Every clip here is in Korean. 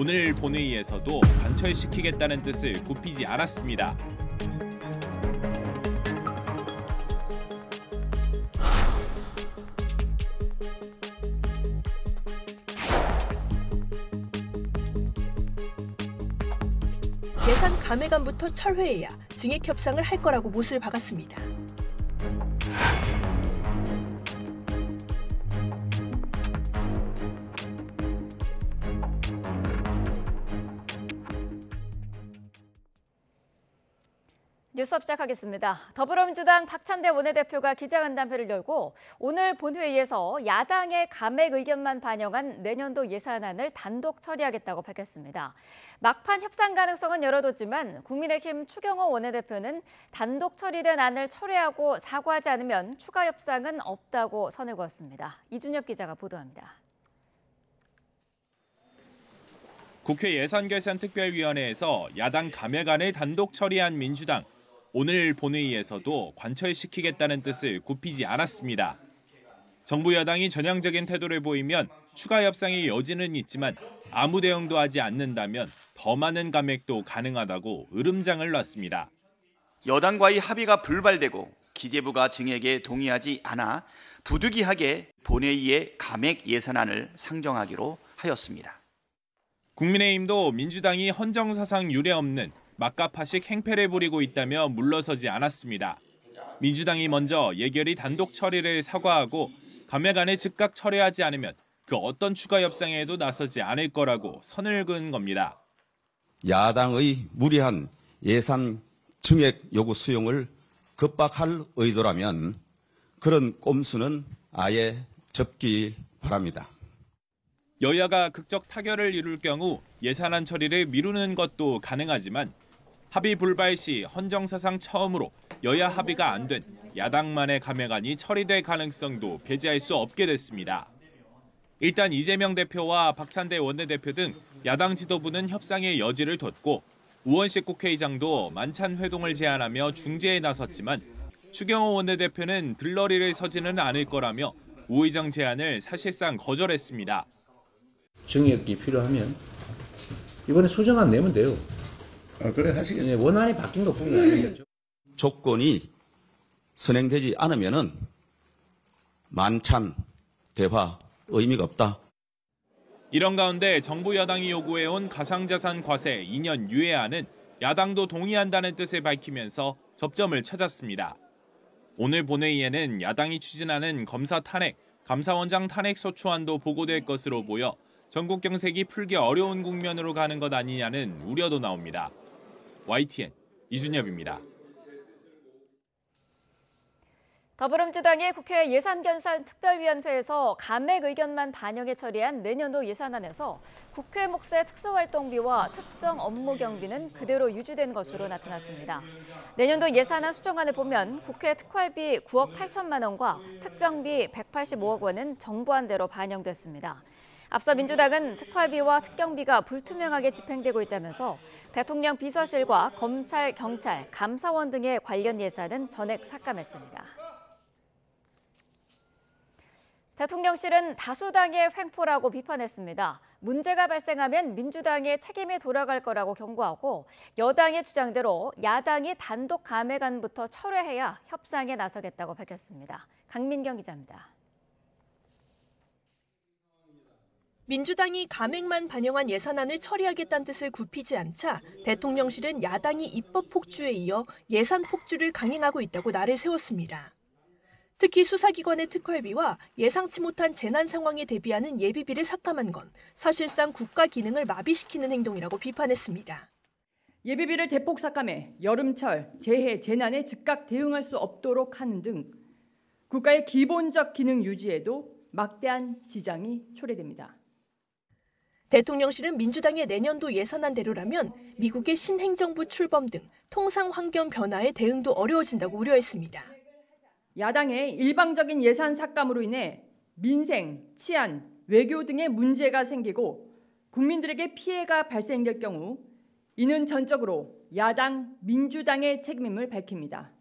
오늘 본회의에서도 관철시키겠다는 뜻을 굽히지 않았습니다. 예산 감액안부터 철회해야 증액 협상을 할 거라고 못을 박았습니다. 뉴스업 시작하겠습니다. 더불어민주당 박찬대 원내대표가 기자간담회를 열고 오늘 본회의에서 야당의 감액 의견만 반영한 내년도 예산안을 단독 처리하겠다고 밝혔습니다. 막판 협상 가능성은 열어뒀지만 국민의힘 추경호 원내대표는 단독 처리된 안을 철회하고 사과하지 않으면 추가 협상은 없다고 선을 그었습니다. 이준엽 기자가 보도합니다. 국회 예산결산특별위원회에서 야당 감액안을 단독 처리한 민주당. 오늘 본회의에서도 관철시키겠다는 뜻을 굽히지 않았습니다. 정부 여당이 전향적인 태도를 보이면 추가 협상의 여지는 있지만 아무 대응도 하지 않는다면 더 많은 감액도 가능하다고 으름장을 놨습니다. 여당과의 합의가 불발되고 기재부가 증액에 동의하지 않아 부득이하게 본회의에 감액 예산안을 상정하기로 하였습니다. 국민의힘도 민주당이 헌정사상 유례없는 막가파식 행패를 부리고 있다며 물러서지 않았습니다. 민주당이 먼저 예결위 단독 처리를 사과하고 감액안을 즉각 철회하지 않으면 그 어떤 추가 협상에도 나서지 않을 거라고 선을 그은 겁니다. 야당의 무리한 예산 증액 요구 수용을 급박할 의도라면 그런 꼼수는 아예 접기 바랍니다. 여야가 극적 타결을 이룰 경우 예산안 처리를 미루는 것도 가능하지만 합의 불발 시 헌정사상 처음으로 여야 합의가 안 된 야당만의 감액안이 처리될 가능성도 배제할 수 없게 됐습니다. 일단 이재명 대표와 박찬대 원내대표 등 야당 지도부는 협상의 여지를 뒀고 우원식 국회의장도 만찬 회동을 제안하며 중재에 나섰지만 추경호 원내대표는 들러리를 서지는 않을 거라며 우 의장 제안을 사실상 거절했습니다. 증액이 필요하면 이번에 소정안 내면 돼요. 그래 하시겠어요. 원안이 바뀐 것뿐이 아니죠. 조건이 선행되지 않으면은 만찬 대화 의미가 없다. 이런 가운데 정부 여당이 요구해온 가상자산 과세 2년 유예안은 야당도 동의한다는 뜻을 밝히면서 접점을 찾았습니다. 오늘 본회의에는 야당이 추진하는 검사 탄핵, 감사원장 탄핵 소추안도 보고될 것으로 보여 전국 경색이 풀기 어려운 국면으로 가는 것 아니냐는 우려도 나옵니다. YTN 이준엽입니다. 더불어민주당이 국회 예산결산특별위원회에서 감액 의견만 반영해 처리한 내년도 예산안에서 국회 몫의 특수활동비와 특정 업무 경비는 그대로 유지된 것으로 나타났습니다. 내년도 예산안 수정안을 보면 국회 특활비 9억 8천만 원과 특병비 185억 원은 정부안대로 반영됐습니다. 앞서 민주당은 특활비와 특경비가 불투명하게 집행되고 있다면서 대통령 비서실과 검찰, 경찰, 감사원 등의 관련 예산은 전액 삭감했습니다. 대통령실은 다수당의 횡포라고 비판했습니다. 문제가 발생하면 민주당의 책임이 돌아갈 거라고 경고하고 여당의 주장대로 야당이 단독 감액안부터 철회해야 협상에 나서겠다고 밝혔습니다. 강민경 기자입니다. 민주당이 감액만 반영한 예산안을 처리하겠다는 뜻을 굽히지 않자 대통령실은 야당이 입법 폭주에 이어 예산 폭주를 강행하고 있다고 날을 세웠습니다. 특히 수사기관의 특활비와 예상치 못한 재난 상황에 대비하는 예비비를 삭감한 건 사실상 국가 기능을 마비시키는 행동이라고 비판했습니다. 예비비를 대폭 삭감해 여름철 재해, 재난에 즉각 대응할 수 없도록 하는 등 국가의 기본적 기능 유지에도 막대한 지장이 초래됩니다. 대통령실은 민주당의 내년도 예산안대로라면 미국의 신행정부 출범 등 통상 환경 변화에 대응도 어려워진다고 우려했습니다. 야당의 일방적인 예산 삭감으로 인해 민생, 치안, 외교 등의 문제가 생기고 국민들에게 피해가 발생될 경우 이는 전적으로 야당, 민주당의 책임임을 밝힙니다.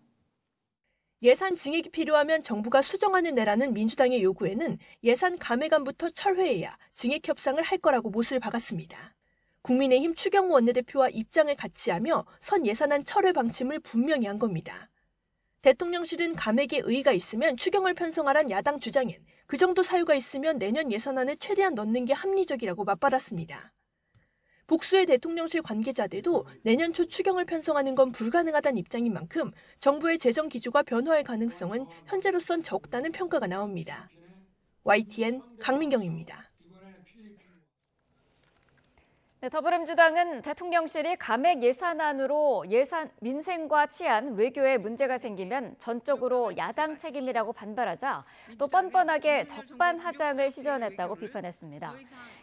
예산 증액이 필요하면 정부가 수정안을 내라는 민주당의 요구에는 예산 감액안부터 철회해야 증액 협상을 할 거라고 못을 박았습니다. 국민의힘 추경호 원내대표와 입장을 같이 하며 선 예산안 철회 방침을 분명히 한 겁니다. 대통령실은 감액에 의의가 있으면 추경을 편성하란 야당 주장엔 그 정도 사유가 있으면 내년 예산안에 최대한 넣는 게 합리적이라고 맞받았습니다. 복수의 대통령실 관계자들도 내년 초 추경을 편성하는 건 불가능하다는 입장인 만큼 정부의 재정 기조가 변화할 가능성은 현재로선 적다는 평가가 나옵니다. YTN 강민경입니다. 네, 더불어민주당은 대통령실이 감액 예산안으로 민생과 치안, 외교에 문제가 생기면 전적으로 야당 책임이라고 반발하자 또 뻔뻔하게 적반하장을 시전했다고 비판했습니다.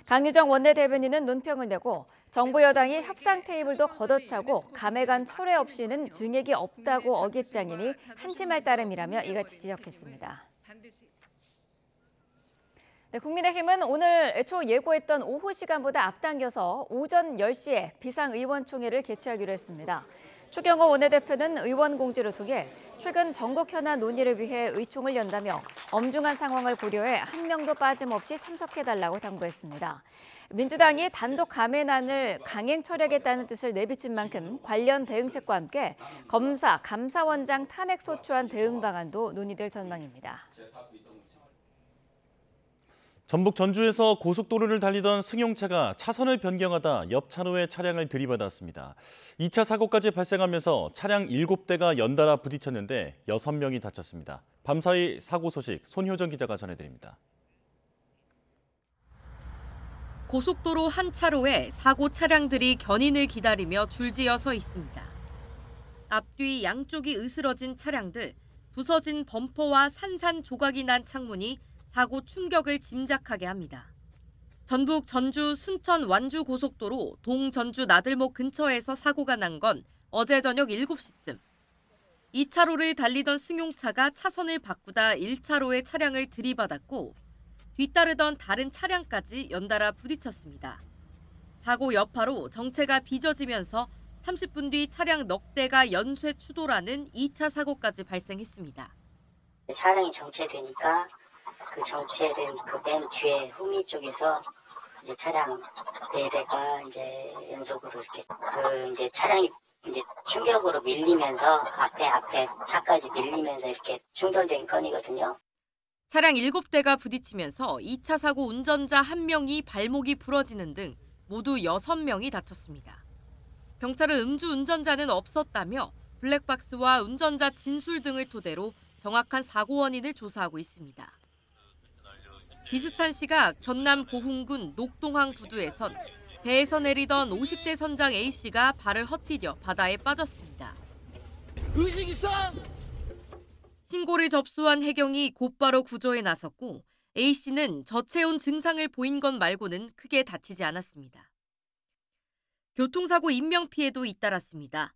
강유정 원내대변인은 논평을 내고 정부 여당이 협상 테이블도 걷어차고 감액안 철회 없이는 증액이 없다고 어깃장이니 한심할 따름이라며 이같이 지적했습니다. 네, 국민의힘은 오늘 애초 예고했던 오후 시간보다 앞당겨서 오전 10시에 비상의원총회를 개최하기로 했습니다. 추경호 원내대표는 의원 공지를 통해 최근 전국 현안 논의를 위해 의총을 연다며 엄중한 상황을 고려해 한 명도 빠짐없이 참석해달라고 당부했습니다. 민주당이 단독 감액안을 강행 처리하겠다는 뜻을 내비친 만큼 관련 대응책과 함께 검사, 감사원장 탄핵 소추안 대응 방안도 논의될 전망입니다. 전북 전주에서 고속도로를 달리던 승용차가 차선을 변경하다 옆 차로에 차량을 들이받았습니다. 2차 사고까지 발생하면서 차량 7대가 연달아 부딪혔는데 6명이 다쳤습니다. 밤사이 사고 소식 손효정 기자가 전해드립니다. 고속도로 한 차로에 사고 차량들이 견인을 기다리며 줄지어 서 있습니다. 앞뒤 양쪽이 으스러진 차량들, 부서진 범퍼와 산산조각이 난 창문이 사고 충격을 짐작하게 합니다. 전북 전주 순천 완주 고속도로 동전주 나들목 근처에서 사고가 난 건 어제 저녁 7시쯤. 2차로를 달리던 승용차가 차선을 바꾸다 1차로의 차량을 들이받았고 뒤따르던 다른 차량까지 연달아 부딪혔습니다. 사고 여파로 정체가 빚어지면서 30분 뒤 차량 넉 대가 연쇄 추돌하는 2차 사고까지 발생했습니다. 차량이 정체되니까 그 정체된 그 맨 뒤에 후미 쪽에서 이제 차량 4대가 이제 연속으로 이렇게 이제 차량이 이제 충격으로 밀리면서 앞에 차까지 밀리면서 이렇게 충돌된 건이거든요. 차량 7대가 부딪히면서 2차 사고 운전자 1명이 발목이 부러지는 등 모두 6명이 다쳤습니다. 경찰은 음주 운전자는 없었다며 블랙박스와 운전자 진술 등을 토대로 정확한 사고 원인을 조사하고 있습니다. 비슷한 시각 전남 보훈군 녹동항 부두에선 배에서 내리던 50대 선장 A씨가 발을 헛디뎌 바다에 빠졌습니다. 의식 이상! 신고를 접수한 해경이 곧바로 구조에 나섰고 A씨는 저체온 증상을 보인 것 말고는 크게 다치지 않았습니다. 교통사고 인명피해도 잇따랐습니다.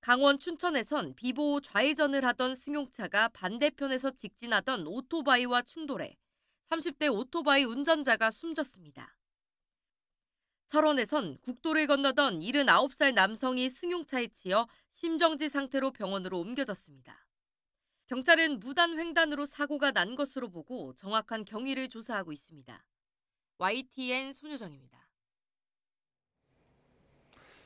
강원 춘천에선 비보호 좌회전을 하던 승용차가 반대편에서 직진하던 오토바이와 충돌해 30대 오토바이 운전자가 숨졌습니다. 철원에선 국도를 건너던 79살 남성이 승용차에 치여 심정지 상태로 병원으로 옮겨졌습니다. 경찰은 무단 횡단으로 사고가 난 것으로 보고 정확한 경위를 조사하고 있습니다. YTN 손효정입니다.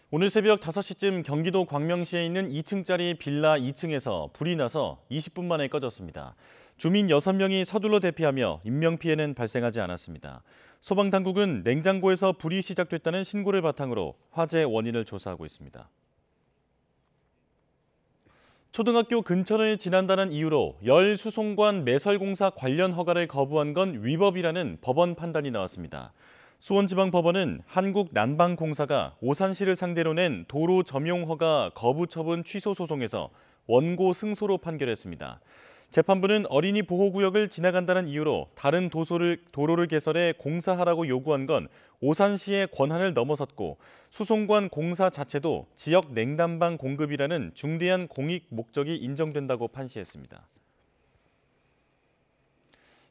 오늘 새벽 5시쯤 경기도 광명시에 있는 2층짜리 빌라 2층에서 불이 나서 20분 만에 꺼졌습니다. 주민 6명이 서둘러 대피하며 인명피해는 발생하지 않았습니다. 소방당국은 냉장고에서 불이 시작됐다는 신고를 바탕으로 화재 원인을 조사하고 있습니다. 초등학교 근처를 지난다는 이유로 열 수송관 매설공사 관련 허가를 거부한 건 위법이라는 법원 판단이 나왔습니다. 수원지방법원은 한국난방공사가 오산시를 상대로 낸 도로 점용 허가 거부 처분 취소 소송에서 원고 승소로 판결했습니다. 재판부는 어린이 보호구역을 지나간다는 이유로 다른 도로를 개설해 공사하라고 요구한 건 오산시의 권한을 넘어섰고 수송관 공사 자체도 지역 냉난방 공급이라는 중대한 공익 목적이 인정된다고 판시했습니다.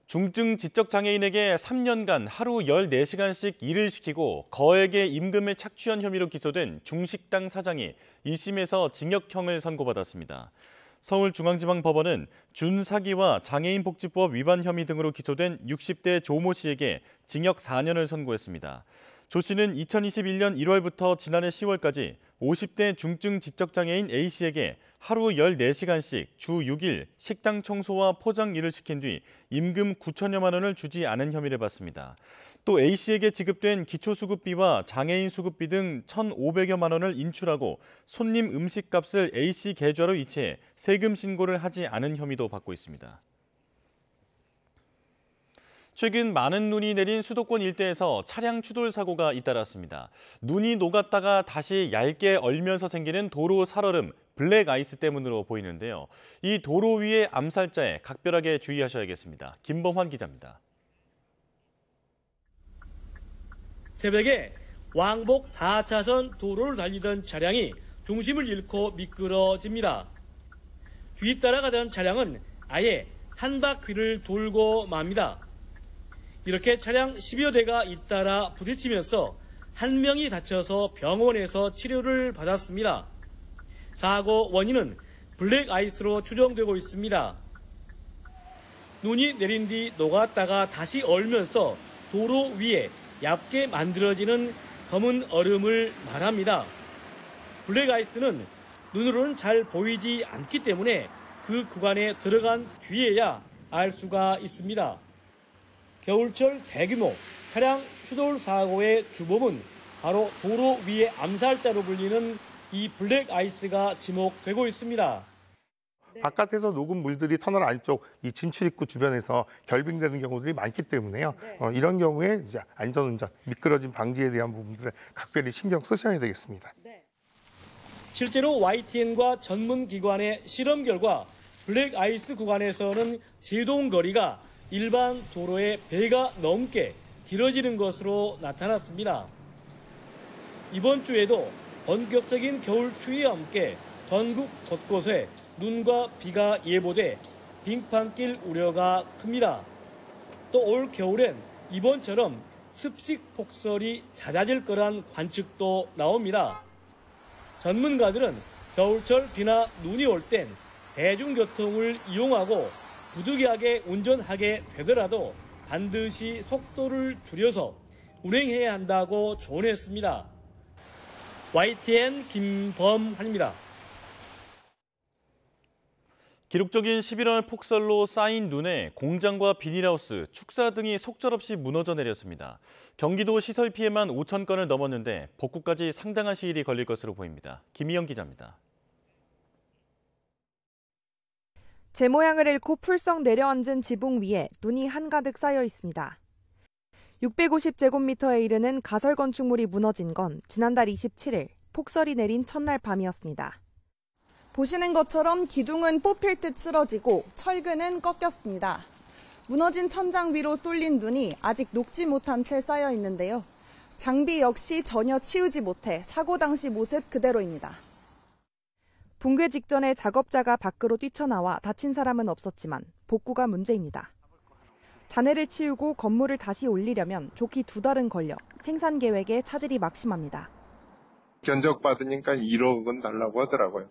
중증 지적장애인에게 3년간 하루 14시간씩 일을 시키고 거액의 임금을 착취한 혐의로 기소된 중식당 사장이 1심에서 징역형을 선고받았습니다. 서울중앙지방법원은 준사기와 장애인복지법 위반 혐의 등으로 기소된 60대 조모 씨에게 징역 4년을 선고했습니다. 조 씨는 2021년 1월부터 지난해 10월까지 50대 중증 지적장애인 A씨에게 하루 14시간씩 주 6일 식당 청소와 포장 일을 시킨 뒤 임금 9천여만 원을 주지 않은 혐의를 받습니다. 또 A씨에게 지급된 기초수급비와 장애인 수급비 등 1,500여만 원을 인출하고 손님 음식값을 A씨 계좌로 이체해 세금 신고를 하지 않은 혐의도 받고 있습니다. 최근 많은 눈이 내린 수도권 일대에서 차량 추돌 사고가 잇따랐습니다. 눈이 녹았다가 다시 얇게 얼면서 생기는 도로 살얼음, 블랙 아이스 때문으로 보이는데요. 이 도로 위의 암살자에 각별하게 주의하셔야겠습니다. 김범환 기자입니다. 새벽에 왕복 4차선 도로를 달리던 차량이 중심을 잃고 미끄러집니다. 뒤따라가던 차량은 아예 한 바퀴를 돌고 맙니다. 이렇게 차량 10여 대가 잇따라 부딪히면서 한 명이 다쳐서 병원에서 치료를 받았습니다. 사고 원인은 블랙 아이스로 추정되고 있습니다. 눈이 내린 뒤 녹았다가 다시 얼면서 도로 위에 얇게 만들어지는 검은 얼음을 말합니다. 블랙 아이스는 눈으로는 잘 보이지 않기 때문에 그 구간에 들어간 뒤에야 알 수가 있습니다. 겨울철 대규모 차량 추돌 사고의 주범은 바로 도로 위의 암살자로 불리는 이 블랙 아이스가 지목되고 있습니다. 바깥에서 녹은 물들이 터널 안쪽 이 진출 입구 주변에서 결빙되는 경우들이 많기 때문에요. 이런 경우에 이제 안전운전, 미끄러짐 방지에 대한 부분들을 각별히 신경 쓰셔야 되겠습니다. 실제로 YTN과 전문기관의 실험 결과 블랙 아이스 구간에서는 제동 거리가 일반 도로의 배가 넘게 길어지는 것으로 나타났습니다. 이번 주에도 본격적인 겨울 추위와 함께 전국 곳곳에 눈과 비가 예보돼 빙판길 우려가 큽니다. 또 올 겨울엔 이번처럼 습식 폭설이 잦아질 거란 관측도 나옵니다. 전문가들은 겨울철 비나 눈이 올 땐 대중교통을 이용하고 부득이하게 운전하게 되더라도 반드시 속도를 줄여서 운행해야 한다고 조언했습니다. YTN 김범환입니다. 기록적인 11월 폭설로 쌓인 눈에 공장과 비닐하우스, 축사 등이 속절없이 무너져 내렸습니다. 경기도 시설 피해만 5천 건을 넘었는데 복구까지 상당한 시일이 걸릴 것으로 보입니다. 김희영 기자입니다. 제 모양을 잃고 풀썩 내려앉은 지붕 위에 눈이 한가득 쌓여 있습니다. 650제곱미터에 이르는 가설 건축물이 무너진 건 지난달 27일 폭설이 내린 첫날 밤이었습니다. 보시는 것처럼 기둥은 뽑힐 듯 쓰러지고 철근은 꺾였습니다. 무너진 천장 위로 쏠린 눈이 아직 녹지 못한 채 쌓여 있는데요. 장비 역시 전혀 치우지 못해 사고 당시 모습 그대로입니다. 붕괴 직전에 작업자가 밖으로 뛰쳐나와 다친 사람은 없었지만 복구가 문제입니다. 잔해를 치우고 건물을 다시 올리려면 좋기 2달은 걸려 생산 계획에 차질이 막심합니다. 견적받으니까 1억 원 달라고 하더라고요.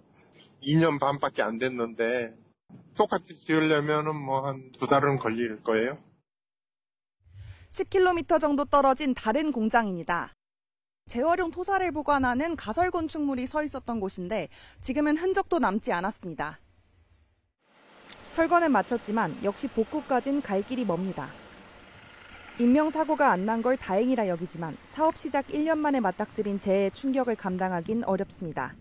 2년 반밖에 안 됐는데 똑같이 지으려면 뭐 한 2달은 걸릴 거예요. 10km 정도 떨어진 다른 공장입니다. 재활용 토사를 보관하는 가설 건축물이 서 있었던 곳인데 지금은 흔적도 남지 않았습니다. 철거는 마쳤지만 역시 복구까진 갈 길이 멉니다. 인명사고가 안 난 걸 다행이라 여기지만 사업 시작 1년 만에 맞닥뜨린 재해의 충격을 감당하긴 어렵습니다.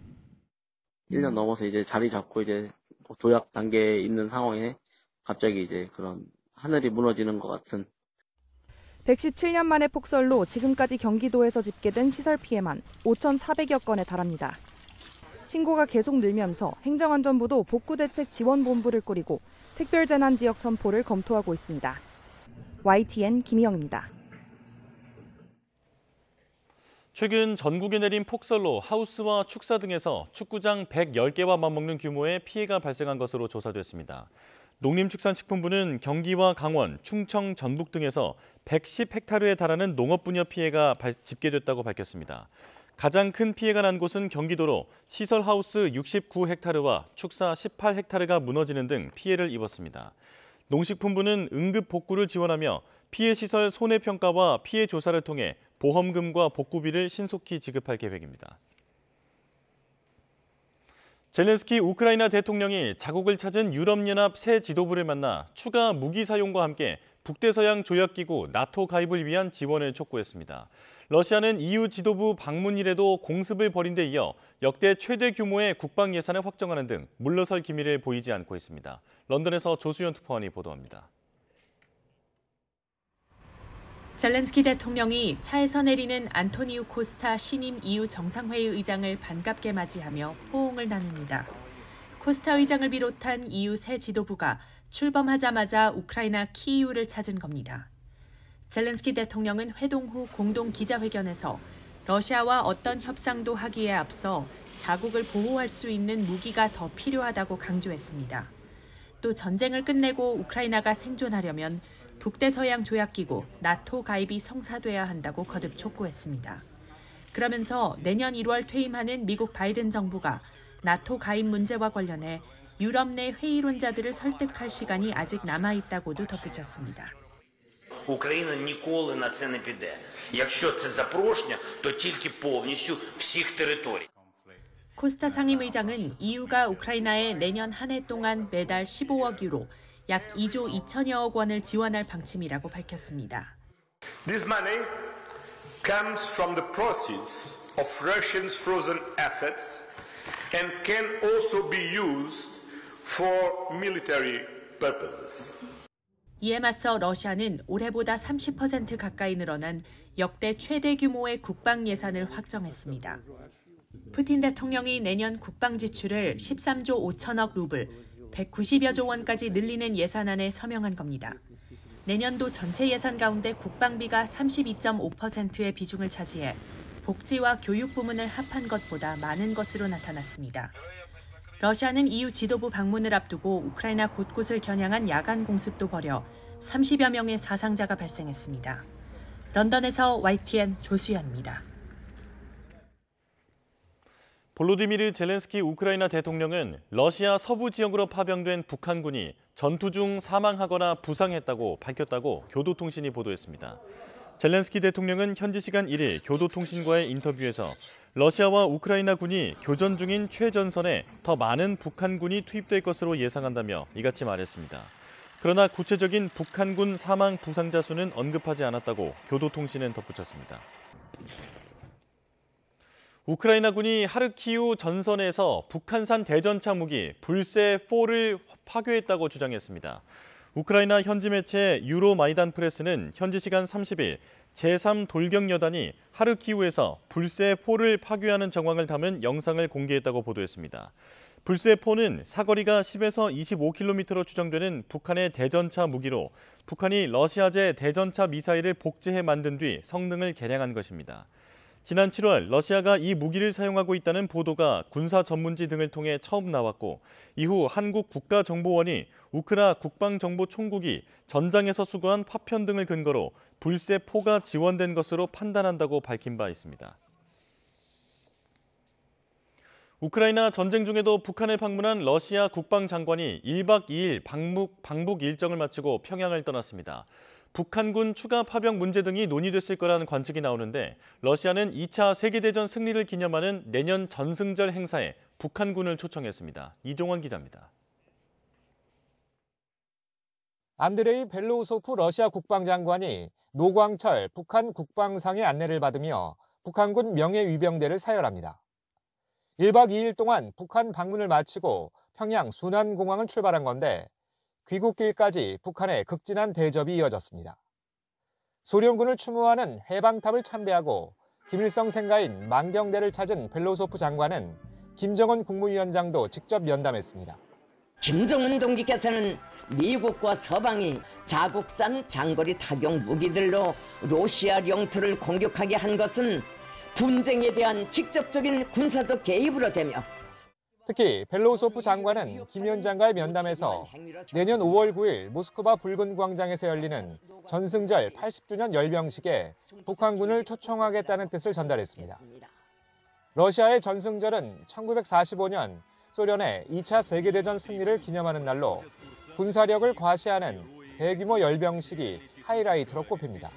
1년 넘어서 이제 자리 잡고 이제 도약 단계에 있는 상황에 갑자기 이제 그런 하늘이 무너지는 것 같은. 117년 만의 폭설로 지금까지 경기도에서 집계된 시설 피해만 5,400여 건에 달합니다. 신고가 계속 늘면서 행정안전부도 복구대책 지원본부를 꾸리고 특별재난지역 선포를 검토하고 있습니다. YTN 김희영입니다. 최근 전국에 내린 폭설로 하우스와 축사 등에서 축구장 110개와 맞먹는 규모의 피해가 발생한 것으로 조사됐습니다. 농림축산식품부는 경기와 강원, 충청, 전북 등에서 110헥타르에 달하는 농업 분야 피해가 집계됐다고 밝혔습니다. 가장 큰 피해가 난 곳은 경기도로 시설 하우스 69헥타르와 축사 18헥타르가 무너지는 등 피해를 입었습니다. 농식품부는 응급 복구를 지원하며 피해 시설 손해평가와 피해 조사를 통해 보험금과 복구비를 신속히 지급할 계획입니다. 젤렌스키 우크라이나 대통령이 자국을 찾은 유럽연합 새 지도부를 만나 추가 무기 사용과 함께 북대서양 조약기구 나토 가입을 위한 지원을 촉구했습니다. 러시아는 EU 지도부 방문 이래도 공습을 벌인 데 이어 역대 최대 규모의 국방 예산을 확정하는 등 물러설 기미를 보이지 않고 있습니다. 런던에서 조수연 특파원이 보도합니다. 젤렌스키 대통령이 차에서 내리는 안토니우 코스타 신임 EU 정상회의 의장을 반갑게 맞이하며 포옹을 나눕니다. 코스타 의장을 비롯한 EU 새 지도부가 출범하자마자 우크라이나 키이우를 찾은 겁니다. 젤렌스키 대통령은 회동 후 공동 기자회견에서 러시아와 어떤 협상도 하기에 앞서 자국을 보호할 수 있는 무기가 더 필요하다고 강조했습니다. 또 전쟁을 끝내고 우크라이나가 생존하려면 북대서양 조약기구 나토 가입이 성사돼야 한다고 거듭 촉구했습니다. 그러면서 내년 1월 퇴임하는 미국 바이든 정부가 나토 가입 문제와 관련해 유럽 내 회의론자들을 설득할 시간이 아직 남아있다고도 덧붙였습니다. Україна ніколи на це не піде. Якщо це запрошення, то тільки повністю всіх територій. 코스타 상임의장은 EU가 우크라이나에 내년 한 해 동안 매달 15억 유로, 약 2조 2천여억 원을 지원할 방침이라고 밝혔습니다. This money comes from the proceeds of Russia's frozen assets and can also be used for military purposes. 이에 맞서 러시아는 올해보다 30% 가까이 늘어난 역대 최대 규모의 국방 예산을 확정했습니다. 푸틴 대통령이 내년 국방 지출을 13조 5천억 루블, 190여조 원까지 늘리는 예산안에 서명한 겁니다. 내년도 전체 예산 가운데 국방비가 32.5%의 비중을 차지해 복지와 교육 부문을 합한 것보다 많은 것으로 나타났습니다. 러시아는 EU 지도부 방문을 앞두고 우크라이나 곳곳을 겨냥한 야간 공습도 벌여 30여 명의 사상자가 발생했습니다. 런던에서 YTN 조수연입니다. 볼로디미르 젤렌스키 우크라이나 대통령은 러시아 서부 지역으로 파병된 북한군이 전투 중 사망하거나 부상했다고 밝혔다고 교도통신이 보도했습니다. 젤렌스키 대통령은 현지 시간 1일 교도통신과의 인터뷰에서 러시아와 우크라이나 군이 교전 중인 최전선에 더 많은 북한군이 투입될 것으로 예상한다며 이같이 말했습니다. 그러나 구체적인 북한군 사망 부상자 수는 언급하지 않았다고 교도통신은 덧붙였습니다. 우크라이나군이 하르키우 전선에서 북한산 대전차 무기 불세-4를 파괴했다고 주장했습니다. 우크라이나 현지 매체 유로마이단 프레스는 현지 시간 30일 제3돌격여단이 하르키우에서 불세-4를 파괴하는 정황을 담은 영상을 공개했다고 보도했습니다. 불세-4는 사거리가 10에서 25km로 추정되는 북한의 대전차 무기로 북한이 러시아제 대전차 미사일을 복제해 만든 뒤 성능을 개량한 것입니다. 지난 7월 러시아가 이 무기를 사용하고 있다는 보도가 군사 전문지 등을 통해 처음 나왔고 이후 한국 국가정보원이 우크라 국방정보총국이 전장에서 수거한 파편 등을 근거로 불세-4가 지원된 것으로 판단한다고 밝힌 바 있습니다. 우크라이나 전쟁 중에도 북한을 방문한 러시아 국방장관이 1박 2일 방북 일정을 마치고 평양을 떠났습니다. 북한군 추가 파병 문제 등이 논의됐을 거라는 관측이 나오는데 러시아는 2차 세계대전 승리를 기념하는 내년 전승절 행사에 북한군을 초청했습니다. 이종환 기자입니다. 안드레이 벨로우소프 러시아 국방장관이 노광철 북한 국방상의 안내를 받으며 북한군 명예위병대를 사열합니다. 1박 2일 동안 북한 방문을 마치고 평양 순안공항을 출발한 건데 귀국길까지 북한의 극진한 대접이 이어졌습니다. 소련군을 추모하는 해방탑을 참배하고 김일성 생가인 만경대를 찾은 벨로소프 장관은 김정은 국무위원장도 직접 면담했습니다. 김정은 동지께서는 미국과 서방이 자국산 장거리 타격 무기들로 러시아 영토를 공격하게 한 것은 분쟁에 대한 직접적인 군사적 개입으로 되며 특히 벨로우소프 장관은 김 위원장과의 면담에서 내년 5월 9일 모스크바 붉은 광장에서 열리는 전승절 80주년 열병식에 북한군을 초청하겠다는 뜻을 전달했습니다. 러시아의 전승절은 1945년 소련의 2차 세계대전 승리를 기념하는 날로 군사력을 과시하는 대규모 열병식이 하이라이트로 꼽힙니다.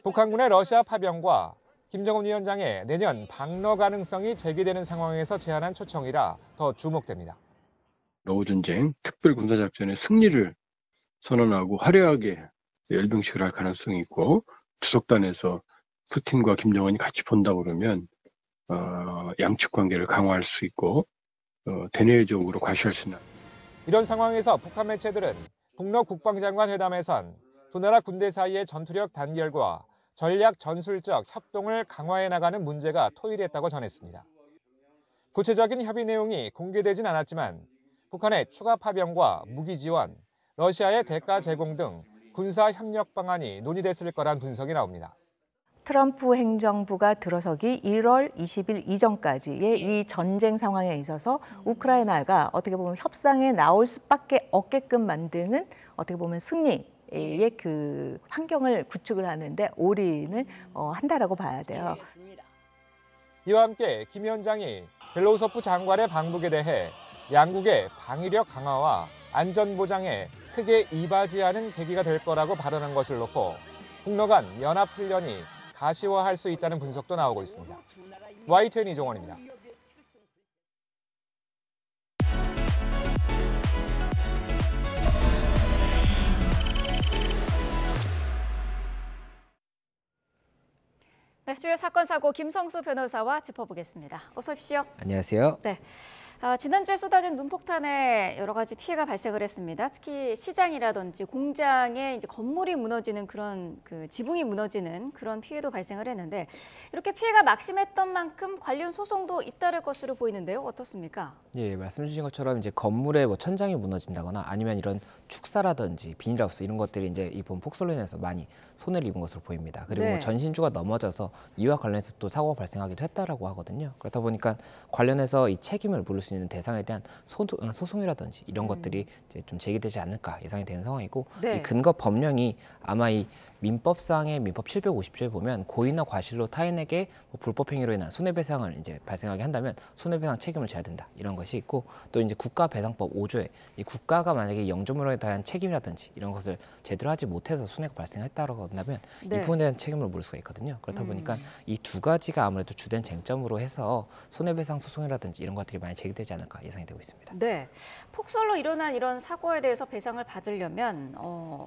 북한군의 러시아 파병과 김정은 위원장의 내년 방러 가능성이 제기되는 상황에서 제안한 초청이라 더 주목됩니다. 러우전쟁 특별군사작전의 승리를 선언하고 화려하게 열병식을 할 가능성이 있고 주석단에서 푸틴과 김정은이 같이 본다 그러면 양측 관계를 강화할 수 있고 대내적으로 과시할 수 있는. 이런 상황에서 북한 매체들은 북러 국방장관 회담에선 두 나라 군대 사이의 전투력 단결과 전략 전술적 협동을 강화해 나가는 문제가 토의됐다고 전했습니다. 구체적인 협의 내용이 공개되진 않았지만 북한의 추가 파병과 무기 지원, 러시아의 대가 제공 등 군사 협력 방안이 논의됐을 거란 분석이 나옵니다. 트럼프 행정부가 들어서기 1월 20일 이전까지의 이 전쟁 상황에 있어서 우크라이나가 어떻게 보면 협상에 나올 수밖에 없게끔 만드는 어떻게 보면 승리의 그 환경을 구축을 하는데 올인을 한다라고 봐야 돼요. 이와 함께 김 위원장이 벨로우소프 장관의 방북에 대해 양국의 방위력 강화와 안전 보장에 크게 이바지하는 계기가 될 거라고 발언한 것을 놓고 북러 간 연합훈련이 가시화할 수 있다는 분석도 나오고 있습니다. YTN 이종원입니다. 네, 주요 사건 사고 김성수 변호사와 짚어보겠습니다. 어서 오십시오. 안녕하세요. 네. 지난주에 쏟아진 눈폭탄에 여러 가지 피해가 발생을 했습니다. 특히 시장이라든지 공장에 이제 건물이 무너지는 그런 지붕이 무너지는 그런 피해도 발생을 했는데 이렇게 피해가 막심했던 만큼 관련 소송도 잇따를 것으로 보이는데요. 어떻습니까? 예, 말씀 주신 것처럼 이제 건물에 뭐 천장이 무너진다거나 아니면 이런 축사라든지 비닐하우스 이런 것들이 이제 이번 폭설로 인해서 많이 손해를 입은 것으로 보입니다. 그리고 네. 뭐 전신주가 넘어져서 이와 관련해서 또 사고가 발생하기도 했다라고 하거든요. 그렇다 보니까 관련해서 이 책임을 물을 수 있는 대상에 대한 소송이라든지 이런 것들이 이제 좀 제기되지 않을까 예상이 되는 상황이고 네. 이 근거 법령이 아마 이 민법상의 민법 750조에 보면 고의나 과실로 타인에게 뭐 불법 행위로 인한 손해배상을 이제 발생하게 한다면 손해배상 책임을 져야 된다 이런 것이 있고 또 이제 국가배상법 5조에 이 국가가 만약에 영조물에 대한 책임이라든지 이런 것을 제대로 하지 못해서 손해가 발생했다고 한다면 네. 이 부분에 대한 책임을 물을 수가 있거든요. 그렇다 보니까 이 두 가지가 아무래도 주된 쟁점으로 해서 손해배상 소송이라든지 이런 것들이 많이 제기되지 않을까 예상이 되고 있습니다. 네, 폭설로 일어난 이런 사고에 대해서 배상을 받으려면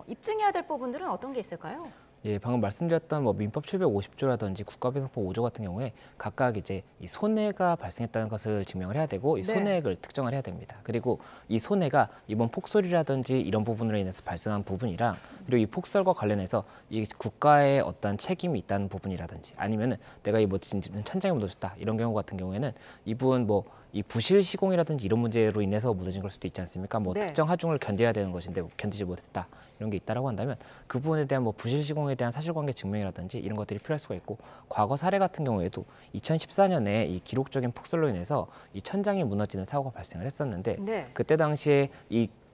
입증해야 될 부분들은 어떤 게 있을까요? 예, 방금 말씀드렸던 뭐 민법 750조라든지 국가배상법 5조 같은 경우에 각각 이제 이 손해가 발생했다는 것을 증명을 해야 되고 이 네. 손해액을 특정을 해야 됩니다. 그리고 이 손해가 이번 폭설이라든지 이런 부분으로 인해서 발생한 부분이랑 그리고 이 폭설과 관련해서 이 국가의 어떤 책임이 있다는 부분이라든지 아니면은 내가 이 뭐 천장이 무너졌다 이런 경우 같은 경우에는 이분 뭐 이 부실 시공이라든지 이런 문제로 인해서 무너진 걸 수도 있지 않습니까? 뭐 네. 특정 하중을 견뎌야 되는 것인데 견디지 못했다 이런 게 있다라고 한다면 그 부분에 대한 뭐 부실 시공에 대한 사실관계 증명이라든지 이런 것들이 필요할 수가 있고 과거 사례 같은 경우에도 2014년에 이 기록적인 폭설로 인해서 이 천장이 무너지는 사고가 발생을 했었는데 네. 그때 당시에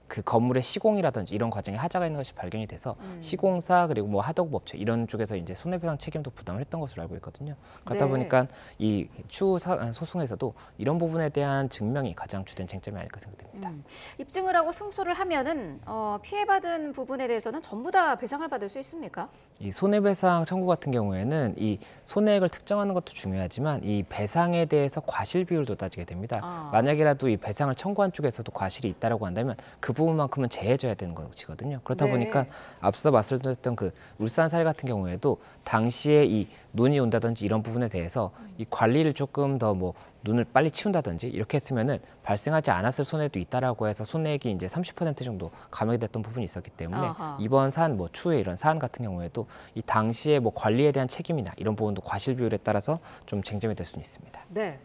그 건물의 시공이라든지 이런 과정에 하자가 있는 것이 발견이 돼서 시공사 그리고 뭐 하덕업체 이런 쪽에서 이제 손해배상 책임도 부담을 했던 것으로 알고 있거든요. 그렇다 네. 보니까 이 추후 소송에서도 이런 부분에 대한 증명이 가장 주된 쟁점이 아닐까 생각됩니다. 입증을 하고 승소를 하면은 피해받은 부분에 대해서는 전부 다 배상을 받을 수 있습니까? 이 손해배상 청구 같은 경우에는 이 손해액을 특정하는 것도 중요하지만 이 배상에 대해서 과실 비율도 따지게 됩니다. 만약이라도 이 배상을 청구한 쪽에서도 과실이 있다라고 한다면 그 부분만큼은 제해져야 되는 것이거든요. 그렇다 네. 보니까 앞서 말씀드렸던 그 울산 사례 같은 경우에도 당시에 이 눈이 온다든지 이런 부분에 대해서 이 관리를 조금 더 뭐 눈을 빨리 치운다든지 이렇게 했으면은 발생하지 않았을 손해도 있다라고 해서 손해액이 이제 30% 정도 감액이 됐던 부분이 있었기 때문에 아하. 이번 사안 뭐 추후에 이런 사안 같은 경우에도 이 당시에 뭐 관리에 대한 책임이나 이런 부분도 과실 비율에 따라서 좀 쟁점이 될 수는 있습니다. 네.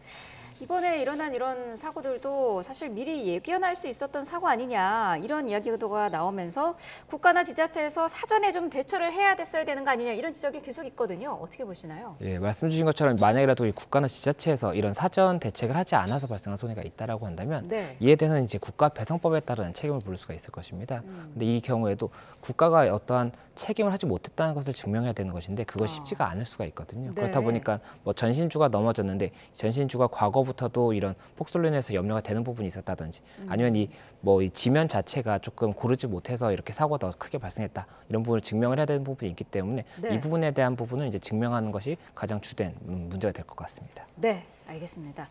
이번에 일어난 이런 사고들도 사실 미리 예견할 수 있었던 사고 아니냐 이런 이야기가 나오면서 국가나 지자체에서 사전에 좀 대처를 해야 됐어야 되는 거 아니냐 이런 지적이 계속 있거든요. 어떻게 보시나요? 예, 말씀 주신 것처럼 만약이라도 이 국가나 지자체에서 이런 사전 대책을 하지 않아서 발생한 손해가 있다라고 한다면 네. 이에 대해서는 이제 국가배상법에 따른 책임을 물을 수가 있을 것입니다. 근데 이 경우에도 국가가 어떠한 책임을 하지 못했다는 것을 증명해야 되는 것인데 그것이 쉽지가 않을 수가 있거든요. 네. 그렇다 보니까 뭐 전신주가 넘어졌는데 전신주가 과거부터 전부터도 이런 폭설로 인해서 염려가 되는 부분이 있었다든지 아니면 이 지면 자체가 조금 고르지 못해서 이렇게 사고가 더 크게 발생했다 이런 부분을 증명을 해야 되는 부분이 있기 때문에 네. 이 부분에 대한 부분을 이제 증명하는 것이 가장 주된 문제가 될 것 같습니다. 네, 알겠습니다.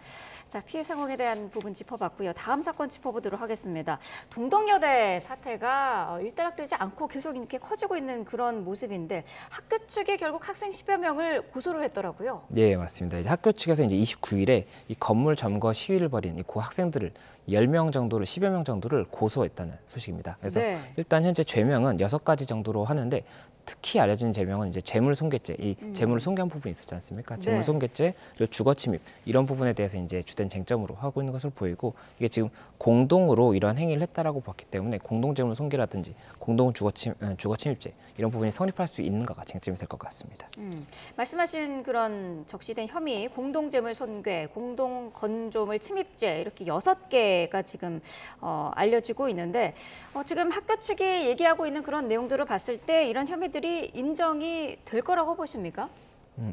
자, 피해 상황에 대한 부분 짚어봤고요. 다음 사건 짚어보도록 하겠습니다. 동덕여대 사태가 일단락되지 않고 계속 이렇게 커지고 있는 그런 모습인데 학교 측이 결국 학생 10여 명을 고소를 했더라고요. 네, 맞습니다. 이제 학교 측에서 이제 29일에 이 건물 점거 시위를 벌인 이 고 학생들을 10명 정도를 10여 명 정도를 고소했다는 소식입니다. 그래서 네. 일단 현재 죄명은 6가지 정도로 하는데 특히 알려진 죄명은 이제 재물손괴죄, 이 재물을 손괴한 부분이 있었지 않습니까? 네. 재물손괴죄 그리고 주거침입 이런 부분에 대해서 이제 주된 쟁점으로 하고 있는 것으로 보이고 이게 지금 공동으로 이러한 행위를 했다라고 봤기 때문에 공동재물손괴라든지 주거침입죄 이런 부분이 성립할 수 있는가가 쟁점이 될 것 같습니다. 말씀하신 그런 적시된 혐의, 공동재물손괴, 공동건조물 침입죄 이렇게 6개가 지금 알려지고 있는데 지금 학교 측이 얘기하고 있는 그런 내용들을 봤을 때 이런 혐의들이 인정이 될 거라고 보십니까?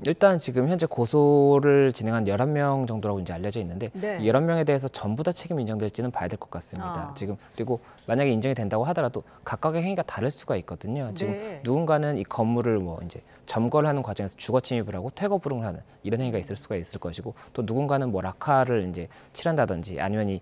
일단 지금 현재 고소를 진행한 11명 정도라고 이제 알려져 있는데 네. 이 11명에 대해서 전부 다 책임 인정될지는 봐야 될 것 같습니다. 지금 그리고 만약에 인정이 된다고 하더라도 각각의 행위가 다를 수가 있거든요. 지금 네. 누군가는 이 건물을 이제 점거를 하는 과정에서 주거 침입을 하고 퇴거 불응을 하는 이런 행위가 있을 수가 있을 것이고 또 누군가는 락카를 이제 칠한다든지 아니면 이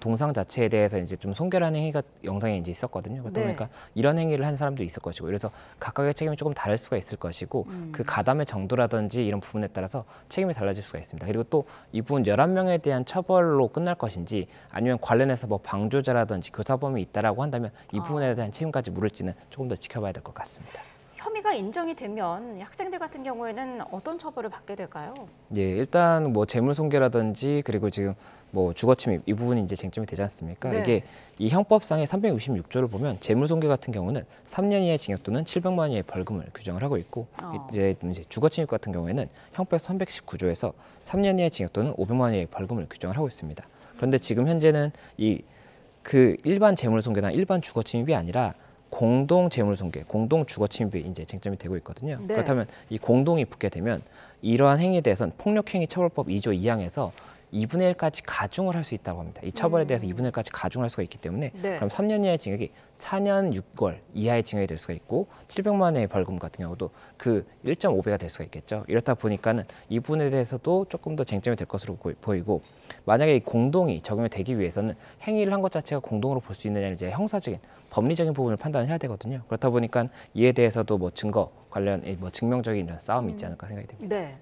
동상 자체에 대해서 이제 좀 손괴를 하는 행위가 영상에 이제 있었거든요. 그러다 네. 보니까 이런 행위를 한 사람도 있을 것이고 그래서 각각의 책임이 조금 다를 수가 있을 것이고 그 가담의 정도라든지 이런 부분에 따라서 책임이 달라질 수가 있습니다. 그리고 또 이 부분 11명에 대한 처벌로 끝날 것인지 아니면 관련해서 방조자라든지 교사범이 있다라고 한다면 이 부분에 대한 책임까지 물을지는 조금 더 지켜봐야 될 것 같습니다. 혐의가 인정이 되면 학생들 같은 경우에는 어떤 처벌을 받게 될까요? 예, 일단 재물손괴라든지 그리고 지금 주거침입 이 부분이 이제 쟁점이 되지 않습니까? 네. 이게 이 형법상의 366조를 보면 재물손괴 같은 경우는 3년 이하의 징역 또는 700만 원 이하의 벌금을 규정을 하고 있고 이제 주거침입 같은 경우에는 형법 319조에서 3년 이하의 징역 또는 500만 원 이하의 벌금을 규정을 하고 있습니다. 그런데 지금 현재는 그 일반 재물손괴나 일반 주거침입이 아니라 공동 재물손괴, 공동 주거침입이 이제 쟁점이 되고 있거든요. 네. 그렇다면 이 공동이 붙게 되면 이러한 행위에 대해서는 폭력행위처벌법 2조 2항에서 2분의 1까지 가중을 할 수 있다고 합니다. 이 처벌에 대해서 2분의 1까지 가중을 할 수가 있기 때문에 네. 그럼 3년 이하의 징역이 4년 6개월 이하의 징역이 될 수가 있고 700만 원의 벌금 같은 경우도 그 1.5배가 될 수가 있겠죠. 이렇다 보니까는 이 부분에 대해서도 조금 더 쟁점이 될 것으로 보이고 만약에 이 공동이 적용이 되기 위해서는 행위를 한 것 자체가 공동으로 볼 수 있느냐를 이제 형사적인 법리적인 부분을 판단을 해야 되거든요. 그렇다 보니까 이에 대해서도 증거 관련 증명적인 이런 싸움이 있지 않을까 생각이 됩니다. 네.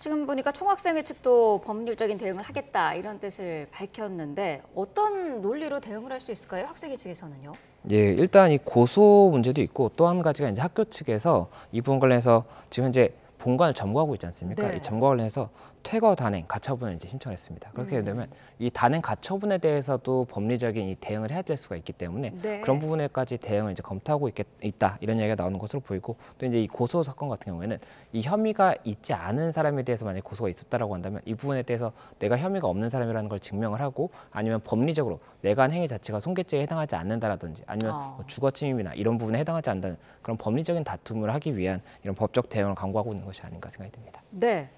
지금 보니까 총학생회 측도 법률적인 대응을 하겠다 이런 뜻을 밝혔는데 어떤 논리로 대응을 할 수 있을까요? 학생회 측에서는요? 예, 일단 이 고소 문제도 있고 또 한 가지가 이제 학교 측에서 이 부분 관련해서 지금 현재 본관을 점거하고 있지 않습니까? 네. 이 점거 관련해서 퇴거 단행 가처분을 이제 신청했습니다. 그렇게 되면 이 단행 가처분에 대해서도 법리적인 이 대응을 해야 될 수가 있기 때문에 네. 그런 부분에까지 대응을 이제 검토하고 있다 이런 이야기가 나오는 것으로 보이고 또 이제 이 고소 사건 같은 경우에는 이 혐의가 있지 않은 사람에 대해서 만약 고소가 있었다라고 한다면 이 부분에 대해서 내가 혐의가 없는 사람이라는 걸 증명을 하고 아니면 법리적으로 내가 한 행위 자체가 손괴죄에 해당하지 않는다라든지 아니면 주거침입이나 이런 부분에 해당하지 않는 그런 법리적인 다툼을 하기 위한 이런 법적 대응을 강구하고 있는 것이 아닌가 생각이 듭니다. 네.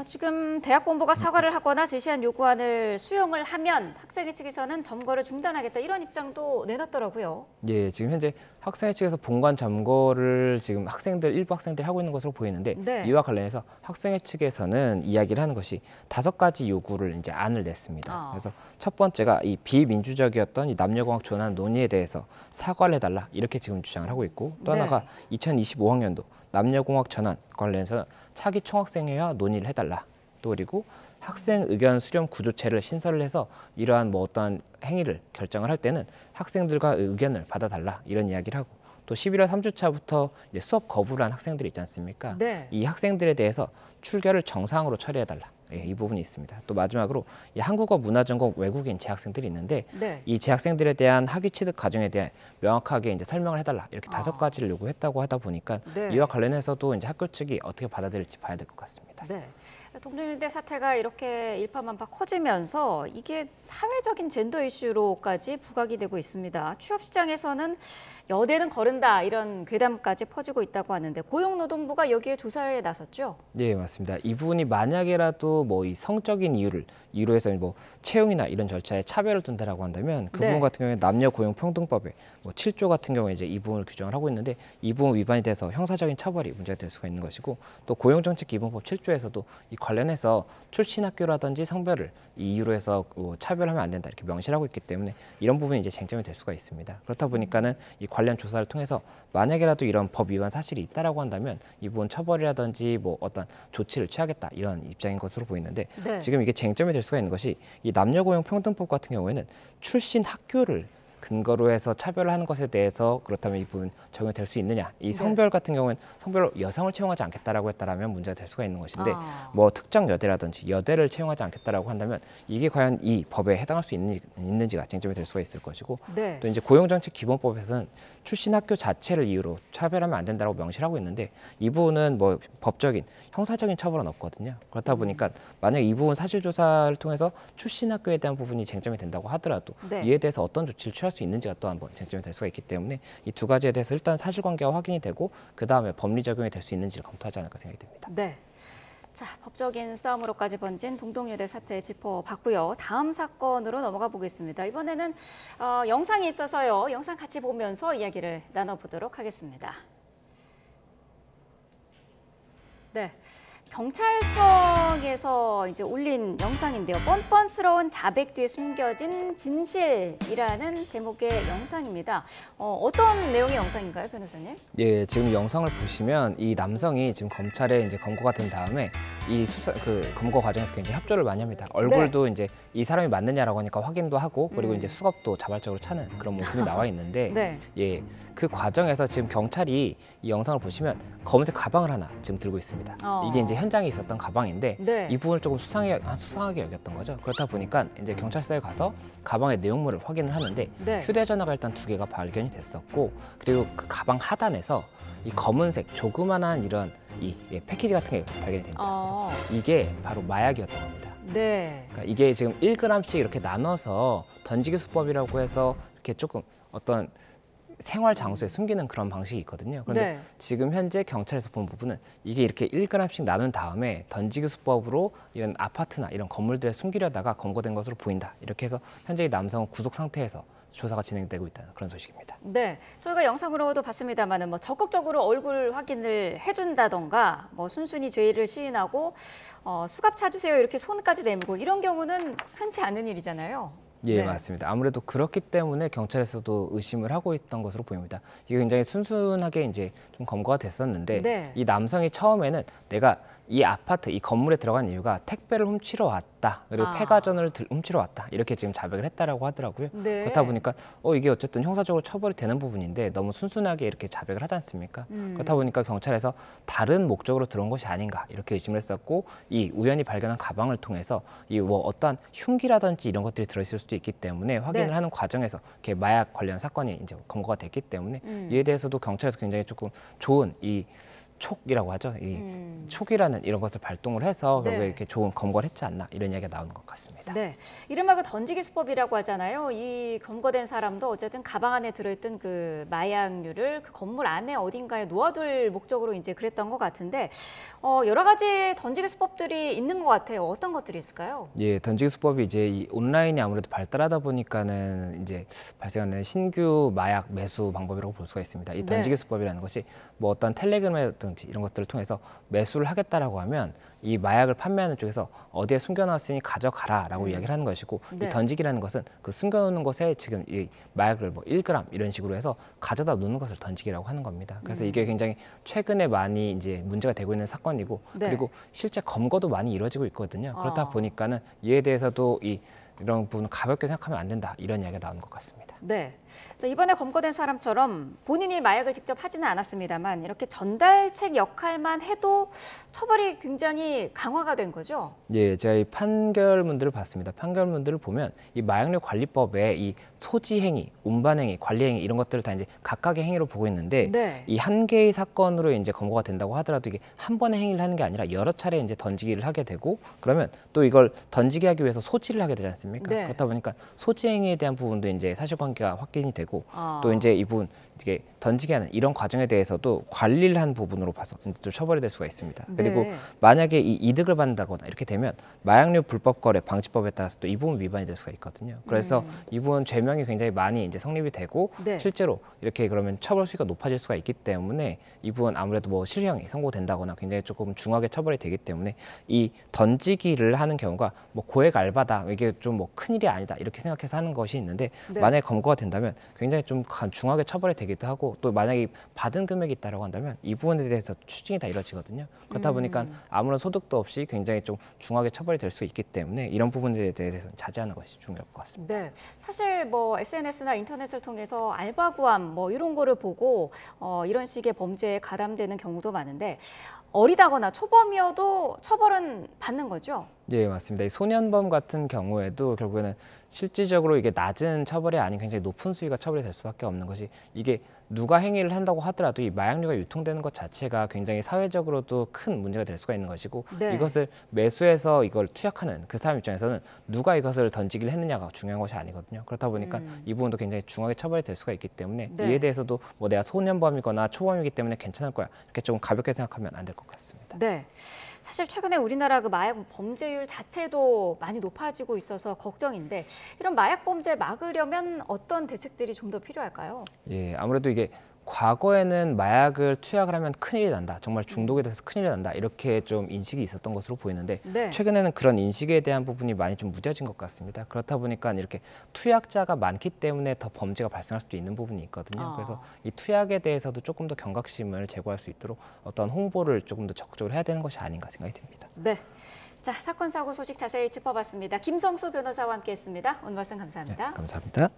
지금 대학본부가 사과를 하거나 제시한 요구안을 수용을 하면 학생회 측에서는 점거를 중단하겠다 이런 입장도 내놨더라고요. 예, 지금 현재 학생회 측에서 본관 점거를 지금 일부 학생들이 하고 있는 것으로 보이는데 네. 이와 관련해서 학생회 측에서는 이야기를 하는 것이 5가지 요구를 이제 안을 냈습니다. 그래서 첫 번째가 이 비민주적이었던 이 남녀공학 존한 논의에 대해서 사과를 해달라 이렇게 지금 주장을 하고 있고 또 네. 하나가 2025학년도 남녀공학 전환 관련해서 차기 총학생회와 논의를 해달라. 또 그리고 학생 의견 수렴 구조체를 신설을 해서 이러한 어떠한 행위를 결정을 할 때는 학생들과 의견을 받아달라 이런 이야기를 하고 또 11월 3주차부터 이제 수업 거부를 한 학생들이 있지 않습니까? 네. 이 학생들에 대해서 출결을 정상으로 처리해달라. 예, 이 부분이 있습니다. 또 마지막으로 이 한국어 문화전공 외국인 재학생들이 있는데 네. 이 재학생들에 대한 학위 취득 과정에 대해 명확하게 이제 설명을 해달라 이렇게 5가지를 요구했다고 하다 보니까 네. 이와 관련해서도 이제 학교 측이 어떻게 받아들일지 봐야 될 것 같습니다. 네. 동종유대 사태가 이렇게 일파만파 커지면서 이게 사회적인 젠더 이슈로까지 부각이 되고 있습니다. 취업 시장에서는 여대는 거른다 이런 괴담까지 퍼지고 있다고 하는데 고용노동부가 여기에 조사에 나섰죠? 네, 맞습니다. 이 부분이 만약에라도 뭐 이 성적인 이유로 해서 뭐 채용이나 이런 절차에 차별을 둔다라고 한다면 그 부분 같은 경우에 남녀 고용 평등법에 뭐 7조 같은 경우에 이제 이 부분을 규정을 하고 있는데 이 부분 위반이 돼서 형사적인 처벌이 문제가 될 수가 있는 것이고 또 고용정책기본법 7조에서도 이 관련해서 출신 학교라든지 성별을 이 이유로 해서 뭐 차별하면 안 된다 이렇게 명시를 하고 있기 때문에 이런 부분이 이제 쟁점이 될 수가 있습니다. 그렇다 보니까는 이 관련 조사를 통해서 만약에라도 이런 법 위반 사실이 있다라고 한다면 이 부분 처벌이라든지 뭐 어떤 조치를 취하겠다 이런 입장인 것으로 보이는데 지금 이게 쟁점이 될 수가 있는 것이 이 남녀고용평등법 같은 경우에는 출신 학교를 근거로 해서 차별을 하는 것에 대해서 그렇다면 이 부분 적용이 될 수 있느냐. 이 성별 같은 경우에는 성별로 여성을 채용하지 않겠다라고 했다라면 문제가 될 수가 있는 것인데 뭐 특정 여대라든지 여대를 채용하지 않겠다라고 한다면 이게 과연 이 법에 해당할 수 있는지가 쟁점이 될 수가 있을 것이고 또 이제 고용정책기본법에서는 출신 학교 자체를 이유로 차별하면 안 된다고 명시를 하고 있는데 이 부분은 뭐 법적인 형사적인 처벌은 없거든요. 그렇다 보니까 만약 이 부분 사실조사를 통해서 출신 학교에 대한 부분이 쟁점이 된다고 하더라도 이에 대해서 어떤 조치를 취할 수 있는지가 또 한번 쟁점이 될 수가 있기 때문에 이 두 가지에 대해서 일단 사실관계가 확인이 되고 그 다음에 법리 적용이 될 수 있는지를 검토하지 않을까 생각이 됩니다. 네. 자, 법적인 싸움으로까지 번진 동종유대 사태 짚어봤고요. 다음 사건으로 넘어가 보겠습니다. 이번에는 영상이 있어서요. 영상 같이 보면서 이야기를 나눠보도록 하겠습니다. 네. 경찰청에서 이제 올린 영상인데요. 뻔뻔스러운 자백 뒤에 숨겨진 진실이라는 제목의 영상입니다. 어떤 내용의 영상인가요, 변호사님? 예, 지금 영상을 보시면 이 남성이 지금 검찰에 이제 검거가 된 다음에 이 검거 과정에서 굉장히 협조를 많이 합니다. 얼굴도 이제 이 사람이 맞느냐라고 하니까 확인도 하고 그리고 이제 수갑도 자발적으로 차는 그런 모습이 나와 있는데 예, 그 과정에서 지금 경찰이 이 영상을 보시면 검은색 가방을 하나 지금 들고 있습니다. 이게 이제 현장에 있었던 가방인데 이 부분을 조금 수상하게 여겼던 거죠. 그렇다 보니까 이제 경찰서에 가서 가방의 내용물을 확인을 하는데 휴대전화가 일단 2개가 발견이 됐었고 그리고 그 가방 하단에서 이 검은색 조그만한 이런 이 패키지 같은 게 발견이 됩니다. 그래서 이게 바로 마약이었던 겁니다. 그러니까 이게 지금 1g씩 이렇게 나눠서 던지기 수법이라고 해서 이렇게 조금 어떤 생활 장소에 숨기는 그런 방식이 있거든요. 그런데 지금 현재 경찰에서 본 부분은 이게 이렇게 1g씩 나눈 다음에 던지기 수법으로 이런 아파트나 이런 건물들에 숨기려다가 검거된 것으로 보인다. 이렇게 해서 현재 이 남성은 구속 상태에서 조사가 진행되고 있다는 그런 소식입니다. 네, 저희가 영상으로도 봤습니다만은 뭐 적극적으로 얼굴 확인을 해준다던가 뭐 순순히 죄를 시인하고 수갑 차주세요 이렇게 손까지 내밀고 이런 경우는 흔치 않은 일이잖아요. 예, 맞습니다. 아무래도 그렇기 때문에 경찰에서도 의심을 하고 있던 것으로 보입니다. 이게 굉장히 순순하게 이제 좀 검거가 됐었는데 이 남성이 처음에는 내가 이 아파트, 이 건물에 들어간 이유가 택배를 훔치러 왔다. 그리고 폐가전을 훔치러 왔다. 이렇게 지금 자백을 했다라고 하더라고요. 그렇다 보니까 이게 어쨌든 형사적으로 처벌이 되는 부분인데 너무 순순하게 이렇게 자백을 하지 않습니까? 그렇다 보니까 경찰에서 다른 목적으로 들어온 것이 아닌가 이렇게 의심을 했었고 이 우연히 발견한 가방을 통해서 이 뭐 어떠한 흉기라든지 이런 것들이 들어있을 수도 있기 때문에 확인을 하는 과정에서 이렇게 마약 관련 사건이 이제 검거가 됐기 때문에 이에 대해서도 경찰에서 굉장히 조금 좋은 이 촉이라고 하죠. 이 촉이라는 이런 것을 발동을 해서 결국에 이렇게 좋은 검거를 했지 않나 이런 이야기가 나오는 것 같습니다. 네, 이른바 그 던지기 수법이라고 하잖아요. 이 검거된 사람도 어쨌든 가방 안에 들어있던 그 마약류를 그 건물 안에 어딘가에 놓아둘 목적으로 이제 그랬던 것 같은데 여러 가지 던지기 수법들이 있는 것 같아요. 어떤 것들이 있을까요? 예, 던지기 수법이 이제 이 온라인이 아무래도 발달하다 보니까는 이제 발생하는 신규 마약 매수 방법이라고 볼 수가 있습니다. 이 던지기 수법이라는 것이 뭐 어떤 텔레그램에 이런 것들을 통해서 매수를 하겠다라고 하면 이 마약을 판매하는 쪽에서 어디에 숨겨놨으니 가져가라라고 이야기를 하는 것이고 이 던지기라는 것은 그 숨겨놓는 곳에 지금 이 마약을 뭐 1g 이런 식으로 해서 가져다 놓는 것을 던지기라고 하는 겁니다. 그래서 이게 굉장히 최근에 많이 이제 문제가 되고 있는 사건이고 그리고 실제 검거도 많이 이루어지고 있거든요. 그렇다 보니까는 이에 대해서도 이 이런 부분은 가볍게 생각하면 안 된다. 이런 이야기가 나오는 것 같습니다. 네. 자, 이번에 검거된 사람처럼 본인이 마약을 직접 하지는 않았습니다만 이렇게 전달책 역할만 해도 처벌이 굉장히 강화가 된 거죠? 예, 제가 이 판결문들을 봤습니다. 판결문들을 보면 이 마약류 관리법에 이 소지 행위, 운반 행위, 관리 행위 이런 것들을 다 이제 각각의 행위로 보고 있는데 네. 이 한 개의 사건으로 이제 검거가 된다고 하더라도 이게 한 번의 행위를 하는 게 아니라 여러 차례 이제 던지기를 하게 되고 그러면 또 이걸 던지게 하기 위해서 소지를 하게 되지 않습니까? 네. 그렇다 보니까 소지 행위에 대한 부분도 이제 사실관계가 확인이 되고 또 이제 이 부분 이게 던지게 하는 이런 과정에 대해서도 관리를 한 부분으로 봐서 또 처벌이 될 수가 있습니다. 그리고 네. 만약에 이 이득을 받는다거나 이렇게 되면 마약류 불법 거래 방지법에 따라서 또 이 부분 위반이 될 수가 있거든요. 그래서 이 부분 죄명이 굉장히 많이 이제 성립이 되고 네. 실제로 이렇게 그러면 처벌 수위가 높아질 수가 있기 때문에 이 부분 아무래도 뭐 실형이 선고된다거나 굉장히 조금 중하게 처벌이 되기 때문에 이 던지기를 하는 경우가 뭐 고액 알바다 이게 좀 뭐 큰일이 아니다 이렇게 생각해서 하는 것이 있는데 네. 만약에 검거가 된다면 굉장히 좀 중하게 처벌이 되기도 하고 또 만약에 받은 금액이 있다라고 한다면 이 부분에 대해서 추징이 다 이루어지거든요. 그렇다 보니까 아무런 소득도 없이 굉장히 좀 중하게 처벌이 될 수 있기 때문에 이런 부분에 대해서 자제하는 것이 중요할 것 같습니다. 네, 사실 뭐 SNS나 인터넷을 통해서 알바 구함 뭐 이런 거를 보고 이런 식의 범죄에 가담되는 경우도 많은데 어리다거나 초범이어도 처벌은 받는 거죠? 예, 맞습니다. 이 소년범 같은 경우에도 결국에는 실질적으로 이게 낮은 처벌이 아닌 굉장히 높은 수위가 처벌이 될 수밖에 없는 것이 이게 누가 행위를 한다고 하더라도 이 마약류가 유통되는 것 자체가 굉장히 사회적으로도 큰 문제가 될 수가 있는 것이고 네. 이것을 매수해서 이걸 투약하는 그 사람 입장에서는 누가 이것을 던지기를 했느냐가 중요한 것이 아니거든요. 그렇다 보니까 이 부분도 굉장히 중하게 처벌이 될 수가 있기 때문에 네. 이에 대해서도 뭐 내가 소년범이거나 초범이기 때문에 괜찮을 거야 이렇게 좀 가볍게 생각하면 안 될 것 같습니다. 네. 사실 최근에 우리나라 그 마약 범죄율 자체도 많이 높아지고 있어서 걱정인데 이런 마약 범죄 막으려면 어떤 대책들이 좀 더 필요할까요? 예, 아무래도 이게 과거에는 마약을 투약을 하면 큰일이 난다. 정말 중독에 대해서 큰일이 난다. 이렇게 좀 인식이 있었던 것으로 보이는데 네. 최근에는 그런 인식에 대한 부분이 많이 좀 무뎌진 것 같습니다. 그렇다 보니까 이렇게 투약자가 많기 때문에 더 범죄가 발생할 수도 있는 부분이 있거든요. 그래서 이 투약에 대해서도 조금 더 경각심을 제고할 수 있도록 어떤 홍보를 조금 더 적극적으로 해야 되는 것이 아닌가 생각이 듭니다. 네. 자, 사건 사고 소식 자세히 짚어봤습니다. 김성수 변호사와 함께했습니다. 오늘 말씀 감사합니다. 네, 감사합니다.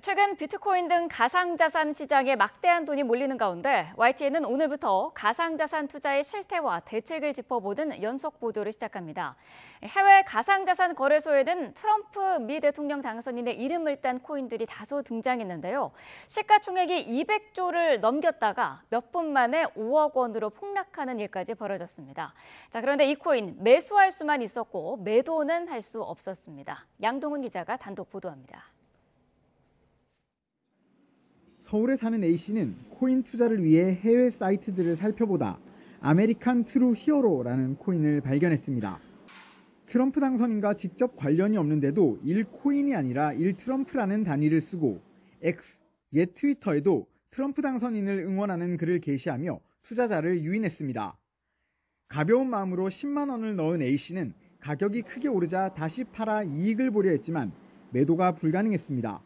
최근 비트코인 등 가상자산 시장에 막대한 돈이 몰리는 가운데 YTN은 오늘부터 가상자산 투자의 실태와 대책을 짚어보는 연속 보도를 시작합니다. 해외 가상자산 거래소에는 트럼프 미 대통령 당선인의 이름을 딴 코인들이 다소 등장했는데요. 시가총액이 200조를 넘겼다가 몇 분 만에 5억 원으로 폭락하는 일까지 벌어졌습니다. 자, 그런데 이 코인 매수할 수만 있었고 매도는 할 수 없었습니다. 양동훈 기자가 단독 보도합니다. 서울에 사는 A씨는 코인 투자를 위해 해외 사이트들을 살펴보다 아메리칸 트루 히어로라는 코인을 발견했습니다. 트럼프 당선인과 직접 관련이 없는데도 1코인이 아니라 1트럼프라는 단위를 쓰고 X, 옛 트위터에도 트럼프 당선인을 응원하는 글을 게시하며 투자자를 유인했습니다. 가벼운 마음으로 10만 원을 넣은 A씨는 가격이 크게 오르자 다시 팔아 이익을 보려 했지만 매도가 불가능했습니다.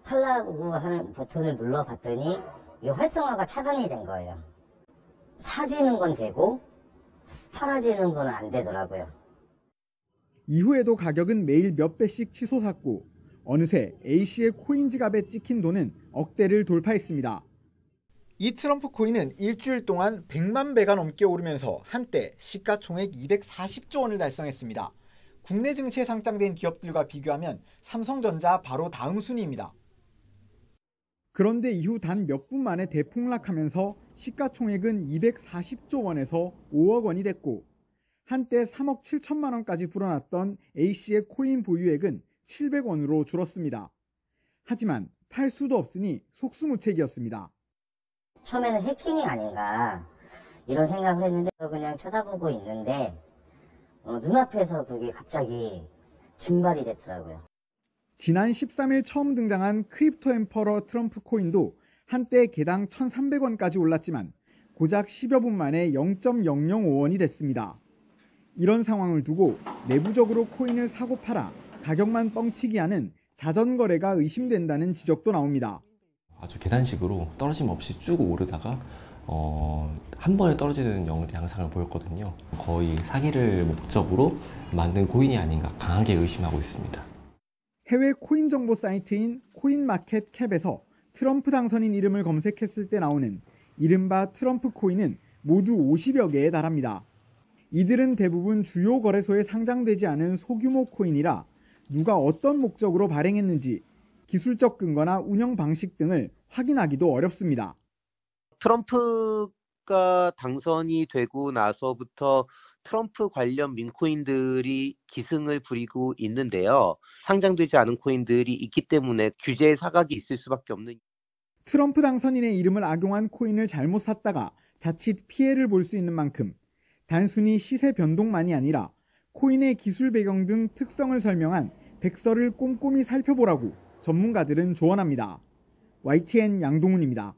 팔라고 하는 버튼을 눌러봤더니 이 활성화가 차단이 된 거예요. 사지는 건 되고 팔아지는 건 안 되더라고요. 이후에도 가격은 매일 몇 배씩 치솟았고 어느새 A씨의 코인 지갑에 찍힌 돈은 억대를 돌파했습니다. 이 트럼프 코인은 일주일 동안 100만 배가 넘게 오르면서 한때 시가총액 240조 원을 달성했습니다. 국내 증시에 상장된 기업들과 비교하면 삼성전자 바로 다음 순위입니다. 그런데 이후 단 몇 분 만에 대폭락하면서 시가총액은 240조 원에서 5억 원이 됐고 한때 3억 7천만 원까지 불어났던 A씨의 코인 보유액은 700원으로 줄었습니다. 하지만 팔 수도 없으니 속수무책이었습니다. 처음에는 해킹이 아닌가 이런 생각을 했는데 그냥 쳐다보고 있는데 눈앞에서 그게 갑자기 증발이 됐더라고요. 지난 13일 처음 등장한 크립토 엠퍼러 트럼프 코인도 한때 개당 1,300원까지 올랐지만 고작 10여 분 만에 0.005원이 됐습니다. 이런 상황을 두고 내부적으로 코인을 사고 팔아 가격만 뻥튀기하는 자전거래가 의심된다는 지적도 나옵니다. 아주 계단식으로 떨어짐 없이 쭉 오르다가 한 번에 떨어지는 양상을 보였거든요. 거의 사기를 목적으로 만든 코인이 아닌가 강하게 의심하고 있습니다. 해외 코인 정보 사이트인 코인마켓캡에서 트럼프 당선인 이름을 검색했을 때 나오는 이른바 트럼프 코인은 모두 50여 개에 달합니다. 이들은 대부분 주요 거래소에 상장되지 않은 소규모 코인이라 누가 어떤 목적으로 발행했는지 기술적 근거나 운영 방식 등을 확인하기도 어렵습니다. 트럼프가 당선이 되고 나서부터 트럼프 관련 밈코인들이 기승을 부리고 있는데요. 상장되지 않은 코인들이 있기 때문에 규제의 사각이 있을 수밖에 없는. 트럼프 당선인의 이름을 악용한 코인을 잘못 샀다가 자칫 피해를 볼 수 있는 만큼 단순히 시세 변동만이 아니라 코인의 기술 배경 등 특성을 설명한 백서를 꼼꼼히 살펴보라고 전문가들은 조언합니다. YTN 양동훈입니다.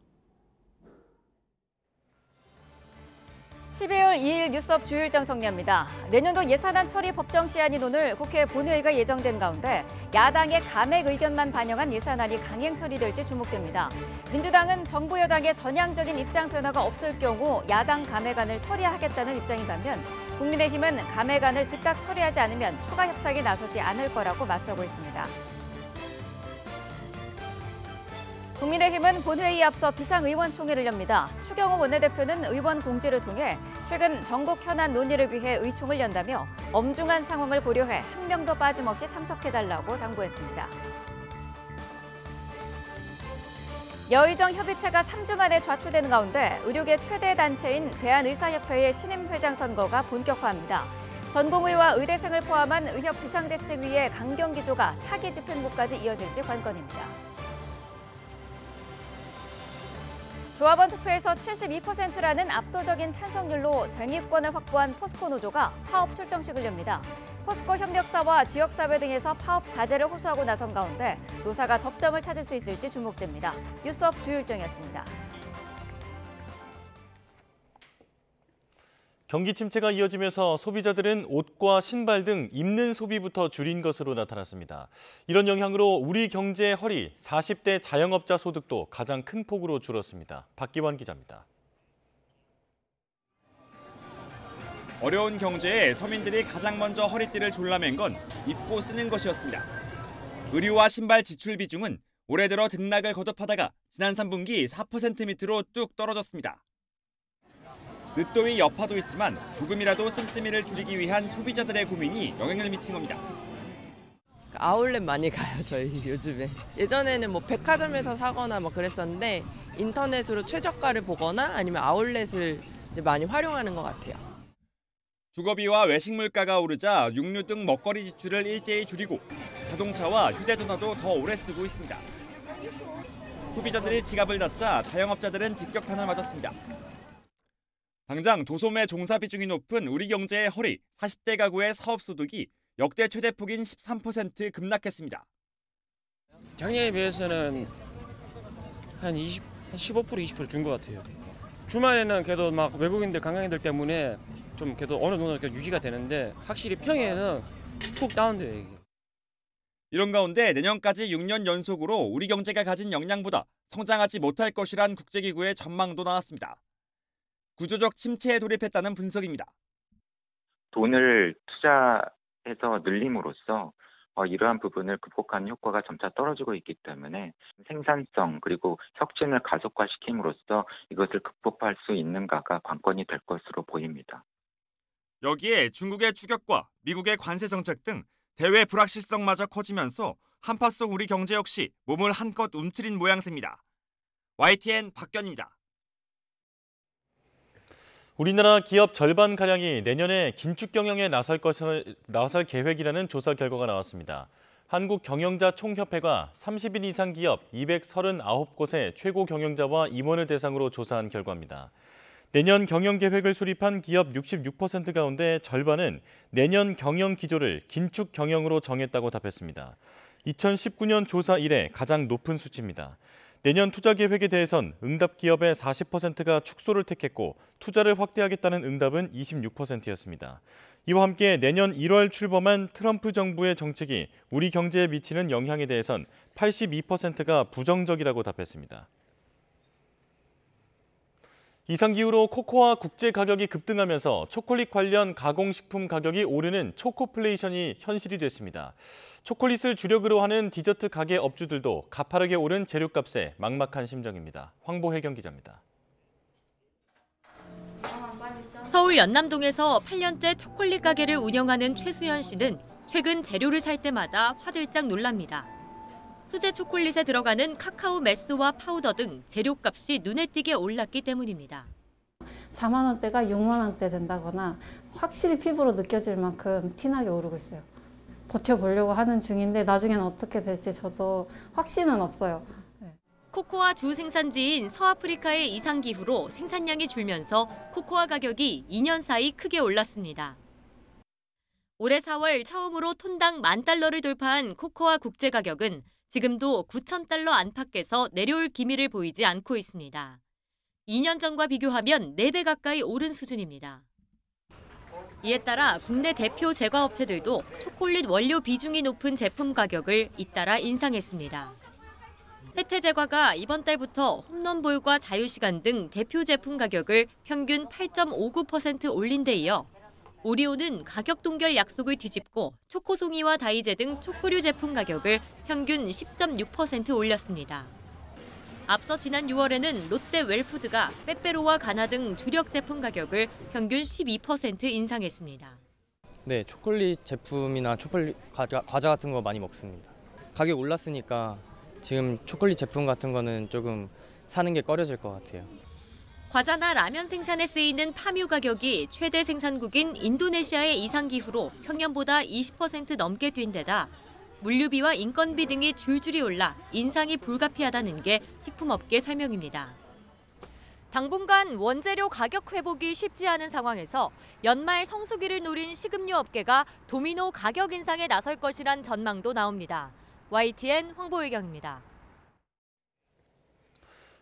12월 2일 뉴스업 주일정 정리합니다. 내년도 예산안 처리 법정 시한인 오늘 국회 본회의가 예정된 가운데 야당의 감액 의견만 반영한 예산안이 강행 처리될지 주목됩니다. 민주당은 정부 여당의 전향적인 입장 변화가 없을 경우 야당 감액안을 처리하겠다는 입장인 반면 국민의힘은 감액안을 즉각 처리하지 않으면 추가 협상에 나서지 않을 거라고 맞서고 있습니다. 국민의힘은 본회의에 앞서 비상의원총회를 엽니다. 추경호 원내대표는 의원 공지를 통해 최근 전국 현안 논의를 위해 의총을 연다며 엄중한 상황을 고려해 한 명도 빠짐없이 참석해달라고 당부했습니다. 여의정 협의체가 3주 만에 좌초되는 가운데 의료계 최대 단체인 대한의사협회의 신임 회장 선거가 본격화합니다. 전공의와 의대생을 포함한 의협 비상대책위의 강경 기조가 차기 집행부까지 이어질지 관건입니다. 조합원 투표에서 72%라는 압도적인 찬성률로 쟁의권을 확보한 포스코 노조가 파업 출정식을 엽니다. 포스코 협력사와 지역사회 등에서 파업 자제를 호소하고 나선 가운데 노사가 접점을 찾을 수 있을지 주목됩니다. 뉴스업 주일정이었습니다. 경기 침체가 이어지면서 소비자들은 옷과 신발 등 입는 소비부터 줄인 것으로 나타났습니다. 이런 영향으로 우리 경제의 허리, 40대 자영업자 소득도 가장 큰 폭으로 줄었습니다. 박기환 기자입니다. 어려운 경제에 서민들이 가장 먼저 허리띠를 졸라맨 건 입고 쓰는 것이었습니다. 의류와 신발 지출 비중은 올해 들어 등락을 거듭하다가 지난 3분기 4% 밑으로 뚝 떨어졌습니다. 늦더위 여파도 있지만 조금이라도 씀씀이를 줄이기 위한 소비자들의 고민이 영향을 미친 겁니다. 아울렛 많이 가요, 저희 요즘에. 예전에는 뭐 백화점에서 사거나 뭐 그랬었는데 인터넷으로 최저가를 보거나 아니면 아울렛을 이제 많이 활용하는 것 같아요. 주거비와 외식 물가가 오르자 육류 등 먹거리 지출을 일제히 줄이고 자동차와 휴대전화도 더 오래 쓰고 있습니다. 소비자들이 지갑을 닫자 자영업자들은 직격탄을 맞았습니다. 당장 도소매 종사 비중이 높은 우리 경제의 허리, 40대 가구의 사업소득이 역대 최대폭인 13% 급락했습니다. 작년에 비해서는 한 15% 20% 준 것 같아요. 주말에는 그래도 막 외국인들 관광객들 때문에 좀 그래도 어느 정도 유지가 되는데 확실히 평일에는 푹 다운돼요. 이게. 이런 가운데 내년까지 6년 연속으로 우리 경제가 가진 역량보다 성장하지 못할 것이란 국제기구의 전망도 나왔습니다. 구조적 침체에 돌입했다는 분석입니다. 돈을 투자해서 늘림으로써 이러한 부분을 극복하는 효과가 점차 떨어지고 있기 때문에 생산성 그리고 혁신을 가속화시킴으로써 이것을 극복할 수 있는가가 관건이 될 것으로 보입니다. 여기에 중국의 추격과 미국의 관세 정책 등 대외 불확실성마저 커지면서 한파 속 우리 경제 역시 몸을 한껏 움츠린 모양새입니다. YTN 박견입니다. 우리나라 기업 절반가량이 내년에 긴축 경영에 나설 계획이라는 조사 결과가 나왔습니다. 한국경영자총협회가 30인 이상 기업 239곳의 최고 경영자와 임원을 대상으로 조사한 결과입니다. 내년 경영 계획을 수립한 기업 66% 가운데 절반은 내년 경영 기조를 긴축 경영으로 정했다고 답했습니다. 2019년 조사 이래 가장 높은 수치입니다. 내년 투자 계획에 대해선 응답 기업의 40%가 축소를 택했고 투자를 확대하겠다는 응답은 26%였습니다. 이와 함께 내년 1월 출범한 트럼프 정부의 정책이 우리 경제에 미치는 영향에 대해선 82%가 부정적이라고 답했습니다. 이상기후로 코코아 국제 가격이 급등하면서 초콜릿 관련 가공식품 가격이 오르는 초코플레이션이 현실이 됐습니다. 초콜릿을 주력으로 하는 디저트 가게 업주들도 가파르게 오른 재료값에 막막한 심정입니다. 황보혜경 기자입니다. 서울 연남동에서 8년째 초콜릿 가게를 운영하는 최수연 씨는 최근 재료를 살 때마다 화들짝 놀랍니다. 수제 초콜릿에 들어가는 카카오 메스와 파우더 등 재료값이 눈에 띄게 올랐기 때문입니다. 4만 원대가 6만 원대 된다거나 확실히 피부로 느껴질 만큼 티나게 오르고 있어요. 버텨보려고 하는 중인데 나중에는 어떻게 될지 저도 확신은 없어요. 코코아 주 생산지인 서아프리카의 이상기후로 생산량이 줄면서 코코아 가격이 2년 사이 크게 올랐습니다. 올해 4월 처음으로 톤당 $10,000를 돌파한 코코아 국제 가격은 지금도 $9,000 안팎에서 내려올 기미를 보이지 않고 있습니다. 2년 전과 비교하면 4배 가까이 오른 수준입니다. 이에 따라 국내 대표 제과업체들도 초콜릿 원료 비중이 높은 제품 가격을 잇따라 인상했습니다. 혜태제과가 이번 달부터 홈런볼과 자유시간 등 대표 제품 가격을 평균 8.59% 올린 데 이어 오리오는 가격 동결 약속을 뒤집고 초코송이와 다이제 등 초코류 제품 가격을 평균 10.6% 올렸습니다. 앞서 지난 6월에는 롯데 웰푸드가 빼빼로와 가나 등 주력 제품 가격을 평균 12% 인상했습니다. 네, 초콜릿 제품이나 초콜릿 과자 같은 거 많이 먹습니다. 가격 올랐으니까 지금 초콜릿 제품 같은 거는 조금 사는 게 꺼려질 것 같아요. 과자나 라면 생산에 쓰이는 파뮤 가격이 최대 생산국인 인도네시아의 이상기후로 평년보다 20% 넘게 뛴 데다 물류비와 인건비 등이 줄줄이 올라 인상이 불가피하다는 게 식품업계 설명입니다. 당분간 원재료 가격 회복이 쉽지 않은 상황에서 연말 성수기를 노린 식음료 업계가 도미노 가격 인상에 나설 것이란 전망도 나옵니다. YTN 황보혜경입니다.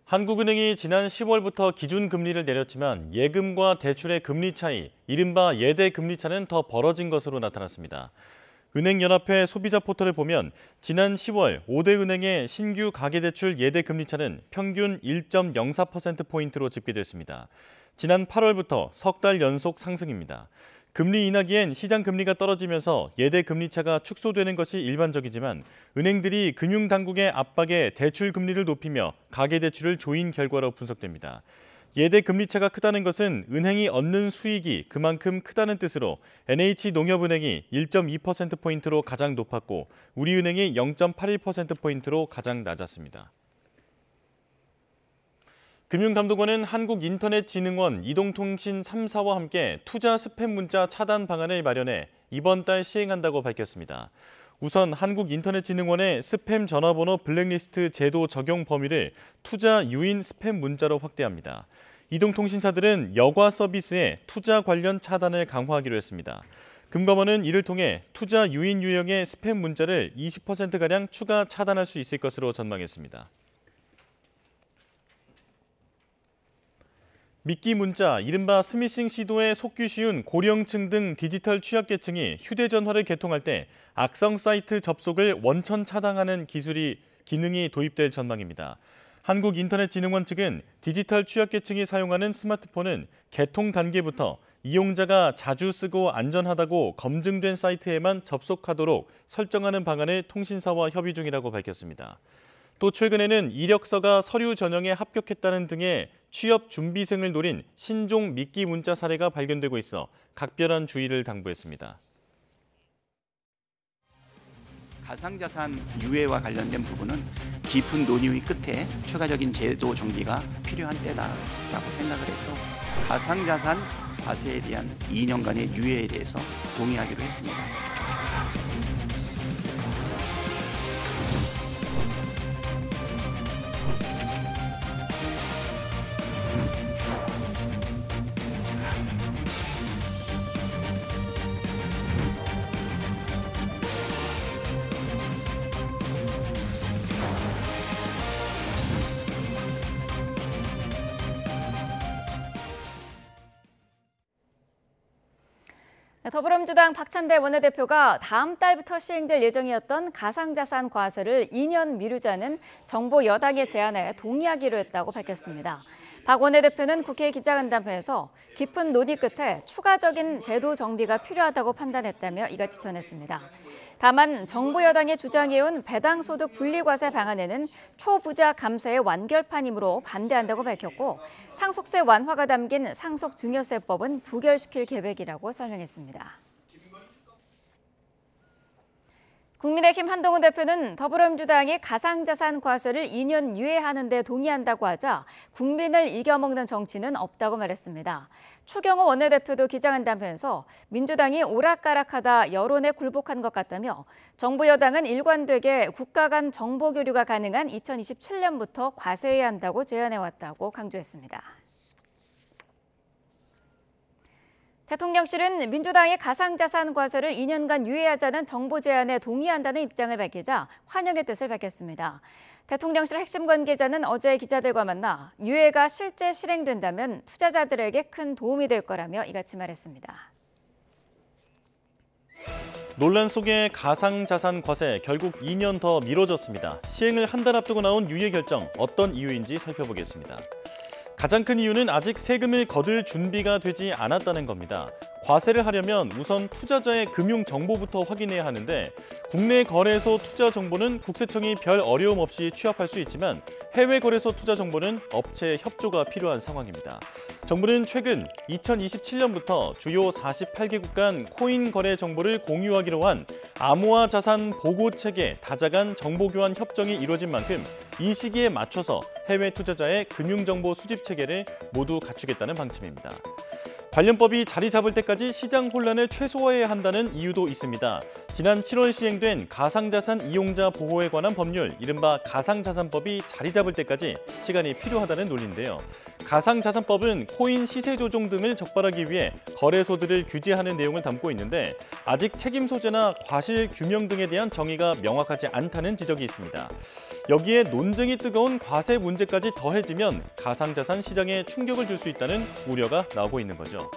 한국은행이 지난 10월부터 기준금리를 내렸지만 예금과 대출의 금리 차이, 이른바 예대 금리 차는 더 벌어진 것으로 나타났습니다. 은행연합회 소비자 포털을 보면 지난 10월 5대 은행의 신규 가계대출 예대 금리 차는 평균 1.04%포인트로 집계됐습니다. 지난 8월부터 석 달 연속 상승입니다. 금리 인하기엔 시장 금리가 떨어지면서 예대 금리 차가 축소되는 것이 일반적이지만 은행들이 금융당국의 압박에 대출 금리를 높이며 가계대출을 조인 결과로 분석됩니다. 예대 금리 차가 크다는 것은 은행이 얻는 수익이 그만큼 크다는 뜻으로 NH농협은행이 1.2%포인트로 가장 높았고 우리은행이 0.81%포인트로 가장 낮았습니다. 금융감독원은 한국인터넷진흥원, 이동통신 3사와 함께 투자 스팸 문자 차단 방안을 마련해 이번 달 시행한다고 밝혔습니다. 우선 한국인터넷진흥원의 스팸 전화번호 블랙리스트 제도 적용 범위를 투자 유인 스팸 문자로 확대합니다. 이동통신사들은 여과 서비스에 투자 관련 차단을 강화하기로 했습니다. 금감원은 이를 통해 투자 유인 유형의 스팸 문자를 20%가량 추가 차단할 수 있을 것으로 전망했습니다. 미끼 문자, 이른바 스미싱 시도에 속기 쉬운 고령층 등 디지털 취약계층이 휴대전화를 개통할 때 악성 사이트 접속을 원천 차단하는 기능이 도입될 전망입니다. 한국인터넷진흥원 측은 디지털 취약계층이 사용하는 스마트폰은 개통 단계부터 이용자가 자주 쓰고 안전하다고 검증된 사이트에만 접속하도록 설정하는 방안을 통신사와 협의 중이라고 밝혔습니다. 또 최근에는 이력서가 서류 전형에 합격했다는 등의 취업 준비생을 노린 신종 미끼 문자 사례가 발견되고 있어 각별한 주의를 당부했습니다. 가상자산 유예와 관련된 부분은 깊은 논의 끝에 추가적인 제도 정비가 필요한 때다라고 생각을 해서 가상자산 과세에 대한 2년간의 유예에 대해서 동의하기로 했습니다. 더불어민주당 박찬대 원내대표가 다음 달부터 시행될 예정이었던 가상자산 과세를 2년 미루자는 정부 여당의 제안에 동의하기로 했다고 밝혔습니다. 박 원내대표는 국회 기자간담회에서 깊은 논의 끝에 추가적인 제도 정비가 필요하다고 판단했다며 이같이 전했습니다. 다만 정부 여당이 주장해온 배당소득 분리과세 방안에는 초부자 감세의 완결판이므로 반대한다고 밝혔고 상속세 완화가 담긴 상속증여세법은 부결시킬 계획이라고 설명했습니다. 국민의힘 한동훈 대표는 더불어민주당이 가상자산 과세를 2년 유예하는 데 동의한다고 하자 국민을 이겨먹는 정치는 없다고 말했습니다. 추경호 원내대표도 기자간담회에서 민주당이 오락가락하다 여론에 굴복한 것 같다며 정부 여당은 일관되게 국가 간 정보 교류가 가능한 2027년부터 과세해야 한다고 제안해왔다고 강조했습니다. 대통령실은 민주당이 가상자산 과세를 2년간 유예하자는 정부 제안에 동의한다는 입장을 밝히자 환영의 뜻을 밝혔습니다. 대통령실 핵심 관계자는 어제 기자들과 만나 유예가 실제 실행된다면 투자자들에게 큰 도움이 될 거라며 이같이 말했습니다. 논란 속에 가상자산 과세 결국 2년 더 미뤄졌습니다. 시행을 한 달 앞두고 나온 유예 결정 어떤 이유인지 살펴보겠습니다. 가장 큰 이유는 아직 세금을 거둘 준비가 되지 않았다는 겁니다. 과세를 하려면 우선 투자자의 금융 정보부터 확인해야 하는데 국내 거래소 투자 정보는 국세청이 별 어려움 없이 취합할 수 있지만 해외 거래소 투자 정보는 업체의 협조가 필요한 상황입니다. 정부는 최근 2027년부터 주요 48개국 간 코인 거래 정보를 공유하기로 한 암호화 자산 보고 체계 다자 간 정보 교환 협정이 이루어진 만큼 이 시기에 맞춰서 해외 투자자의 금융정보 수집 체계를 모두 갖추겠다는 방침입니다. 관련법이 자리 잡을 때까지 시장 혼란을 최소화해야 한다는 이유도 있습니다. 지난 7월 시행된 가상자산 이용자 보호에 관한 법률, 이른바 가상자산법이 자리 잡을 때까지 시간이 필요하다는 논리인데요. 가상자산법은 코인 시세 조종 등을 적발하기 위해 거래소들을 규제하는 내용을 담고 있는데 아직 책임 소재나 과실 규명 등에 대한 정의가 명확하지 않다는 지적이 있습니다. 여기에 논쟁이 뜨거운 과세 문제까지 더해지면 가상자산 시장에 충격을 줄 수 있다는 우려가 나오고 있는 거죠.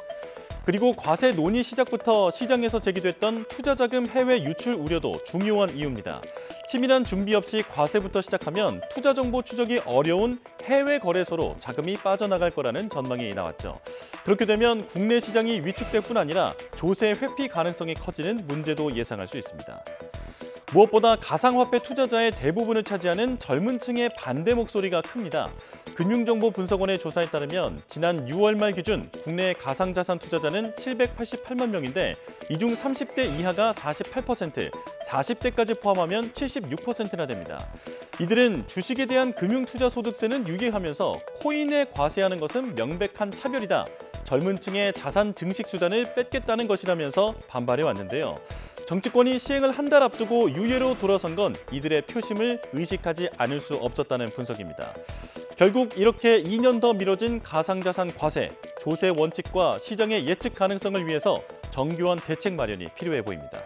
그리고 과세 논의 시작부터 시장에서 제기됐던 투자자금 해외 유출 우려도 중요한 이유입니다. 치밀한 준비 없이 과세부터 시작하면 투자 정보 추적이 어려운 해외 거래소로 자금이 빠져나갈 거라는 전망이 나왔죠. 그렇게 되면 국내 시장이 위축될 뿐 아니라 조세 회피 가능성이 커지는 문제도 예상할 수 있습니다. 무엇보다 가상화폐 투자자의 대부분을 차지하는 젊은 층의 반대 목소리가 큽니다. 금융정보분석원의 조사에 따르면 지난 6월 말 기준 국내 가상자산 투자자는 788만 명인데 이 중 30대 이하가 48%, 40대까지 포함하면 76%나 됩니다. 이들은 주식에 대한 금융투자소득세는 유예하면서 코인에 과세하는 것은 명백한 차별이다. 젊은 층의 자산 증식 수단을 뺏겠다는 것이라면서 반발해 왔는데요. 정치권이 시행을 한 달 앞두고 유예로 돌아선 건 이들의 표심을 의식하지 않을 수 없었다는 분석입니다. 결국 이렇게 2년 더 미뤄진 가상자산 과세, 조세 원칙과 시장의 예측 가능성을 위해서 정교한 대책 마련이 필요해 보입니다.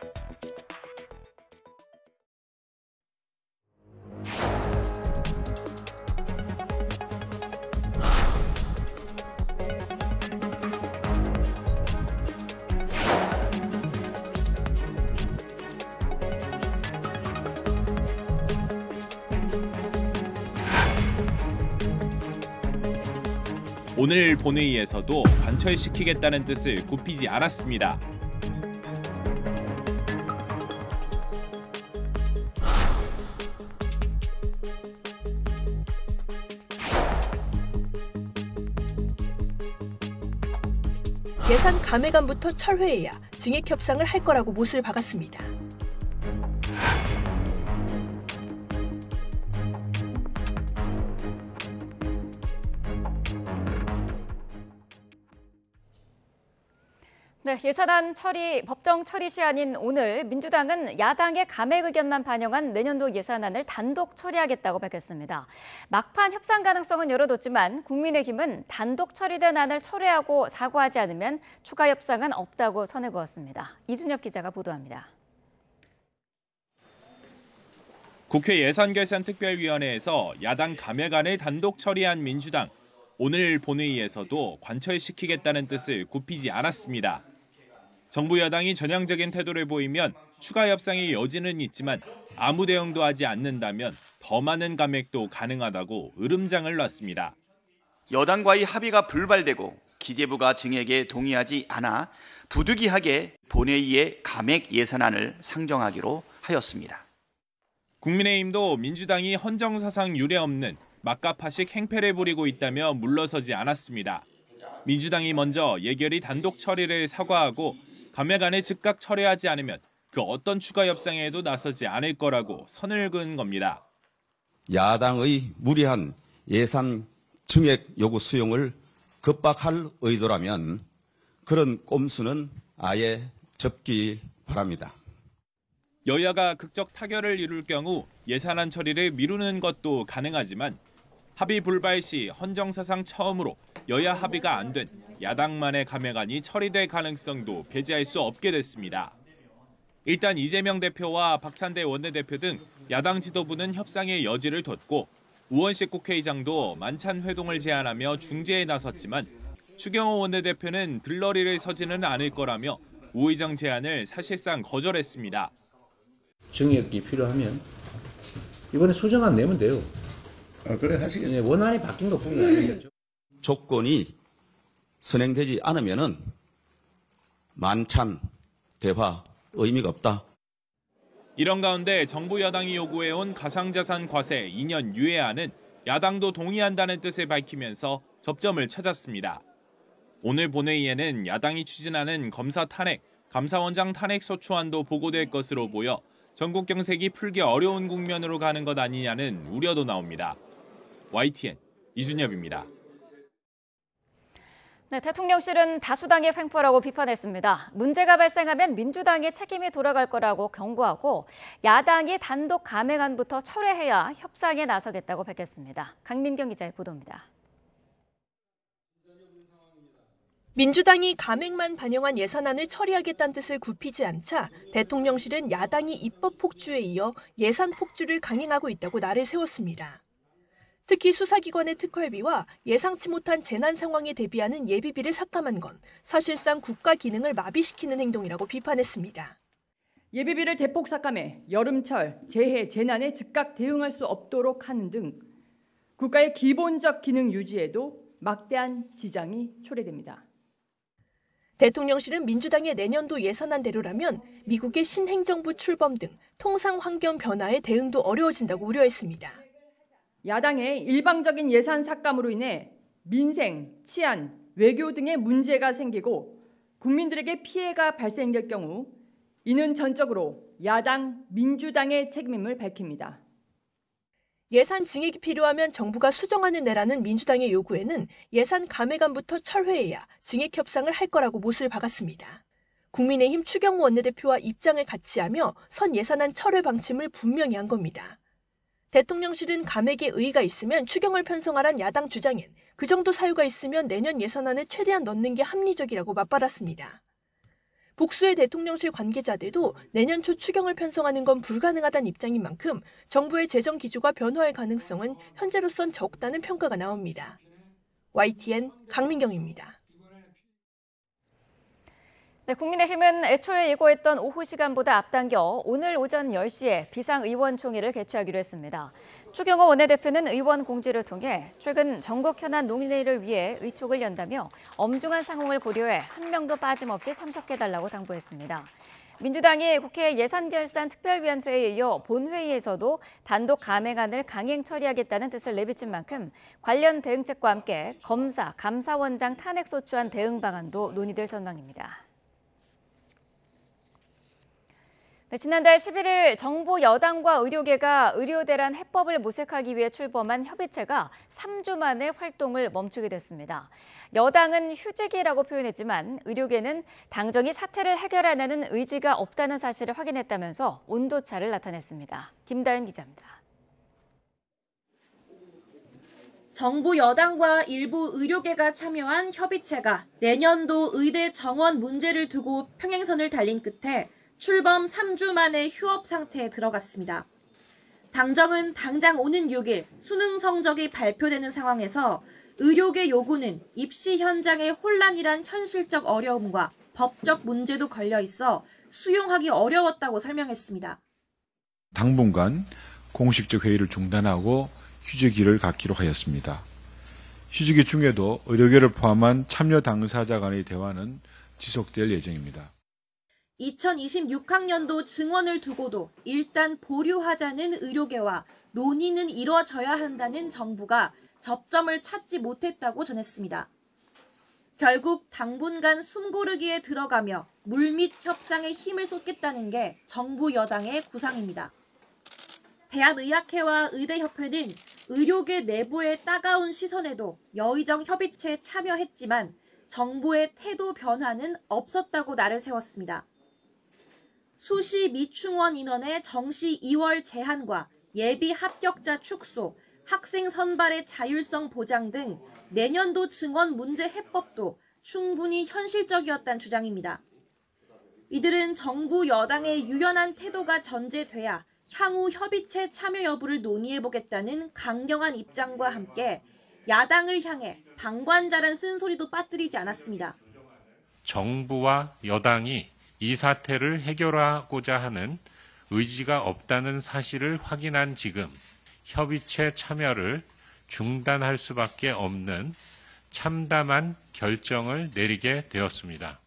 오늘 본회의에서도 관철시키겠다는 뜻을 굽히지 않았습니다. 예산 감액안부터 철회해야 증액 협상을 할 거라고 못을 박았습니다. 네, 예산안 법정 처리 시한인 오늘 민주당은 야당의 감액 의견만 반영한 내년도 예산안을 단독 처리하겠다고 밝혔습니다. 막판 협상 가능성은 열어뒀지만 국민의힘은 단독 처리된 안을 철회하고 사과하지 않으면 추가 협상은 없다고 선을 그었습니다. 이준엽 기자가 보도합니다. 국회 예산결산특별위원회에서 야당 감액안을 단독 처리한 민주당. 오늘 본회의에서도 관철시키겠다는 뜻을 굽히지 않았습니다. 정부 여당이 전향적인 태도를 보이면 추가 협상의 여지는 있지만 아무 대응도 하지 않는다면 더 많은 감액도 가능하다고 으름장을 놨습니다. 여당과의 합의가 불발되고 기재부가 증액에 동의하지 않아 부득이하게 본회의에 감액 예산안을 상정하기로 하였습니다. 국민의힘도 민주당이 헌정사상 유례없는 막가파식 행패를 부리고 있다며 물러서지 않았습니다. 민주당이 먼저 예결위 단독 처리를 사과하고 감액안을 즉각 철회하지 않으면 그 어떤 추가 협상에도 나서지 않을 거라고 선을 그은 겁니다. 야당의 무리한 예산 증액 요구 수용을 급박할 의도라면 그런 꼼수는 아예 접기 바랍니다. 여야가 극적 타결을 이룰 경우 예산안 처리를 미루는 것도 가능하지만 합의 불발 시 헌정사상 처음으로 여야 합의가 안 된 야당만의 감액안이 처리될 가능성도 배제할 수 없게 됐습니다. 일단 이재명 대표와 박찬대 원내대표 등 야당 지도부는 협상의 여지를 뒀고 우원식 국회의장도 만찬 회동을 제안하며 중재에 나섰지만 추경호 원내대표는 들러리를 서지는 않을 거라며 우 의장 제안을 사실상 거절했습니다. 증액이 필요하면 이번에 소정안 내면 돼요. 그래 하시겠어요. 원안이 바뀐 것뿐이 아니겠죠. 조건이 선행되지 않으면은 만찬 대화 의미가 없다. 이런 가운데 정부 여당이 요구해온 가상자산 과세 2년 유예안은 야당도 동의한다는 뜻을 밝히면서 접점을 찾았습니다. 오늘 본회의에는 야당이 추진하는 검사 탄핵, 감사원장 탄핵 소추안도 보고될 것으로 보여 전국 경색이 풀기 어려운 국면으로 가는 것 아니냐는 우려도 나옵니다. YTN 이준엽입니다. 네, 대통령실은 다수당의 횡포라고 비판했습니다. 문제가 발생하면 민주당의 책임이 돌아갈 거라고 경고하고 야당이 단독 감액안부터 철회해야 협상에 나서겠다고 밝혔습니다. 강민경 기자의 보도입니다. 민주당이 감액만 반영한 예산안을 처리하겠다는 뜻을 굽히지 않자 대통령실은 야당이 입법 폭주에 이어 예산 폭주를 강행하고 있다고 날을 세웠습니다. 특히 수사기관의 특활비와 예상치 못한 재난 상황에 대비하는 예비비를 삭감한 건 사실상 국가 기능을 마비시키는 행동이라고 비판했습니다. 예비비를 대폭 삭감해 여름철 재해, 재난에 즉각 대응할 수 없도록 하는 등 국가의 기본적 기능 유지에도 막대한 지장이 초래됩니다. 대통령실은 민주당의 내년도 예산안대로라면 미국의 신행정부 출범 등 통상 환경 변화에 대응도 어려워진다고 우려했습니다. 야당의 일방적인 예산 삭감으로 인해 민생, 치안, 외교 등의 문제가 생기고 국민들에게 피해가 발생될 경우 이는 전적으로 야당, 민주당의 책임임을 밝힙니다. 예산 증액이 필요하면 정부가 수정안을 내라는 민주당의 요구에는 예산 감액안부터 철회해야 증액 협상을 할 거라고 못을 박았습니다. 국민의힘 추경호 원내대표와 입장을 같이 하며 선 예산안 철회 방침을 분명히 한 겁니다. 대통령실은 감액에 의의가 있으면 추경을 편성하란 야당 주장엔 그 정도 사유가 있으면 내년 예산안에 최대한 넣는 게 합리적이라고 맞받았습니다. 복수의 대통령실 관계자들도 내년 초 추경을 편성하는 건 불가능하다는 입장인 만큼 정부의 재정 기조가 변화할 가능성은 현재로선 적다는 평가가 나옵니다. YTN 강민경입니다. 네, 국민의힘은 애초에 예고했던 오후 시간보다 앞당겨 오늘 오전 10시에 비상의원총회를 개최하기로 했습니다. 추경호 원내대표는 의원 공지를 통해 최근 전국 현안 논의를 위해 의촉을 연다며 엄중한 상황을 고려해 한 명도 빠짐없이 참석해달라고 당부했습니다. 민주당이 국회 예산결산특별위원회에 이어 본회의에서도 단독 감액안을 강행 처리하겠다는 뜻을 내비친 만큼 관련 대응책과 함께 검사, 감사원장 탄핵소추안 대응 방안도 논의될 전망입니다. 네, 지난달 11일 정부 여당과 의료계가 의료대란 해법을 모색하기 위해 출범한 협의체가 3주 만에 활동을 멈추게 됐습니다. 여당은 휴직이라고 표현했지만 의료계는 당정이 사태를 해결하려는 의지가 없다는 사실을 확인했다면서 온도차를 나타냈습니다. 김다연 기자입니다. 정부 여당과 일부 의료계가 참여한 협의체가 내년도 의대 정원 문제를 두고 평행선을 달린 끝에 출범 3주 만에 휴업 상태에 들어갔습니다. 당정은 당장 오는 6일 수능 성적이 발표되는 상황에서 의료계 요구는 입시 현장의 혼란이란 현실적 어려움과 법적 문제도 걸려 있어 수용하기 어려웠다고 설명했습니다. 당분간 공식적 회의를 중단하고 휴직기를 갖기로 하였습니다. 휴직기 중에도 의료계를 포함한 참여 당사자 간의 대화는 지속될 예정입니다. 2026학년도 증원을 두고도 일단 보류하자는 의료계와 논의는 이뤄져야 한다는 정부가 접점을 찾지 못했다고 전했습니다. 결국 당분간 숨고르기에 들어가며 물밑 협상에 힘을 쏟겠다는 게 정부 여당의 구상입니다. 대한의학회와 의대협회는 의료계 내부의 따가운 시선에도 여의정 협의체에 참여했지만 정부의 태도 변화는 없었다고 날을 세웠습니다. 수시 미충원 인원의 정시 2월 제한과 예비 합격자 축소, 학생 선발의 자율성 보장 등 내년도 증원 문제 해법도 충분히 현실적이었다는 주장입니다. 이들은 정부 여당의 유연한 태도가 전제돼야 향후 협의체 참여 여부를 논의해보겠다는 강경한 입장과 함께 야당을 향해 방관자란 쓴소리도 빠뜨리지 않았습니다. 정부와 여당이 이 사태를 해결하고자 하는 의지가 없다는 사실을 확인한 지금 협의체 참여를 중단할 수밖에 없는 참담한 결정을 내리게 되었습니다.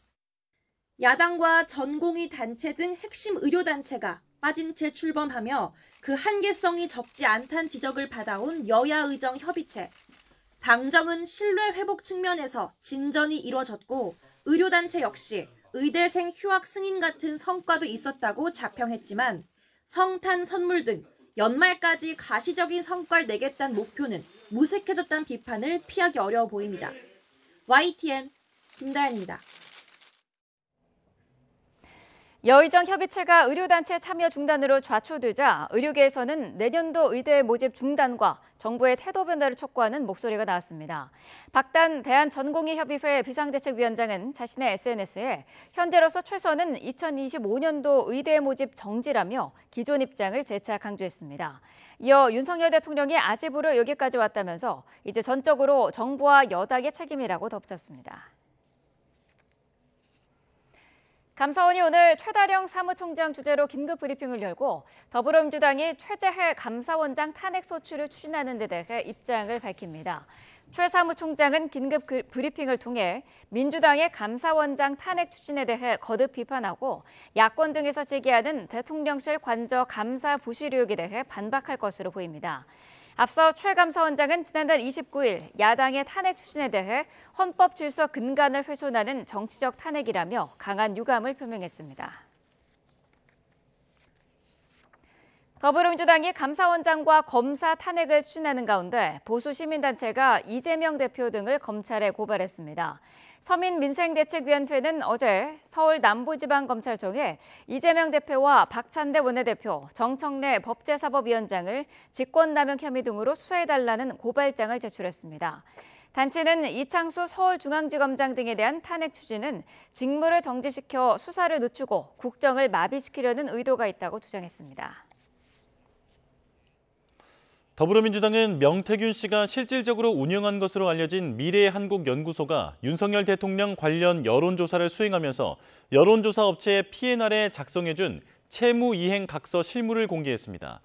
야당과 전공의 단체 등 핵심 의료단체가 빠진 채 출범하며 그 한계성이 적지 않다는 지적을 받아온 여야의정 협의체. 당정은 신뢰 회복 측면에서 진전이 이뤄졌고 의료단체 역시 의대생 휴학 승인 같은 성과도 있었다고 자평했지만 성탄 선물 등 연말까지 가시적인 성과를 내겠다는 목표는 무색해졌다는 비판을 피하기 어려워 보입니다. YTN 김다현입니다. 여의정 협의체가 의료단체 참여 중단으로 좌초되자 의료계에서는 내년도 의대 모집 중단과 정부의 태도 변화를 촉구하는 목소리가 나왔습니다. 박단 대한전공의협의회 비상대책위원장은 자신의 SNS에 현재로서 최선은 2025년도 의대 모집 정지라며 기존 입장을 재차 강조했습니다. 이어 윤석열 대통령이 아집으로 여기까지 왔다면서 이제 전적으로 정부와 여당의 책임이라고 덧붙였습니다. 감사원이 오늘 최다령 사무총장 주재로 긴급 브리핑을 열고 더불어민주당이 최재해 감사원장 탄핵 소추를 추진하는 데 대해 입장을 밝힙니다. 최 사무총장은 긴급 브리핑을 통해 민주당의 감사원장 탄핵 추진에 대해 거듭 비판하고 야권 등에서 제기하는 대통령실 관저 감사 부실 의혹에 대해 반박할 것으로 보입니다. 앞서 최 감사원장은 지난달 29일 야당의 탄핵 추진에 대해 헌법 질서 근간을 훼손하는 정치적 탄핵이라며 강한 유감을 표명했습니다. 더불어민주당이 감사원장과 검사 탄핵을 추진하는 가운데 보수 시민단체가 이재명 대표 등을 검찰에 고발했습니다. 서민민생대책위원회는 어제 서울 남부지방검찰청에 이재명 대표와 박찬대 원내대표, 정청래 법제사법위원장을 직권남용 혐의 등으로 수사해달라는 고발장을 제출했습니다. 단체는 이창수 서울중앙지검장 등에 대한 탄핵 추진은 직무를 정지시켜 수사를 늦추고 국정을 마비시키려는 의도가 있다고 주장했습니다. 더불어민주당은 명태균 씨가 실질적으로 운영한 것으로 알려진 미래한국연구소가 윤석열 대통령 관련 여론조사를 수행하면서 여론조사 업체에 P&R에 작성해준 채무이행각서 실물을 공개했습니다.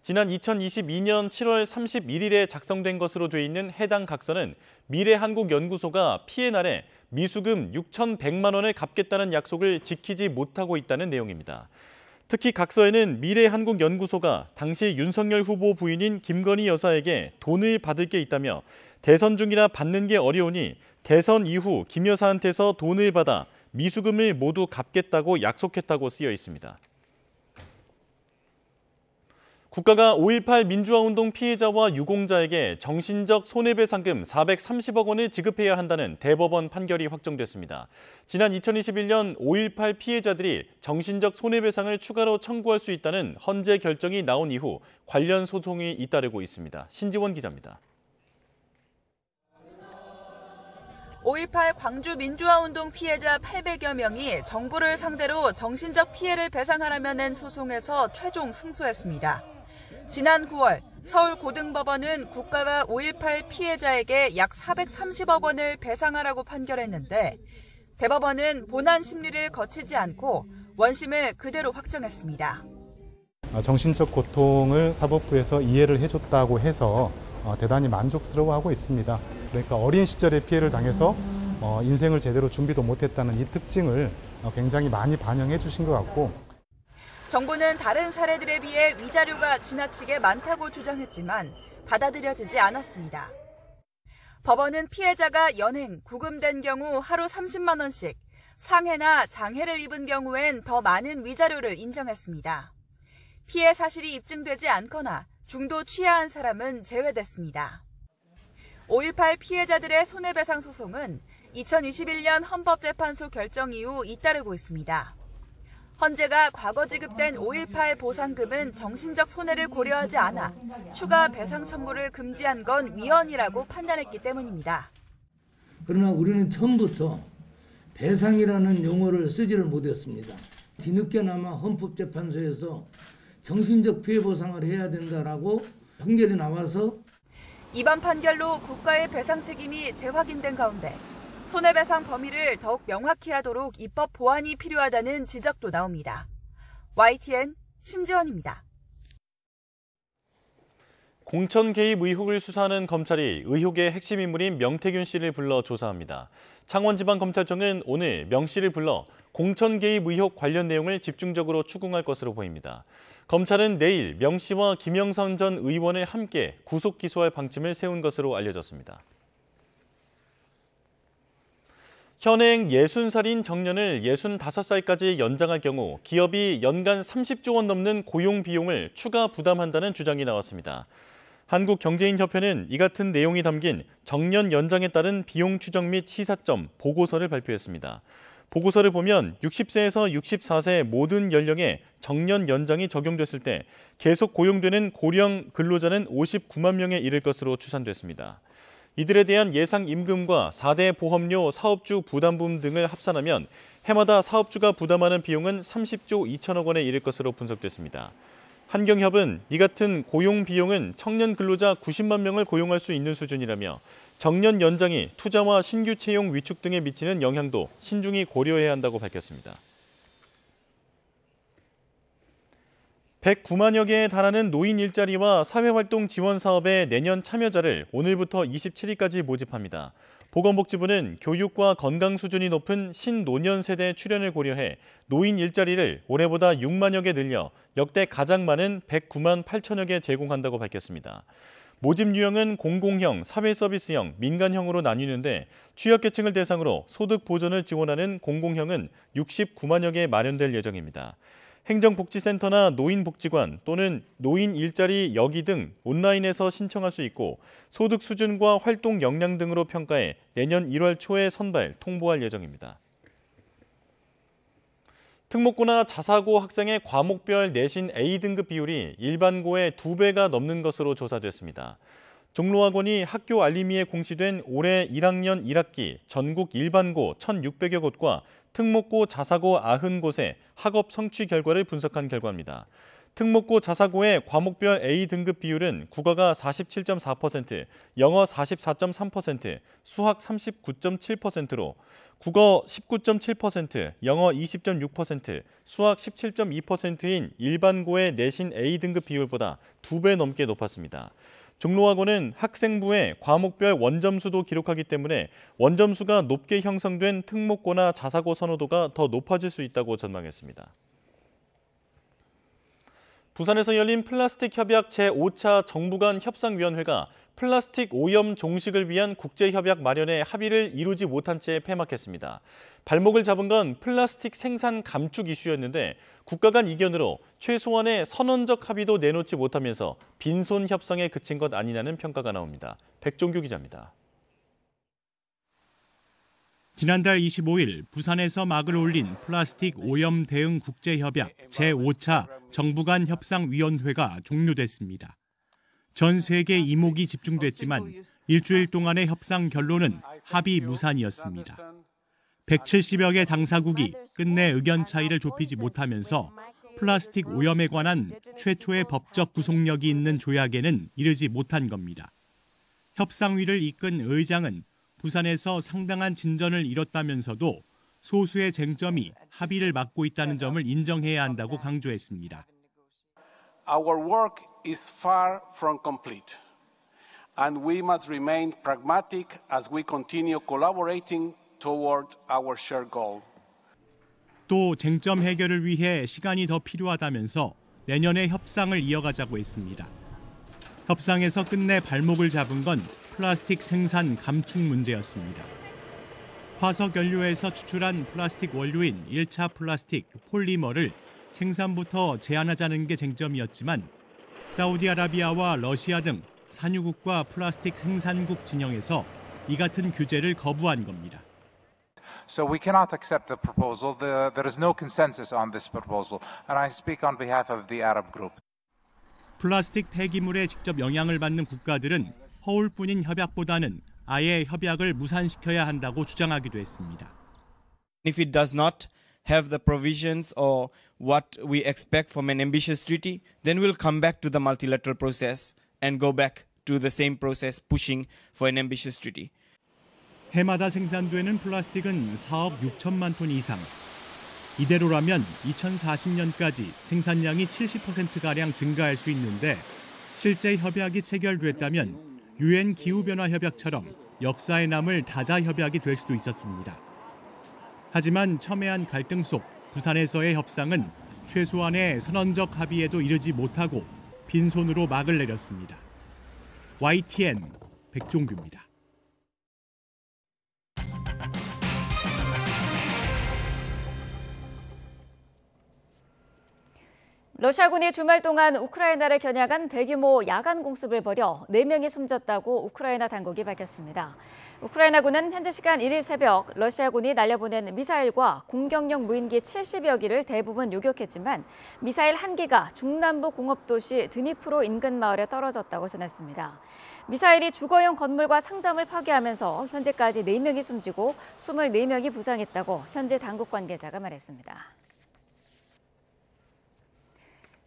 지난 2022년 7월 31일에 작성된 것으로 돼 있는 해당 각서는 미래한국연구소가 P&R에 미수금 6,100만 원을 갚겠다는 약속을 지키지 못하고 있다는 내용입니다. 특히 각서에는 미래한국연구소가 당시 윤석열 후보 부인인 김건희 여사에게 돈을 받을 게 있다며 대선 중이라 받는 게 어려우니 대선 이후 김 여사한테서 돈을 받아 미수금을 모두 갚겠다고 약속했다고 쓰여 있습니다. 국가가 5.18 민주화운동 피해자와 유공자에게 정신적 손해배상금 430억 원을 지급해야 한다는 대법원 판결이 확정됐습니다. 지난 2021년 5.18 피해자들이 정신적 손해배상을 추가로 청구할 수 있다는 헌재 결정이 나온 이후 관련 소송이 잇따르고 있습니다. 신지원 기자입니다. 5.18 광주 민주화운동 피해자 800여 명이 정부를 상대로 정신적 피해를 배상하라며 낸 소송에서 최종 승소했습니다. 지난 9월 서울고등법원은 국가가 5.18 피해자에게 약 430억 원을 배상하라고 판결했는데 대법원은 본안 심리를 거치지 않고 원심을 그대로 확정했습니다. 정신적 고통을 사법부에서 이해를 해줬다고 해서 대단히 만족스러워하고 있습니다. 그러니까 어린 시절에 피해를 당해서 인생을 제대로 준비도 못했다는 이 특징을 굉장히 많이 반영해 주신 것 같고, 정부는 다른 사례들에 비해 위자료가 지나치게 많다고 주장했지만 받아들여지지 않았습니다. 법원은 피해자가 연행, 구금된 경우 하루 30만 원씩, 상해나 장해를 입은 경우엔 더 많은 위자료를 인정했습니다. 피해 사실이 입증되지 않거나 중도 취하한 사람은 제외됐습니다. 5.18 피해자들의 손해배상 소송은 2021년 헌법재판소 결정 이후 잇따르고 있습니다. 헌재가 과거 지급된 5.18 보상금은 정신적 손해를 고려하지 않아 추가 배상 청구를 금지한 건 위헌이라고 판단했기 때문입니다. 그러나 우리는 처음부터 배상이라는 용어를 쓰지를 못했습니다. 뒤늦게나마 헌법재판소에서 정신적 피해 보상을 해야 된다라고 판결이 나와서 이번 판결로 국가의 배상 책임이 재확인된 가운데 손해배상 범위를 더욱 명확히 하도록 입법 보완이 필요하다는 지적도 나옵니다. YTN 신지원입니다. 공천 개입 의혹을 수사하는 검찰이 의혹의 핵심 인물인 명태균 씨를 불러 조사합니다. 창원지방검찰청은 오늘 명 씨를 불러 공천 개입 의혹 관련 내용을 집중적으로 추궁할 것으로 보입니다. 검찰은 내일 명 씨와 김영선 전 의원을 함께 구속 기소할 방침을 세운 것으로 알려졌습니다. 현행 60살인 정년을 65살까지 연장할 경우 기업이 연간 30조 원 넘는 고용 비용을 추가 부담한다는 주장이 나왔습니다. 한국경제인협회는 이 같은 내용이 담긴 정년 연장에 따른 비용 추정 및 시사점 보고서를 발표했습니다. 보고서를 보면 60세에서 64세 모든 연령에 정년 연장이 적용됐을 때 계속 고용되는 고령 근로자는 59만 명에 이를 것으로 추산됐습니다. 이들에 대한 예상 임금과 4대 보험료, 사업주 부담분 등을 합산하면 해마다 사업주가 부담하는 비용은 30조 2천억 원에 이를 것으로 분석됐습니다. 한경협은 이 같은 고용 비용은 청년 근로자 90만 명을 고용할 수 있는 수준이라며 정년 연장이 투자와 신규 채용 위축 등에 미치는 영향도 신중히 고려해야 한다고 밝혔습니다. 109만여 개에 달하는 노인 일자리와 사회활동 지원 사업의 내년 참여자를 오늘부터 27일까지 모집합니다. 보건복지부는 교육과 건강 수준이 높은 신노년 세대 출연을 고려해 노인 일자리를 올해보다 6만여 개 늘려 역대 가장 많은 109만 8천여 개 제공한다고 밝혔습니다. 모집 유형은 공공형, 사회서비스형, 민간형으로 나뉘는데 취약계층을 대상으로 소득 보전을 지원하는 공공형은 69만여 개 마련될 예정입니다. 행정복지센터나 노인복지관 또는 노인 일자리 여기 등 온라인에서 신청할 수 있고 소득 수준과 활동 역량 등으로 평가해 내년 1월 초에 선발, 통보할 예정입니다. 특목고나 자사고 학생의 과목별 내신 A등급 비율이 일반고의 2배가 넘는 것으로 조사됐습니다. 종로학원이 학교 알림이에 공시된 올해 1학년 1학기 전국 일반고 1,600여 곳과 특목고 자사고 90곳의 학업 성취 결과를 분석한 결과입니다. 특목고 자사고의 과목별 A등급 비율은 국어가 47.4%, 영어 44.3%, 수학 39.7%로 국어 19.7%, 영어 20.6%, 수학 17.2%인 일반고의 내신 A등급 비율보다 2배 넘게 높았습니다. 종로학원은 학생부의 과목별 원점수도 기록하기 때문에 원점수가 높게 형성된 특목고나 자사고 선호도가 더 높아질 수 있다고 전망했습니다. 부산에서 열린 플라스틱 협약 제5차 정부 간 협상위원회가 플라스틱 오염 종식을 위한 국제협약 마련에 합의를 이루지 못한 채 폐막했습니다. 발목을 잡은 건 플라스틱 생산 감축 이슈였는데 국가 간 이견으로 최소한의 선언적 합의도 내놓지 못하면서 빈손 협상에 그친 것 아니냐는 평가가 나옵니다. 백종규 기자입니다. 지난달 25일 부산에서 막을 올린 플라스틱 오염 대응 국제협약 제5차 정부 간 협상위원회가 종료됐습니다. 전 세계 이목이 집중됐지만 일주일 동안의 협상 결론은 합의 무산이었습니다. 170여 개 당사국이 끝내 의견 차이를 좁히지 못하면서 플라스틱 오염에 관한 최초의 법적 구속력이 있는 조약에는 이르지 못한 겁니다. 협상위를 이끈 의장은 부산에서 상당한 진전을 이뤘다면서도 소수의 쟁점이 합의를 막고 있다는 점을 인정해야 한다고 강조했습니다. Our work is far from complete, and we must remain pragmatic as we continue collaborating toward our shared goal. 또 쟁점 해결을 위해 시간이 더 필요하다면서 내년에 협상을 이어가자고 했습니다. 협상에서 끝내 발목을 잡은 건 플라스틱 생산 감축 문제였습니다. 화석 연료에서 추출한 플라스틱 원료인 1차 플라스틱 폴리머를 생산부터 제한하자는 게 쟁점이었지만 사우디아라비아와 러시아 등 산유국과 플라스틱 생산국 진영에서 이 같은 규제를 거부한 겁니다. So we cannot accept the proposal. There is no consensus on this proposal, and I speak on behalf of the Arab group. 플라스틱 폐기물에 직접 영향을 받는 국가들은 허울뿐인 협약보다는 아예 협약을 무산시켜야 한다고 주장하기도 했습니다. If it does not have the provisions or what we expect from an ambitious treaty, then we'll come back to the multilateral process and go back to the same process pushing for an ambitious treaty. 해마다 생산되는 플라스틱은 4억 6천만 톤 이상. 이대로라면 2040년까지 생산량이 70%가량 증가할 수 있는데 실제 협약이 체결됐다면 유엔 기후변화 협약처럼 역사에 남을 다자 협약이 될 수도 있었습니다. 하지만 첨예한 갈등 속 부산에서의 협상은 최소한의 선언적 합의에도 이르지 못하고 빈손으로 막을 내렸습니다. YTN 백종규입니다. 러시아군이 주말 동안 우크라이나를 겨냥한 대규모 야간 공습을 벌여 4명이 숨졌다고 우크라이나 당국이 밝혔습니다. 우크라이나군은 현지 시간 1일 새벽 러시아군이 날려보낸 미사일과 공격용 무인기 70여 기를 대부분 요격했지만 미사일 1기가 중남부 공업도시 드니프로 인근 마을에 떨어졌다고 전했습니다. 미사일이 주거용 건물과 상점을 파괴하면서 현재까지 4명이 숨지고 24명이 부상했다고 현지 당국 관계자가 말했습니다.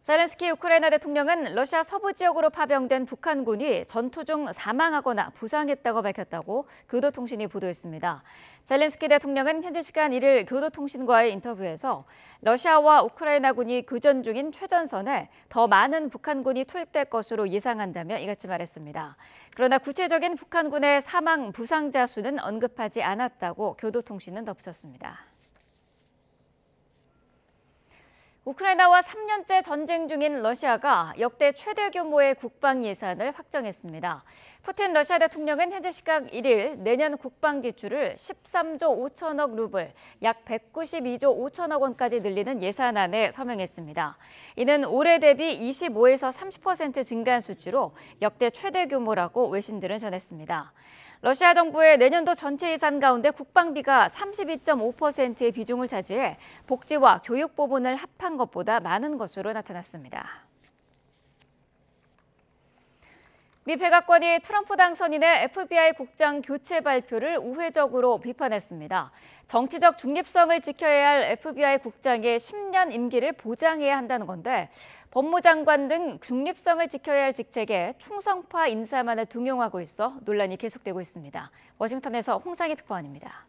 젤렌스키 우크라이나 대통령은 러시아 서부 지역으로 파병된 북한군이 전투 중 사망하거나 부상했다고 밝혔다고 교도통신이 보도했습니다. 젤렌스키 대통령은 현지 시간 1일 교도통신과의 인터뷰에서 러시아와 우크라이나군이 교전 중인 최전선에 더 많은 북한군이 투입될 것으로 예상한다며 이같이 말했습니다. 그러나 구체적인 북한군의 사망, 부상자 수는 언급하지 않았다고 교도통신은 덧붙였습니다. 우크라이나와 3년째 전쟁 중인 러시아가 역대 최대 규모의 국방 예산을 확정했습니다. 푸틴 러시아 대통령은 현지 시각 1일 내년 국방 지출을 13조 5천억 루블, 약 192조 5천억 원까지 늘리는 예산안에 서명했습니다. 이는 올해 대비 25에서 30% 증가한 수치로 역대 최대 규모라고 외신들은 전했습니다. 러시아 정부의 내년도 전체 예산 가운데 국방비가 32.5%의 비중을 차지해 복지와 교육 부분을 합한 것보다 많은 것으로 나타났습니다. 미 백악관이 트럼프 당선인의 FBI 국장 교체 발표를 우회적으로 비판했습니다. 정치적 중립성을 지켜야 할 FBI 국장의 10년 임기를 보장해야 한다는 건데 법무장관 등 중립성을 지켜야 할 직책에 충성파 인사만을 등용하고 있어 논란이 계속되고 있습니다. 워싱턴에서 홍상희 특파원입니다.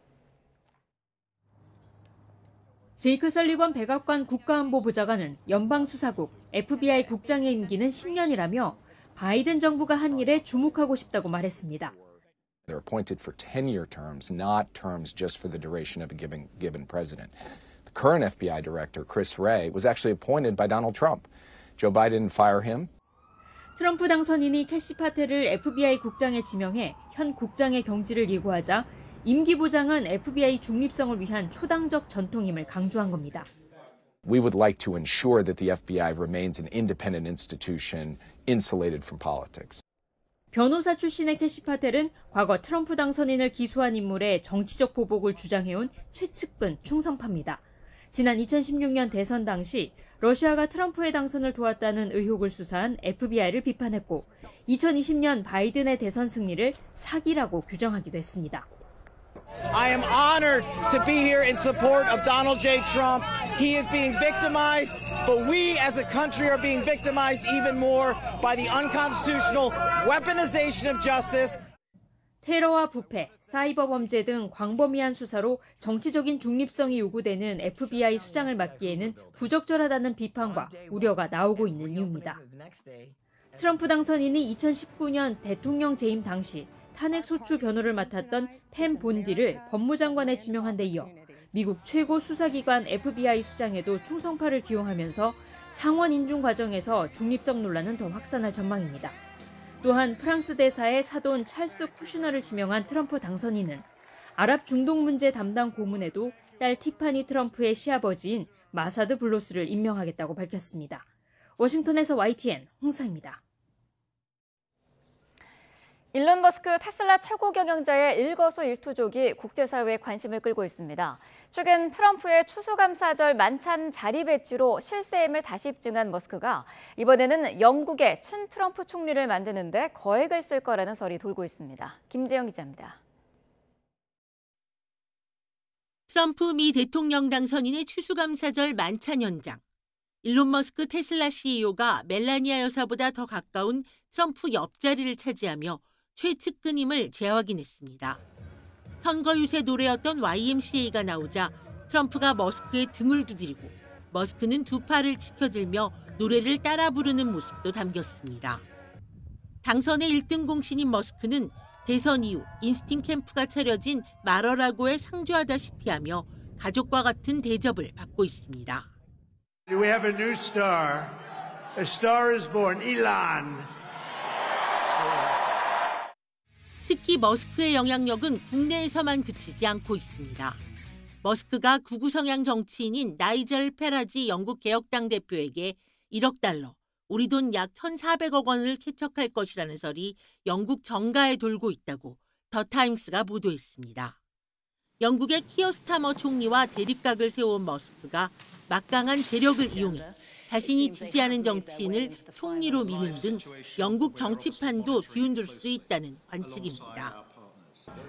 제이크 설리번 백악관 국가안보보좌관은 연방수사국 FBI 국장의 임기는 10년이라며 바이든 정부가 한 일에 주목하고 싶다고 말했습니다. They're appointed for 10-year terms, not terms just for the duration of a given president. The current FBI director, Chris Wray, was actually appointed by Donald Trump. Joe Biden didn't fire him. 트럼프 당선인이 캐시 파텔을 FBI 국장에 지명해 현 국장의 경질을 예고하자 임기 보장은 FBI 중립성을 위한 초당적 전통임을 강조한 겁니다. We would like to ensure that the FBI remains an independent institution insulated from politics. 변호사 출신의 캐시 파텔은 과거 트럼프 당선인을 기소한 인물의 정치적 보복을 주장해온 최측근 충성파입니다. 지난 2016년 대선 당시 러시아가 트럼프의 당선을 도왔다는 의혹을 수사한 FBI를 비판했고 2020년 바이든의 대선 승리를 사기라고 규정하기도 했습니다. I am honored to be here in support of Donald J. Trump. He is being victimized, but we as a country are being victimized even more by the unconstitutional weaponization of justice. 테러와 부패, 사이버 범죄 등 광범위한 수사로 정치적인 중립성이 요구되는 FBI 수장을 맡기에는 부적절하다는 비판과 우려가 나오고 있는 이유입니다. 트럼프 당선인이 2019년 대통령 재임 당시 탄핵 소추 변호를 맡았던 팸 본디를 법무장관에 지명한 데 이어 미국 최고 수사기관 FBI 수장에도 충성파를 기용하면서 상원 인준 과정에서 중립성 논란은 더 확산할 전망입니다. 또한 프랑스 대사의 사돈 찰스 쿠슈너를 지명한 트럼프 당선인은 아랍 중동 문제 담당 고문에도 딸 티파니 트럼프의 시아버지인 마사드 블로스를 임명하겠다고 밝혔습니다. 워싱턴에서 YTN 홍사입니다. 일론 머스크 테슬라 최고 경영자의 일거수일투족이 국제사회에 관심을 끌고 있습니다. 최근 트럼프의 추수감사절 만찬 자리 배치로 실세임을 다시 입증한 머스크가 이번에는 영국의 친트럼프 총리를 만드는 데 거액을 쓸 거라는 설이 돌고 있습니다. 김재영 기자입니다. 트럼프 미 대통령 당선인의 추수감사절 만찬 현장. 일론 머스크 테슬라 CEO가 멜라니아 여사보다 더 가까운 트럼프 옆자리를 차지하며 최측근임을 재확인했습니다. 선거 유세 노래였던 YMCA가 나오자 트럼프가 머스크의 등을 두드리고 머스크는 두 팔을 치켜들며 노래를 따라 부르는 모습도 담겼습니다. 당선의 1등 공신인 머스크는 대선 이후 인스팅 캠프가 차려진 말어라고에 상주하다시피 하며 가족과 같은 대접을 받고 있습니다. We have a new star. A star is born, Elon. 특히 머스크의 영향력은 국내에서만 그치지 않고 있습니다. 머스크가 극우 성향 정치인인 나이젤 페라지 영국 개혁당 대표에게 1억 달러, 우리 돈 약 1,400억 원을 캐척할 것이라는 설이 영국 정가에 돌고 있다고 더 타임스가 보도했습니다. 영국의 키어 스타머 총리와 대립각을 세운 머스크가 막강한 재력을 이용해 자신이 지지하는 정치인을 총리로 미는 등 영국 정치판도 뒤흔들 수 있다는 관측입니다.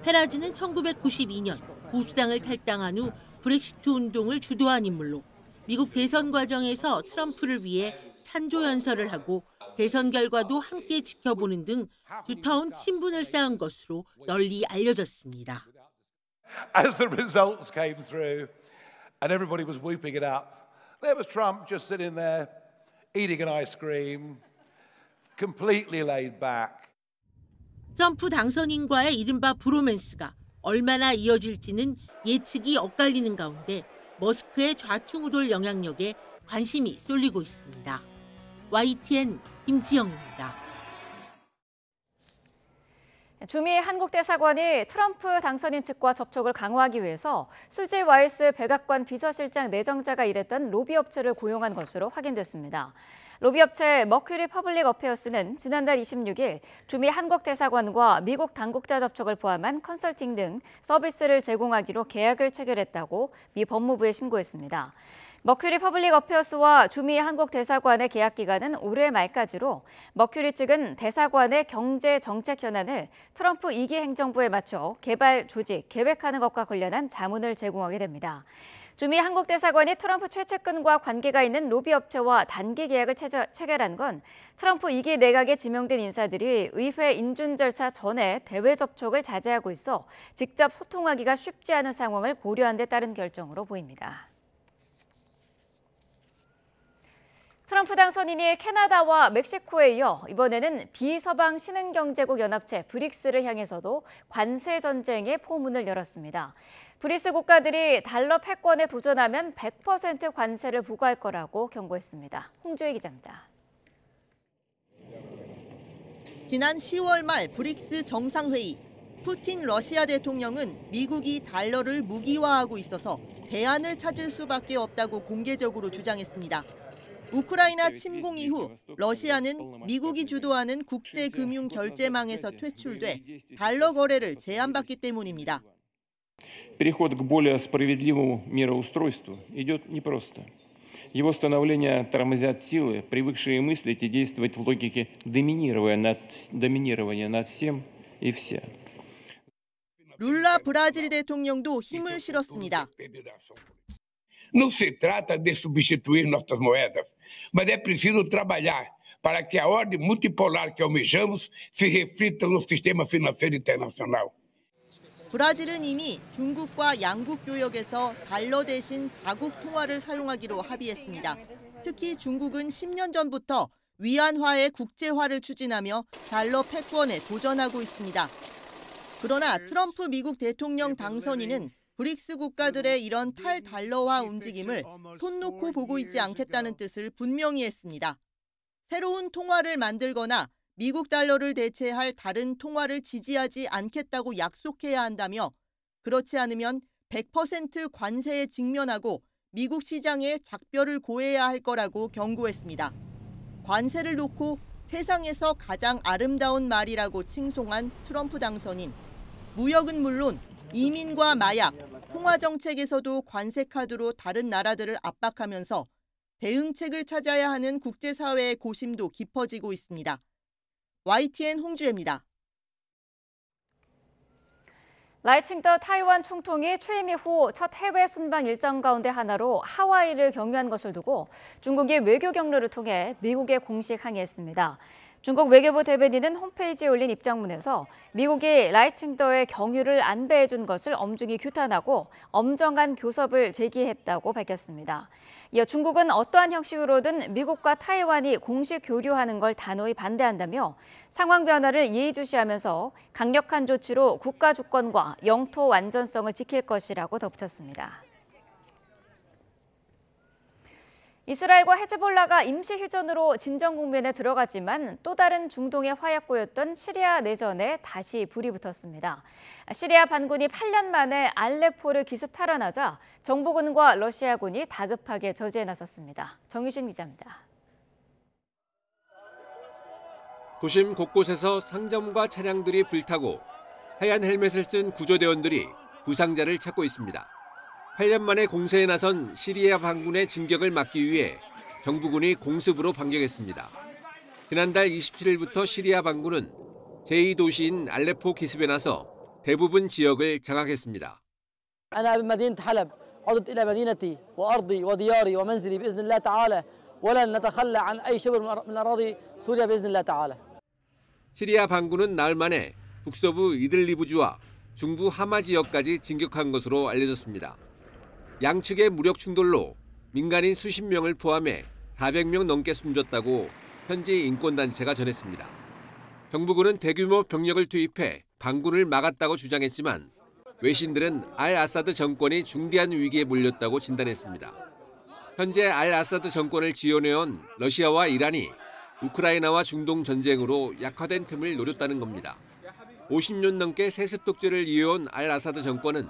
페라지는 1992년 보수당을 탈당한 후 브렉시트 운동을 주도한 인물로 미국 대선 과정에서 트럼프를 위해 찬조 연설을 하고 대선 결과도 함께 지켜보는 등 두터운 친분을 쌓은 것으로 널리 알려졌습니다. As the results came through and everybody was whooping it up, there was Trump just sitting there eating an ice cream, completely laid back. 트럼프 당선인과의 이른바 브로맨스가 얼마나 이어질지는 예측이 엇갈리는 가운데 머스크의 좌충우돌 영향력에 관심이 쏠리고 있습니다. YTN 김지영입니다. 주미 한국 대사관이 트럼프 당선인 측과 접촉을 강화하기 위해서 수지 와이스 백악관 비서실장 내정자가 일했던 로비업체를 고용한 것으로 확인됐습니다. 로비업체 머큐리 퍼블릭 어페어스는 지난달 26일 주미 한국 대사관과 미국 당국자 접촉을 포함한 컨설팅 등 서비스를 제공하기로 계약을 체결했다고 미 법무부에 신고했습니다. 머큐리 퍼블릭 어페어스와 주미 한국 대사관의 계약 기간은 올해 말까지로 머큐리 측은 대사관의 경제 정책 현안을 트럼프 2기 행정부에 맞춰 개발, 조직, 계획하는 것과 관련한 자문을 제공하게 됩니다. 주미 한국 대사관이 트럼프 최측근과 관계가 있는 로비업체와 단기 계약을 체결한 건 트럼프 2기 내각에 지명된 인사들이 의회 인준 절차 전에 대외 접촉을 자제하고 있어 직접 소통하기가 쉽지 않은 상황을 고려한 데 따른 결정으로 보입니다. 트럼프 당선인이 캐나다와 멕시코에 이어 이번에는 비서방 신흥경제국 연합체 브릭스를 향해서도 관세 전쟁의 포문을 열었습니다. 브릭스 국가들이 달러 패권에 도전하면 100% 관세를 부과할 거라고 경고했습니다. 홍주혜 기자입니다. 지난 10월 말 브릭스 정상회의, 푸틴 러시아 대통령은 미국이 달러를 무기화하고 있어서 대안을 찾을 수밖에 없다고 공개적으로 주장했습니다. 우크라이나 침공 이후 러시아는 미국이 주도하는 국제금융결제망에서 퇴출돼 달러 거래를 제한받기 때문입니다. Переход к более справедливому мироустройству идет непросто. Его становление тормозят силы, привыкшие мыслить и действовать в логике доминирования над всем и вся. 룰라 브라질 대통령도 힘을 실었습니다. Não se trata de substituir nossas moedas, mas é preciso trabalhar para que a ordem multipolar que almejamos se reflita no sistema financeiro internacional. 브라질은 이미 중국과 양국 교역에서 달러 대신 자국 통화를 사용하기로 합의했습니다. 특히 중국은 10년 전부터 위안화의 국제화를 추진하며 달러 패권에 도전하고 있습니다. 그러나 트럼프 미국 대통령 당선인은 브릭스 국가들의 이런 탈달러화 움직임을 손 놓고 보고 있지 않겠다는 뜻을 분명히 했습니다. 새로운 통화를 만들거나 미국 달러를 대체할 다른 통화를 지지하지 않겠다고 약속해야 한다며 그렇지 않으면 100% 관세에 직면하고 미국 시장에 작별을 고해야 할 거라고 경고했습니다. 관세를 놓고 세상에서 가장 아름다운 말이라고 칭송한 트럼프 당선인. 무역은 물론 이민과 마약, 통화 정책에서도 관세 카드로 다른 나라들을 압박하면서 대응책을 찾아야 하는 국제사회의 고심도 깊어지고 있습니다. YTN 홍주혜입니다. 라이칭더 타이완 총통이 취임 이후 첫 해외 순방 일정 가운데 하나로 하와이를 경유한 것을 두고 중국이 외교 경로를 통해 미국에 공식 항의했습니다. 중국 외교부 대변인은 홈페이지에 올린 입장문에서 미국이 라이칭더의 경유를 안배해준 것을 엄중히 규탄하고 엄정한 교섭을 제기했다고 밝혔습니다. 이어 중국은 어떠한 형식으로든 미국과 타이완이 공식 교류하는 걸 단호히 반대한다며 상황 변화를 예의주시하면서 강력한 조치로 국가 주권과 영토 완전성을 지킬 것이라고 덧붙였습니다. 이스라엘과 헤즈볼라가 임시 휴전으로 진정 국면에 들어갔지만 또 다른 중동의 화약고였던 시리아 내전에 다시 불이 붙었습니다. 시리아 반군이 8년 만에 알레포를 기습 탈환하자 정부군과 러시아군이 다급하게 저지에 나섰습니다. 정유진 기자입니다. 도심 곳곳에서 상점과 차량들이 불타고 하얀 헬멧을 쓴 구조대원들이 부상자를 찾고 있습니다. 8년 만에 공세에 나선 시리아 반군의 진격을 막기 위해 정부군이 공습으로 반격했습니다. 지난달 27일부터 시리아 반군은 제2도시인 알레포 기습에 나서 대부분 지역을 장악했습니다. أنا بمدينة حلب عدت إلى مدينتي وأرضي ودياري ومنزلي بإذن الله تعالى ولن نتخلى عن أي شبر من أراضي سوريا بإذن الله تعالى. 시리아 반군은 나흘 만에 북서부 이들리브주와 중부 하마 지역까지 진격한 것으로 알려졌습니다. 양측의 무력 충돌로 민간인 수십 명을 포함해 400명 넘게 숨졌다고 현지 인권단체가 전했습니다. 정부군은 대규모 병력을 투입해 반군을 막았다고 주장했지만 외신들은 알 아사드 정권이 중대한 위기에 몰렸다고 진단했습니다. 현재 알 아사드 정권을 지원해온 러시아와 이란이 우크라이나와 중동 전쟁으로 약화된 틈을 노렸다는 겁니다. 50년 넘게 세습 독재를 이어온 알 아사드 정권은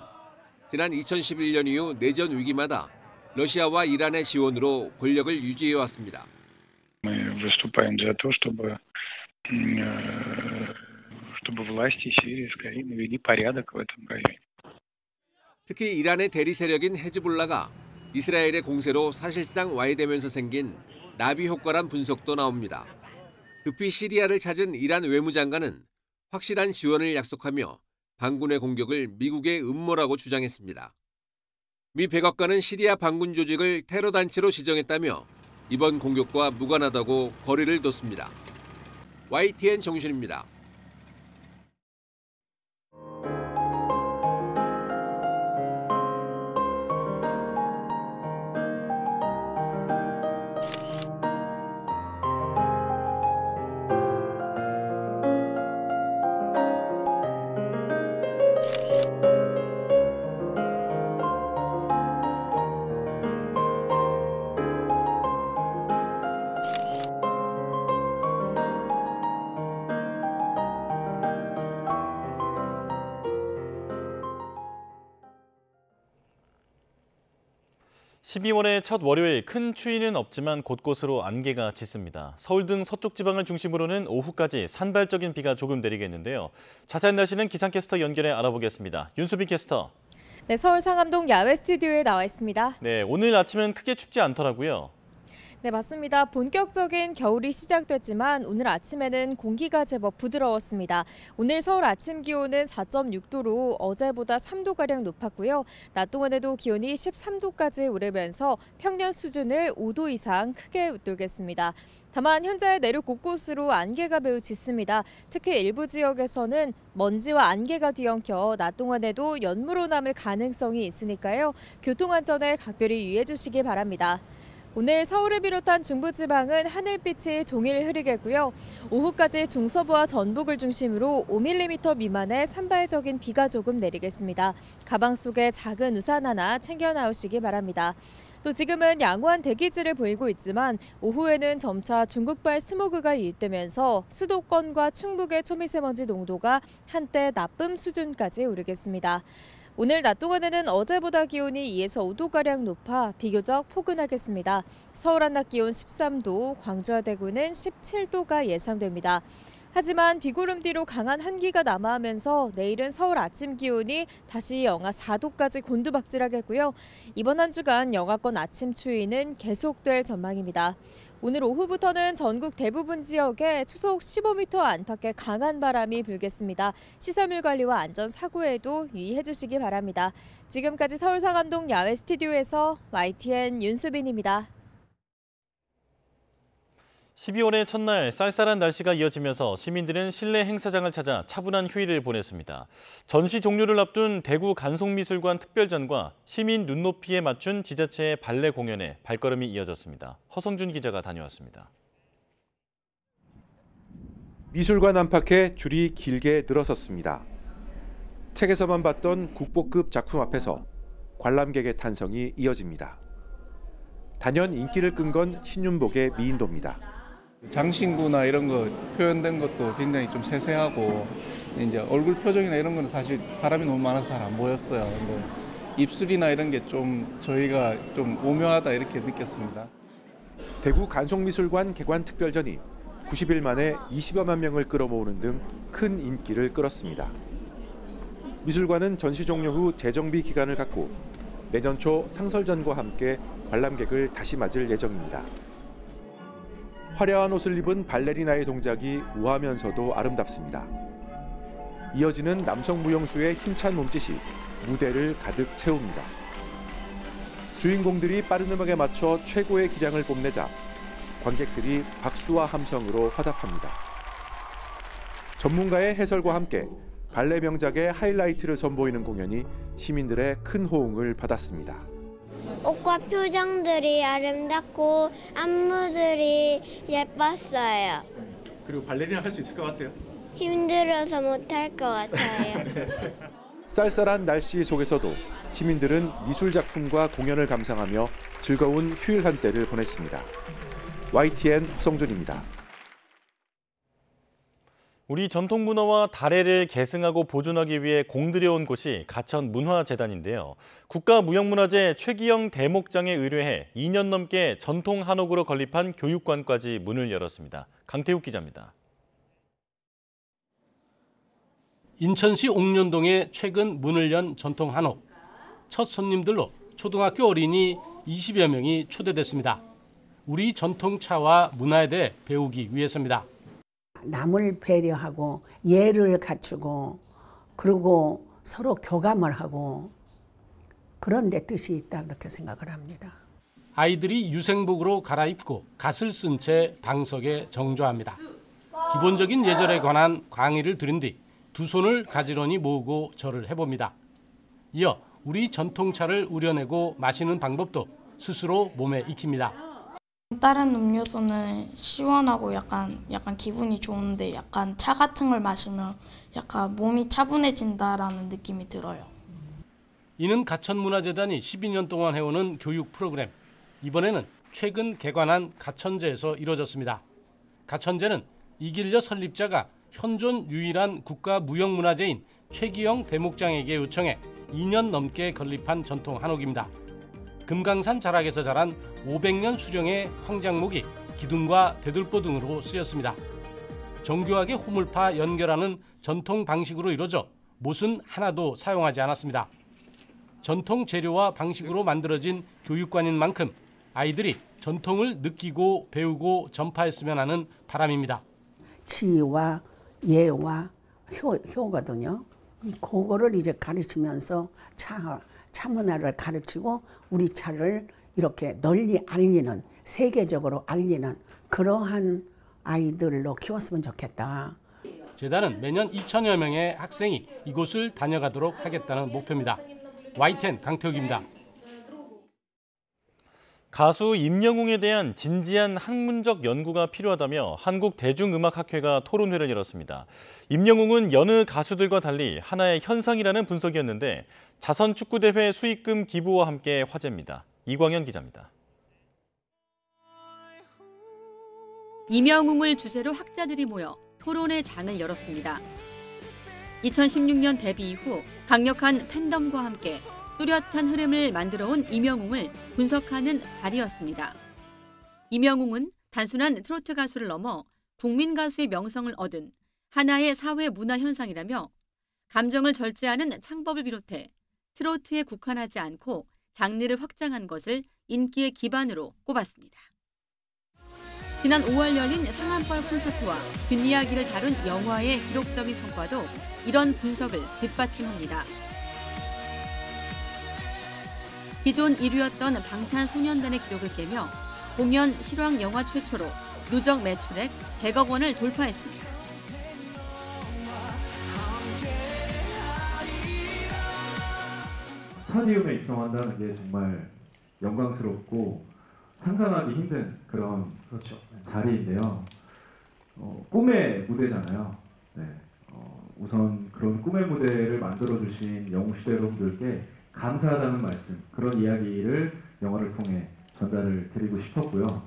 지난 2011년 이후 내전 위기마다 러시아와 이란의 지원으로 권력을 유지해왔습니다. Мы выступаем за то, чтобы власти Сирии скорее навели порядок в этом районе. 특히 이란의 대리 세력인 헤즈볼라가 이스라엘의 공세로 사실상 와해되면서 생긴 나비 효과란 분석도 나옵니다. 급히 시리아를 찾은 이란 외무장관은 확실한 지원을 약속하며 반군의 공격을 미국의 음모라고 주장했습니다. 미 백악관은 시리아 반군 조직을 테러 단체로 지정했다며 이번 공격과 무관하다고 거리를 뒀습니다. YTN 정유진입니다. (12월의) 첫 월요일 큰 추위는 없지만 곳곳으로 안개가 짙습니다. 서울 등 서쪽 지방을 중심으로는 오후까지 산발적인 비가 조금 내리겠는데요. 자세한 날씨는 기상캐스터 연결해 알아보겠습니다. 윤수빈 캐스터. 네, 서울 상암동 야외 스튜디오에 나와 있습니다. 네, 오늘 아침은 크게 춥지 않더라고요. 네, 맞습니다. 본격적인 겨울이 시작됐지만 오늘 아침에는 공기가 제법 부드러웠습니다. 오늘 서울 아침 기온은 4.6도로 어제보다 3도가량 높았고요. 낮 동안에도 기온이 13도까지 오르면서 평년 수준을 5도 이상 크게 웃돌겠습니다. 다만 현재 내륙 곳곳으로 안개가 매우 짙습니다. 특히 일부 지역에서는 먼지와 안개가 뒤엉켜 낮 동안에도 연무로 남을 가능성이 있으니까요. 교통안전에 각별히 유의해 주시기 바랍니다. 오늘 서울을 비롯한 중부지방은 하늘빛이 종일 흐리겠고요. 오후까지 중서부와 전북을 중심으로 5mm 미만의 산발적인 비가 조금 내리겠습니다. 가방 속에 작은 우산 하나 챙겨 나오시기 바랍니다. 또 지금은 양호한 대기질을 보이고 있지만 오후에는 점차 중국발 스모그가 유입되면서 수도권과 충북의 초미세먼지 농도가 한때 나쁨 수준까지 오르겠습니다. 오늘 낮 동안에는 어제보다 기온이 2에서 5도가량 높아 비교적 포근하겠습니다. 서울 한낮 기온 13도, 광주와 대구는 17도가 예상됩니다. 하지만 비구름 뒤로 강한 한기가 남하하면서 내일은 서울 아침 기온이 다시 영하 4도까지 곤두박질하겠고요. 이번 한 주간 영하권 아침 추위는 계속될 전망입니다. 오늘 오후부터는 전국 대부분 지역에 초속 15m 안팎의 강한 바람이 불겠습니다. 시설물 관리와 안전 사고에도 유의해 주시기 바랍니다. 지금까지 서울 상암동 야외 스튜디오에서 YTN 윤수빈입니다. 12월의 첫날 쌀쌀한 날씨가 이어지면서 시민들은 실내 행사장을 찾아 차분한 휴일을 보냈습니다. 전시 종료를 앞둔 대구 간송미술관 특별전과 시민 눈높이에 맞춘 지자체의 발레 공연에 발걸음이 이어졌습니다. 허성준 기자가 다녀왔습니다. 미술관 안팎에 줄이 길게 늘어섰습니다. 책에서만 봤던 국보급 작품 앞에서 관람객의 탄성이 이어집니다. 단연 인기를 끈 건 신윤복의 미인도입니다. 장신구나 이런 거 표현된 것도 굉장히 좀 세세하고 이제 얼굴 표정이나 이런 거는 사실 사람이 너무 많아서 잘 안 보였어요. 근데 입술이나 이런 게 좀 저희가 좀 오묘하다 이렇게 느꼈습니다. 대구 간송미술관 개관 특별전이 90일 만에 20여만 명을 끌어모으는 등 큰 인기를 끌었습니다. 미술관은 전시 종료 후 재정비 기간을 갖고 내년 초 상설전과 함께 관람객을 다시 맞을 예정입니다. 화려한 옷을 입은 발레리나의 동작이 우아하면서도 아름답습니다. 이어지는 남성 무용수의 힘찬 몸짓이 무대를 가득 채웁니다. 주인공들이 빠른 음악에 맞춰 최고의 기량을 뽐내자 관객들이 박수와 함성으로 화답합니다. 전문가의 해설과 함께 발레 명작의 하이라이트를 선보이는 공연이 시민들의 큰 호응을 받았습니다. 옷과 표정들이 아름답고 안무들이 예뻤어요. 그리고 발레리나 할 수 있을 것 같아요? 힘들어서 못할 것 같아요. 쌀쌀한 날씨 속에서도 시민들은 미술 작품과 공연을 감상하며 즐거운 휴일 한때를 보냈습니다. YTN 허성준입니다. 우리 전통 문화와 다래를 계승하고 보존하기 위해 공들여온 곳이 가천문화재단인데요. 국가무형문화재 최기영 대목장에 의뢰해 2년 넘게 전통 한옥으로 건립한 교육관까지 문을 열었습니다. 강태욱 기자입니다. 인천시 옥년동에 최근 문을 연 전통 한옥. 첫 손님들로 초등학교 어린이 20여 명이 초대됐습니다. 우리 전통차와 문화에 대해 배우기 위해서입니다. 남을 배려하고 예를 갖추고 그리고 서로 교감을 하고 그런 데 뜻이 있다 그렇게 생각을 합니다. 아이들이 유생복으로 갈아입고 갓을 쓴 채 방석에 정조합니다. 기본적인 예절에 관한 강의를 들은 뒤 두 손을 가지런히 모으고 절을 해봅니다. 이어 우리 전통차를 우려내고 마시는 방법도 스스로 몸에 익힙니다. 다른 음료수는 시원하고 약간 기분이 좋은데 약간 차 같은 걸 마시면 약간 몸이 차분해진다라는 느낌이 들어요. 이는 가천문화재단이 12년 동안 해오는 교육 프로그램. 이번에는 최근 개관한 가천제에서 이루어졌습니다. 가천제는 이길려 설립자가 현존 유일한 국가무형문화재인 최기영 대목장에게 요청해 2년 넘게 건립한 전통 한옥입니다. 금강산 자락에서 자란 500년 수령의 황장목이 기둥과 대들보 등으로 쓰였습니다. 정교하게 호물파 연결하는 전통 방식으로 이루어져 못은 하나도 사용하지 않았습니다. 전통 재료와 방식으로 만들어진 교육관인 만큼 아이들이 전통을 느끼고 배우고 전파했으면 하는 바람입니다. 지와 예와 효거든요. 그거를 이제 가르치면서 차 문화를 가르치고 우리 차를 이렇게 널리 알리는, 세계적으로 알리는 그러한 아이들로 키웠으면 좋겠다. 재단은 매년 2천여 명의 학생이 이곳을 다녀가도록 하겠다는 목표입니다. YTN 강태욱입니다. 가수 임영웅에 대한 진지한 학문적 연구가 필요하다며 한국대중음악학회가 토론회를 열었습니다. 임영웅은 여느 가수들과 달리 하나의 현상이라는 분석이었는데 자선축구대회 수익금 기부와 함께 화제입니다. 이광현 기자입니다. 임영웅을 주제로 학자들이 모여 토론회 장을 열었습니다. 2016년 데뷔 이후 강력한 팬덤과 함께 뚜렷한 흐름을 만들어온 임영웅을 분석하는 자리였습니다. 임영웅은 단순한 트로트 가수를 넘어 국민 가수의 명성을 얻은 하나의 사회 문화 현상이라며 감정을 절제하는 창법을 비롯해 트로트에 국한하지 않고 장르를 확장한 것을 인기의 기반으로 꼽았습니다. 지난 5월 열린 상한벌 콘서트와 뒷이야기를 다룬 영화의 기록적인 성과도 이런 분석을 뒷받침합니다. 기존 1위였던 방탄소년단의 기록을 깨며 공연 실황 영화 최초로 누적 매출액 100억 원을 돌파했습니다. 스타디움에 입성한다는 게 정말 영광스럽고 상상하기 힘든 그런 자리인데요. 꿈의 무대잖아요. 네. 우선 그런 꿈의 무대를 만들어주신 영웅시대 여러분들께 감사하다는 말씀, 그런 이야기를 영화를 통해 전달을 드리고 싶었고요.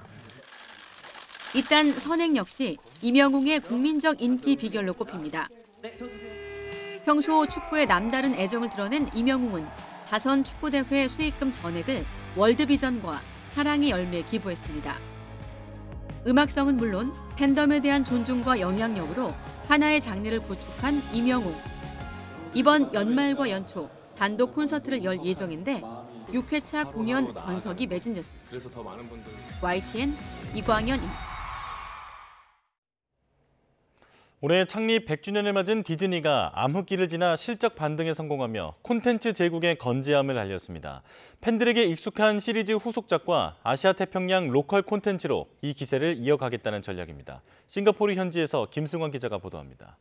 일단 선행 역시 임영웅의 국민적 인기 비결로 꼽힙니다. 평소 축구에 남다른 애정을 드러낸 임영웅은 자선 축구대회 수익금 전액을 월드비전과 사랑의 열매에 기부했습니다. 음악성은 물론 팬덤에 대한 존중과 영향력으로 하나의 장르를 구축한 임영웅. 이번 연말과 연초 단독 콘서트를 열 예정인데 6회차 공연 전석이 매진됐습니다. 그래서 더 많은 분들. YTN 이광현입니다. 올해 창립 100주년을 맞은 디즈니가 암흑기를 지나 실적 반등에 성공하며 콘텐츠 제국의 건재함을 알렸습니다. 팬들에게 익숙한 시리즈 후속작과 아시아 태평양 로컬 콘텐츠로 이 기세를 이어가겠다는 전략입니다. 싱가포르 현지에서 김승환 기자가 보도합니다.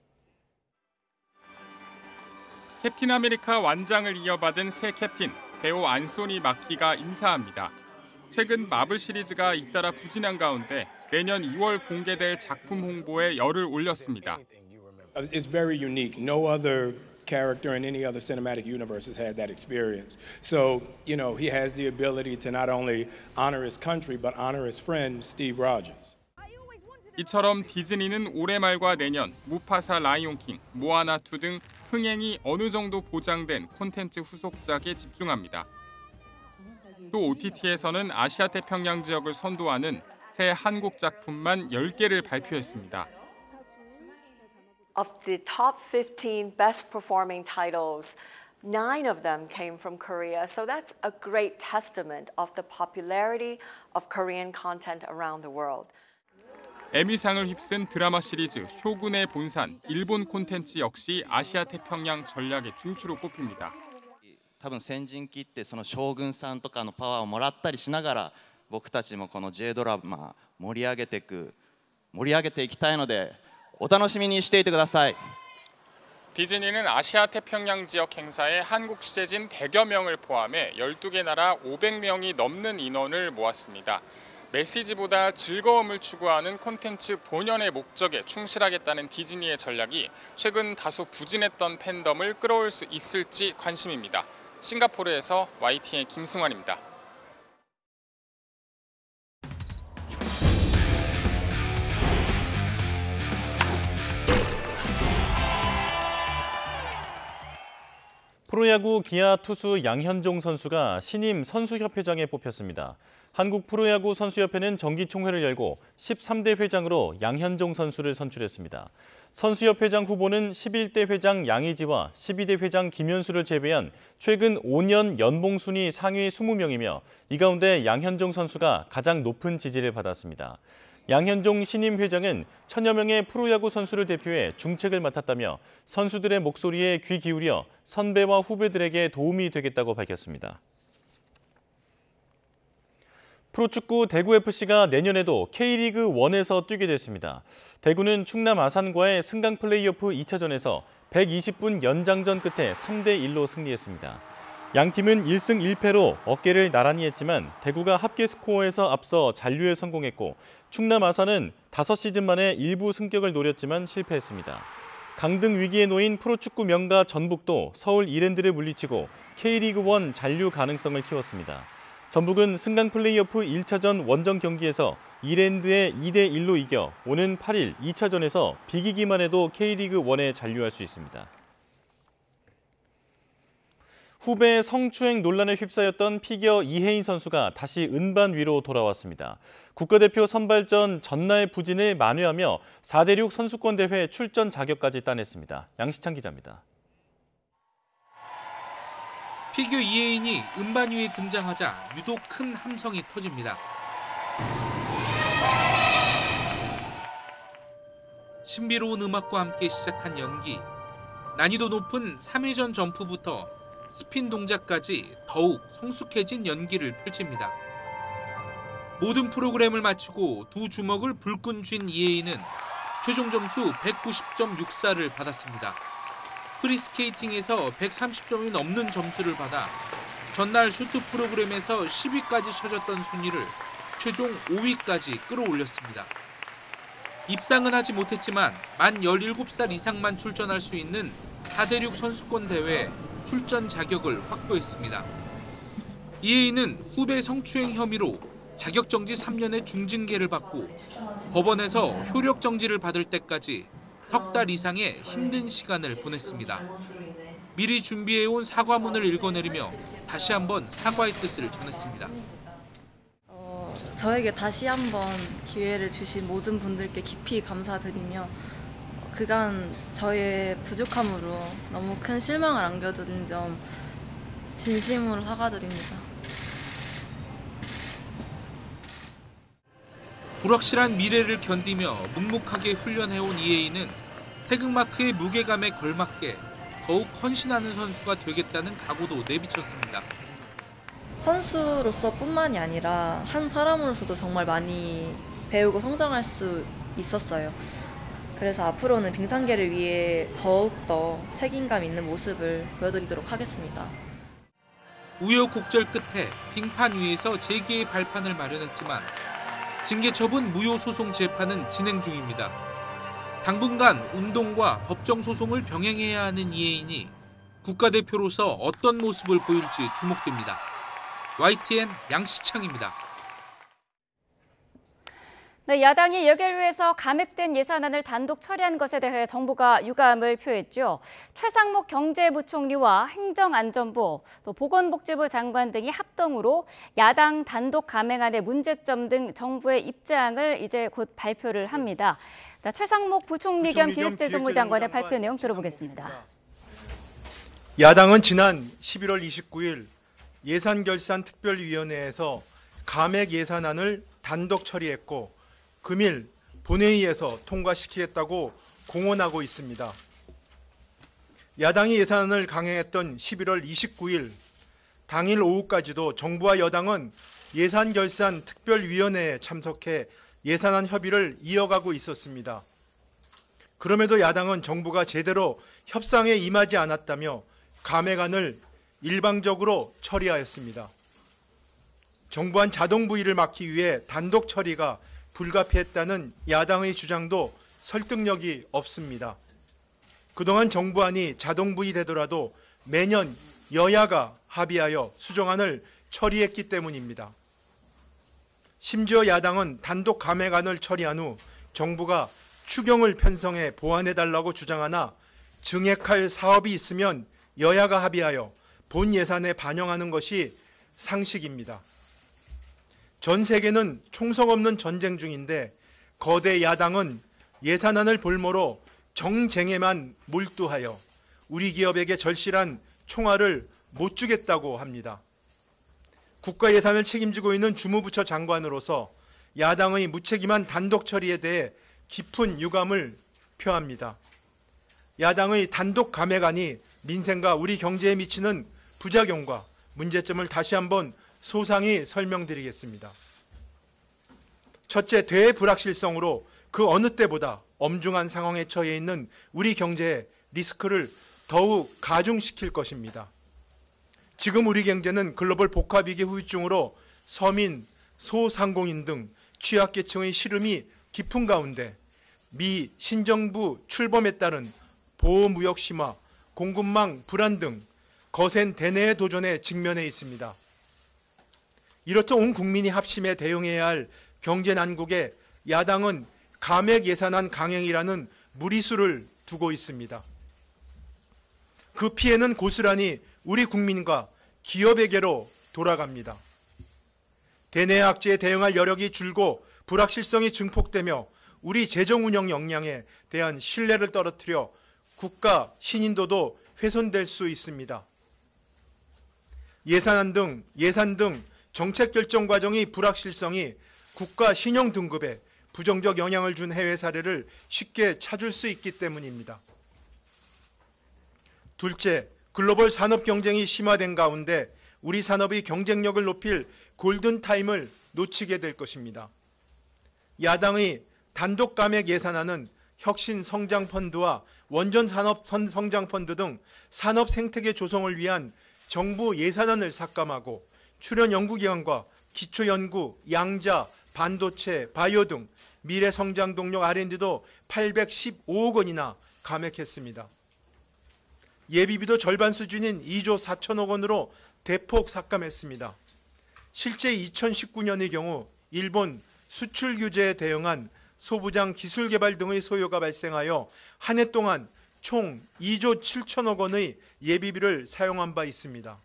캡틴 아메리카 완장을 이어받은 새 캡틴, 배우 안소니 마키가 인사합니다. 최근 마블 시리즈가 잇따라 부진한 가운데 내년 2월 공개될 작품 홍보에 열을 올렸습니다. It's very unique. No other character in any other cinematic universe has had that experience. So, you know, he has the ability to not only honor his country but honor his friend Steve Rogers. 이처럼 디즈니는 올해 말과 내년 무파사 라이온킹, 모아나2 등 흥행이 어느 정도 보장된 콘텐츠 후속작에 집중합니다. 또 OTT에서는 아시아 태평양 지역을 선도하는 새 한국 작품만 10개를 발표했습니다. Of the top 15 best performing titles, 9 of them came from Korea. So that's a great testament of the popularity of Korean content around the world. 에미상을 휩쓴 드라마 시리즈 쇼군의 본산, 일본 콘텐츠 역시 아시아 태평양 전략의 중추로 꼽힙니다. 多分先陣切ってその将軍さんとかのパワーをもらったりしながら僕たちもこの J ドラマ盛り上げていきたいのでお楽しみにしていてください. 디즈니는 아시아 태평양 지역 행사에 한국 취재진 100여 명을 포함해 12개 나라 500명이 넘는 인원을 모았습니다. 메시지보다 즐거움을 추구하는 콘텐츠 본연의 목적에 충실하겠다는 디즈니의 전략이 최근 다소 부진했던 팬덤을 끌어올 수 있을지 관심입니다. 싱가포르에서 YTN의 김승환입니다. 프로야구 기아 투수 양현종 선수가 신임 선수협회장에 뽑혔습니다. 한국 프로야구 선수협회는 정기총회를 열고 13대 회장으로 양현종 선수를 선출했습니다. 선수협 회장 후보는 11대 회장 양의지와 12대 회장 김현수를 제외한 최근 5년 연봉 순위 상위 20명이며 이 가운데 양현종 선수가 가장 높은 지지를 받았습니다. 양현종 신임 회장은 1000여 명의 프로야구 선수를 대표해 중책을 맡았다며 선수들의 목소리에 귀 기울여 선배와 후배들에게 도움이 되겠다고 밝혔습니다. 프로축구 대구FC가 내년에도 K리그 1에서 뛰게 됐습니다. 대구는 충남 아산과의 승강 플레이오프 2차전에서 120분 연장전 끝에 3대1로 승리했습니다. 양 팀은 1승 1패로 어깨를 나란히 했지만 대구가 합계 스코어에서 앞서 잔류에 성공했고 충남 아산은 5시즌 만에 일부 승격을 노렸지만 실패했습니다. 강등 위기에 놓인 프로축구 명가 전북도 서울 이랜드를 물리치고 K리그 1 잔류 가능성을 키웠습니다. 전북은 승강 플레이오프 1차전 원정 경기에서 이랜드에 2대1로 이겨 오는 8일 2차전에서 비기기만 해도 K리그 1에 잔류할 수 있습니다. 후배 성추행 논란에 휩싸였던 피겨 이혜인 선수가 다시 은반 위로 돌아왔습니다. 국가대표 선발전 전날 부진을 만회하며 4대6 선수권 대회 출전 자격까지 따냈습니다. 양시창 기자입니다. 피겨 이혜인이 은반 위에 등장하자 유독 큰 함성이 터집니다. 신비로운 음악과 함께 시작한 연기, 난이도 높은 3회전 점프부터 스핀 동작까지 더욱 성숙해진 연기를 펼칩니다. 모든 프로그램을 마치고 두 주먹을 불끈 쥔 이혜인은 최종 점수 190.64를 받았습니다. 프리스케이팅에서 130점이 넘는 점수를 받아 전날 슈트 프로그램에서 10위까지 쳐졌던 순위를 최종 5위까지 끌어올렸습니다. 입상은 하지 못했지만 만 17살 이상만 출전할 수 있는 4대6 선수권 대회에 출전 자격을 확보했습니다. 이혜인은 후배 성추행 혐의로 자격정지 3년의 중징계를 받고 법원에서 효력정지를 받을 때까지 석 달 이상의 힘든 시간을 보냈습니다. 미리 준비해온 사과문을 읽어내리며 다시 한번 사과의 뜻을 전했습니다. 저에게 다시 한번 기회를 주신 모든 분들께 깊이 감사드리며 그간 저의 부족함으로 너무 큰 실망을 안겨드린 점 진심으로 사과드립니다. 불확실한 미래를 견디며 묵묵하게 훈련해온 이혜인은 태극마크의 무게감에 걸맞게 더욱 헌신하는 선수가 되겠다는 각오도 내비쳤습니다. 선수로서 뿐만이 아니라 한 사람으로서도 정말 많이 배우고 성장할 수 있었어요. 그래서 앞으로는 빙상계를 위해 더욱더 책임감 있는 모습을 보여드리도록 하겠습니다. 우여곡절 끝에 빙판 위에서 재계의 발판을 마련했지만 징계 처분 무효 소송 재판은 진행 중입니다. 당분간 운동과 법정 소송을 병행해야 하는 이혜인이 국가대표로서 어떤 모습을 보일지 주목됩니다. YTN 양시창입니다. 네, 야당이 예결위에서 감액된 예산안을 단독 처리한 것에 대해 정부가 유감을 표했죠. 최상목 경제부총리와 행정안전부, 또 보건복지부 장관 등이 합동으로 야당 단독 감액안의 문제점 등 정부의 입장을 이제 곧 발표를 합니다. 자, 최상목 부총리 겸 기획재정부 장관의 발표 내용 들어보겠습니다. 야당은 지난 11월 29일 예산결산특별위원회에서 감액 예산안을 단독 처리했고 금일 본회의에서 통과시키겠다고 공언하고 있습니다. 야당이 예산안을 강행했던 11월 29일 당일 오후까지도 정부와 여당은 예산결산특별위원회에 참석해 예산안 협의를 이어가고 있었습니다. 그럼에도 야당은 정부가 제대로 협상에 임하지 않았다며 감액안을 일방적으로 처리하였습니다. 정부안 자동부의를 막기 위해 단독 처리가 불가피했다는 야당의 주장도 설득력이 없습니다. 그동안 정부안이 자동부의되더라도 매년 여야가 합의하여 수정안을 처리했기 때문입니다. 심지어 야당은 단독 감액안을 처리한 후 정부가 추경을 편성해 보완해달라고 주장하나 증액할 사업이 있으면 여야가 합의하여 본 예산에 반영하는 것이 상식입니다. 전 세계는 총성 없는 전쟁 중인데 거대 야당은 예산안을 볼모로 정쟁에만 몰두하여 우리 기업에게 절실한 총알을 못 주겠다고 합니다. 국가 예산을 책임지고 있는 주무부처 장관으로서 야당의 무책임한 단독 처리에 대해 깊은 유감을 표합니다. 야당의 단독 감액안이 민생과 우리 경제에 미치는 부작용과 문제점을 다시 한번 소상히 설명드리겠습니다. 첫째, 대불확실성으로 그 어느 때보다 엄중한 상황에 처해 있는 우리 경제의 리스크를 더욱 가중시킬 것입니다. 지금 우리 경제는 글로벌 복합위기 후유증으로 서민, 소상공인 등 취약계층의 시름이 깊은 가운데 미 신정부 출범에 따른 보호무역 심화, 공급망 불안 등 거센 대내의 도전에 직면해 있습니다. 이렇듯 온 국민이 합심해 대응해야 할 경제 난국에 야당은 감액 예산안 강행이라는 무리수를 두고 있습니다. 그 피해는 고스란히 우리 국민과 기업에게로 돌아갑니다. 대내 악재에 대응할 여력이 줄고 불확실성이 증폭되며 우리 재정 운영 역량에 대한 신뢰를 떨어뜨려 국가 신인도도 훼손될 수 있습니다. 예산 등 정책 결정 과정의 불확실성이 국가 신용 등급에 부정적 영향을 준 해외 사례를 쉽게 찾을 수 있기 때문입니다. 둘째, 글로벌 산업 경쟁이 심화된 가운데 우리 산업의 경쟁력을 높일 골든타임을 놓치게 될 것입니다. 야당의 단독 감액 예산안은 혁신성장펀드와 원전산업성장펀드 등 산업 생태계 조성을 위한 정부 예산안을 삭감하고 출연 연구기관과 기초연구, 양자, 반도체, 바이오 등 미래성장 동력 R&D도 815억 원이나 감액했습니다. 예비비도 절반 수준인 2조 4천억 원으로 대폭 삭감했습니다. 실제 2019년의 경우 일본 수출 규제에 대응한 소부장 기술개발 등의 소요가 발생하여 한 해 동안 총 2조 7천억 원의 예비비를 사용한 바 있습니다.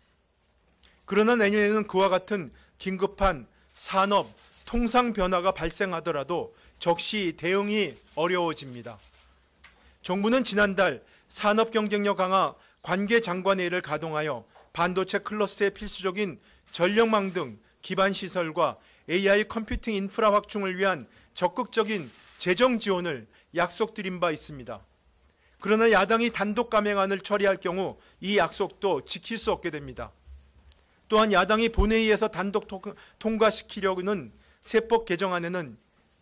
그러나 내년에는 그와 같은 긴급한 산업, 통상 변화가 발생하더라도 적시 대응이 어려워집니다. 정부는 지난달 산업 경쟁력 강화 관계장관회의를 가동하여 반도체 클러스터의 필수적인 전력망 등 기반 시설과 AI 컴퓨팅 인프라 확충을 위한 적극적인 재정 지원을 약속드린 바 있습니다. 그러나 야당이 단독 감액안을 처리할 경우 이 약속도 지킬 수 없게 됩니다. 또한 야당이 본회의에서 단독 통과시키려는 세법 개정안에는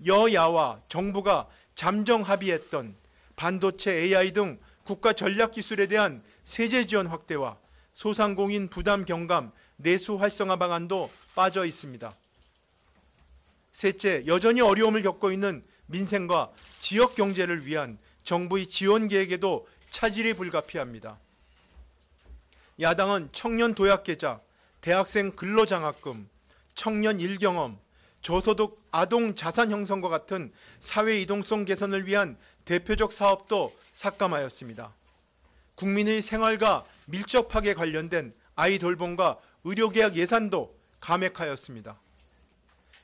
여야와 정부가 잠정 합의했던 반도체, AI 등 국가 전략 기술에 대한 세제 지원 확대와 소상공인 부담 경감, 내수 활성화 방안도 빠져 있습니다. 셋째, 여전히 어려움을 겪고 있는 민생과 지역 경제를 위한 정부의 지원 계획에도 차질이 불가피합니다. 야당은 청년 도약계좌, 대학생 근로장학금, 청년 일경험, 저소득 아동 자산 형성과 같은 사회 이동성 개선을 위한 대표적 사업도 삭감하였습니다. 국민의 생활과 밀접하게 관련된 아이 돌봄과 의료계약 예산도 감액하였습니다.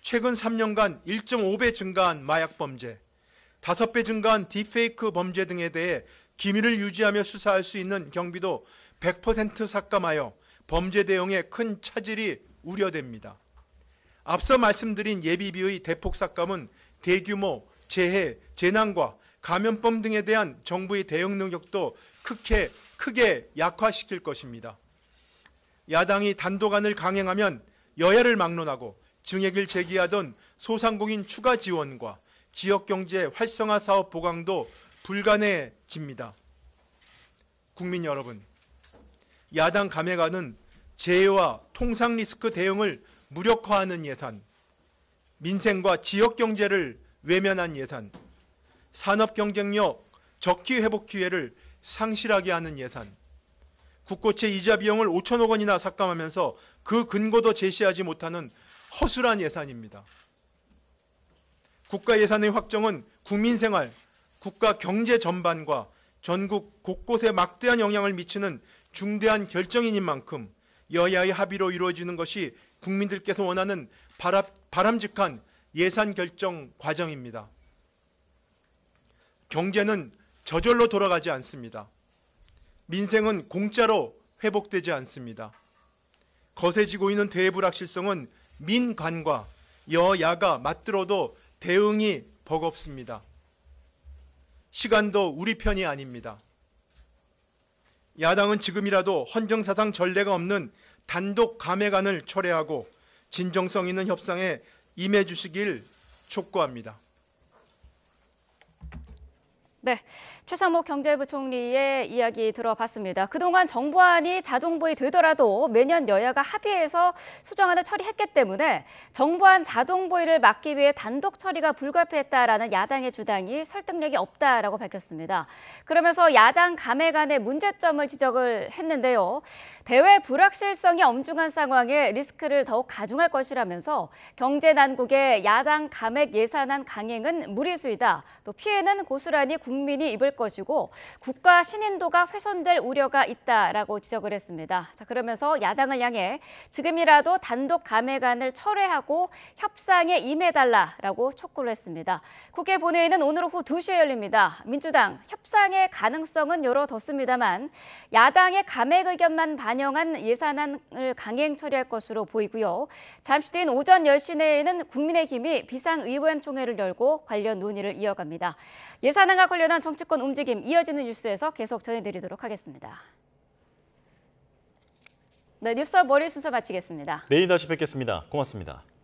최근 3년간 1.5배 증가한 마약 범죄, 5배 증가한 딥페이크 범죄 등에 대해 기밀을 유지하며 수사할 수 있는 경비도 100% 삭감하여 범죄 대응에 큰 차질이 우려됩니다. 앞서 말씀드린 예비비의 대폭 삭감은 대규모 재해, 재난과 감염병 등에 대한 정부의 대응 능력도 크게 약화시킬 것입니다. 야당이 단독안을 강행하면 여야를 막론하고 증액을 제기하던 소상공인 추가 지원과 지역경제 활성화 사업 보강도 불가능해집니다. 국민 여러분, 야당 감액안은 재해와 통상 리스크 대응을 무력화하는 예산, 민생과 지역경제를 외면한 예산, 산업 경쟁력 적기 회복 기회를 상실하게 하는 예산, 국고채 이자 비용을 5천억 원이나 삭감하면서 그 근거도 제시하지 못하는 허술한 예산입니다. 국가 예산의 확정은 국민 생활, 국가 경제 전반과 전국 곳곳에 막대한 영향을 미치는 중대한 결정인 만큼 여야의 합의로 이루어지는 것이 국민들께서 원하는 바람직한 예산 결정 과정입니다. 경제는 저절로 돌아가지 않습니다. 민생은 공짜로 회복되지 않습니다. 거세지고 있는 대불확실성은 민간과 여야가 맞들어도 대응이 버겁습니다. 시간도 우리 편이 아닙니다. 야당은 지금이라도 헌정사상 전례가 없는 단독 감액안을 철회하고 진정성 있는 협상에 임해 주시길 촉구합니다. 네, 최상목 경제부총리의 이야기 들어봤습니다. 그동안 정부안이 자동보이 되더라도 매년 여야가 합의해서 수정안을 처리했기 때문에 정부안 자동보이를 막기 위해 단독 처리가 불가피했다라는 야당의 주장이 설득력이 없다라고 밝혔습니다. 그러면서 야당 감액안의 문제점을 지적을 했는데요. 대외 불확실성이 엄중한 상황에 리스크를 더욱 가중할 것이라면서 경제 난국의 야당 감액 예산안 강행은 무리수이다. 또 피해는 고스란히 국민이 입을 것이고 국가 신인도가 훼손될 우려가 있다라고 지적을 했습니다. 자, 그러면서 야당을 향해 지금이라도 단독 감액안을 철회하고 협상에 임해달라라고 촉구를 했습니다. 국회 본회의는 오늘 오후 2시에 열립니다. 민주당 협상의 가능성은 열어뒀습니다만 야당의 감액 의견만 반영한 예산안을 강행 처리할 것으로 보이고요. 잠시 뒤인 오전 10시 내에는 국민의힘이 비상의원총회를 열고 관련 논의를 이어갑니다. 예산안과 관련한 정치권 움직임 이어지는 뉴스에서 계속 전해드리도록 하겠습니다. 네, 뉴스 머리 순서 마치겠습니다. 내일 다시 뵙겠습니다. 고맙습니다.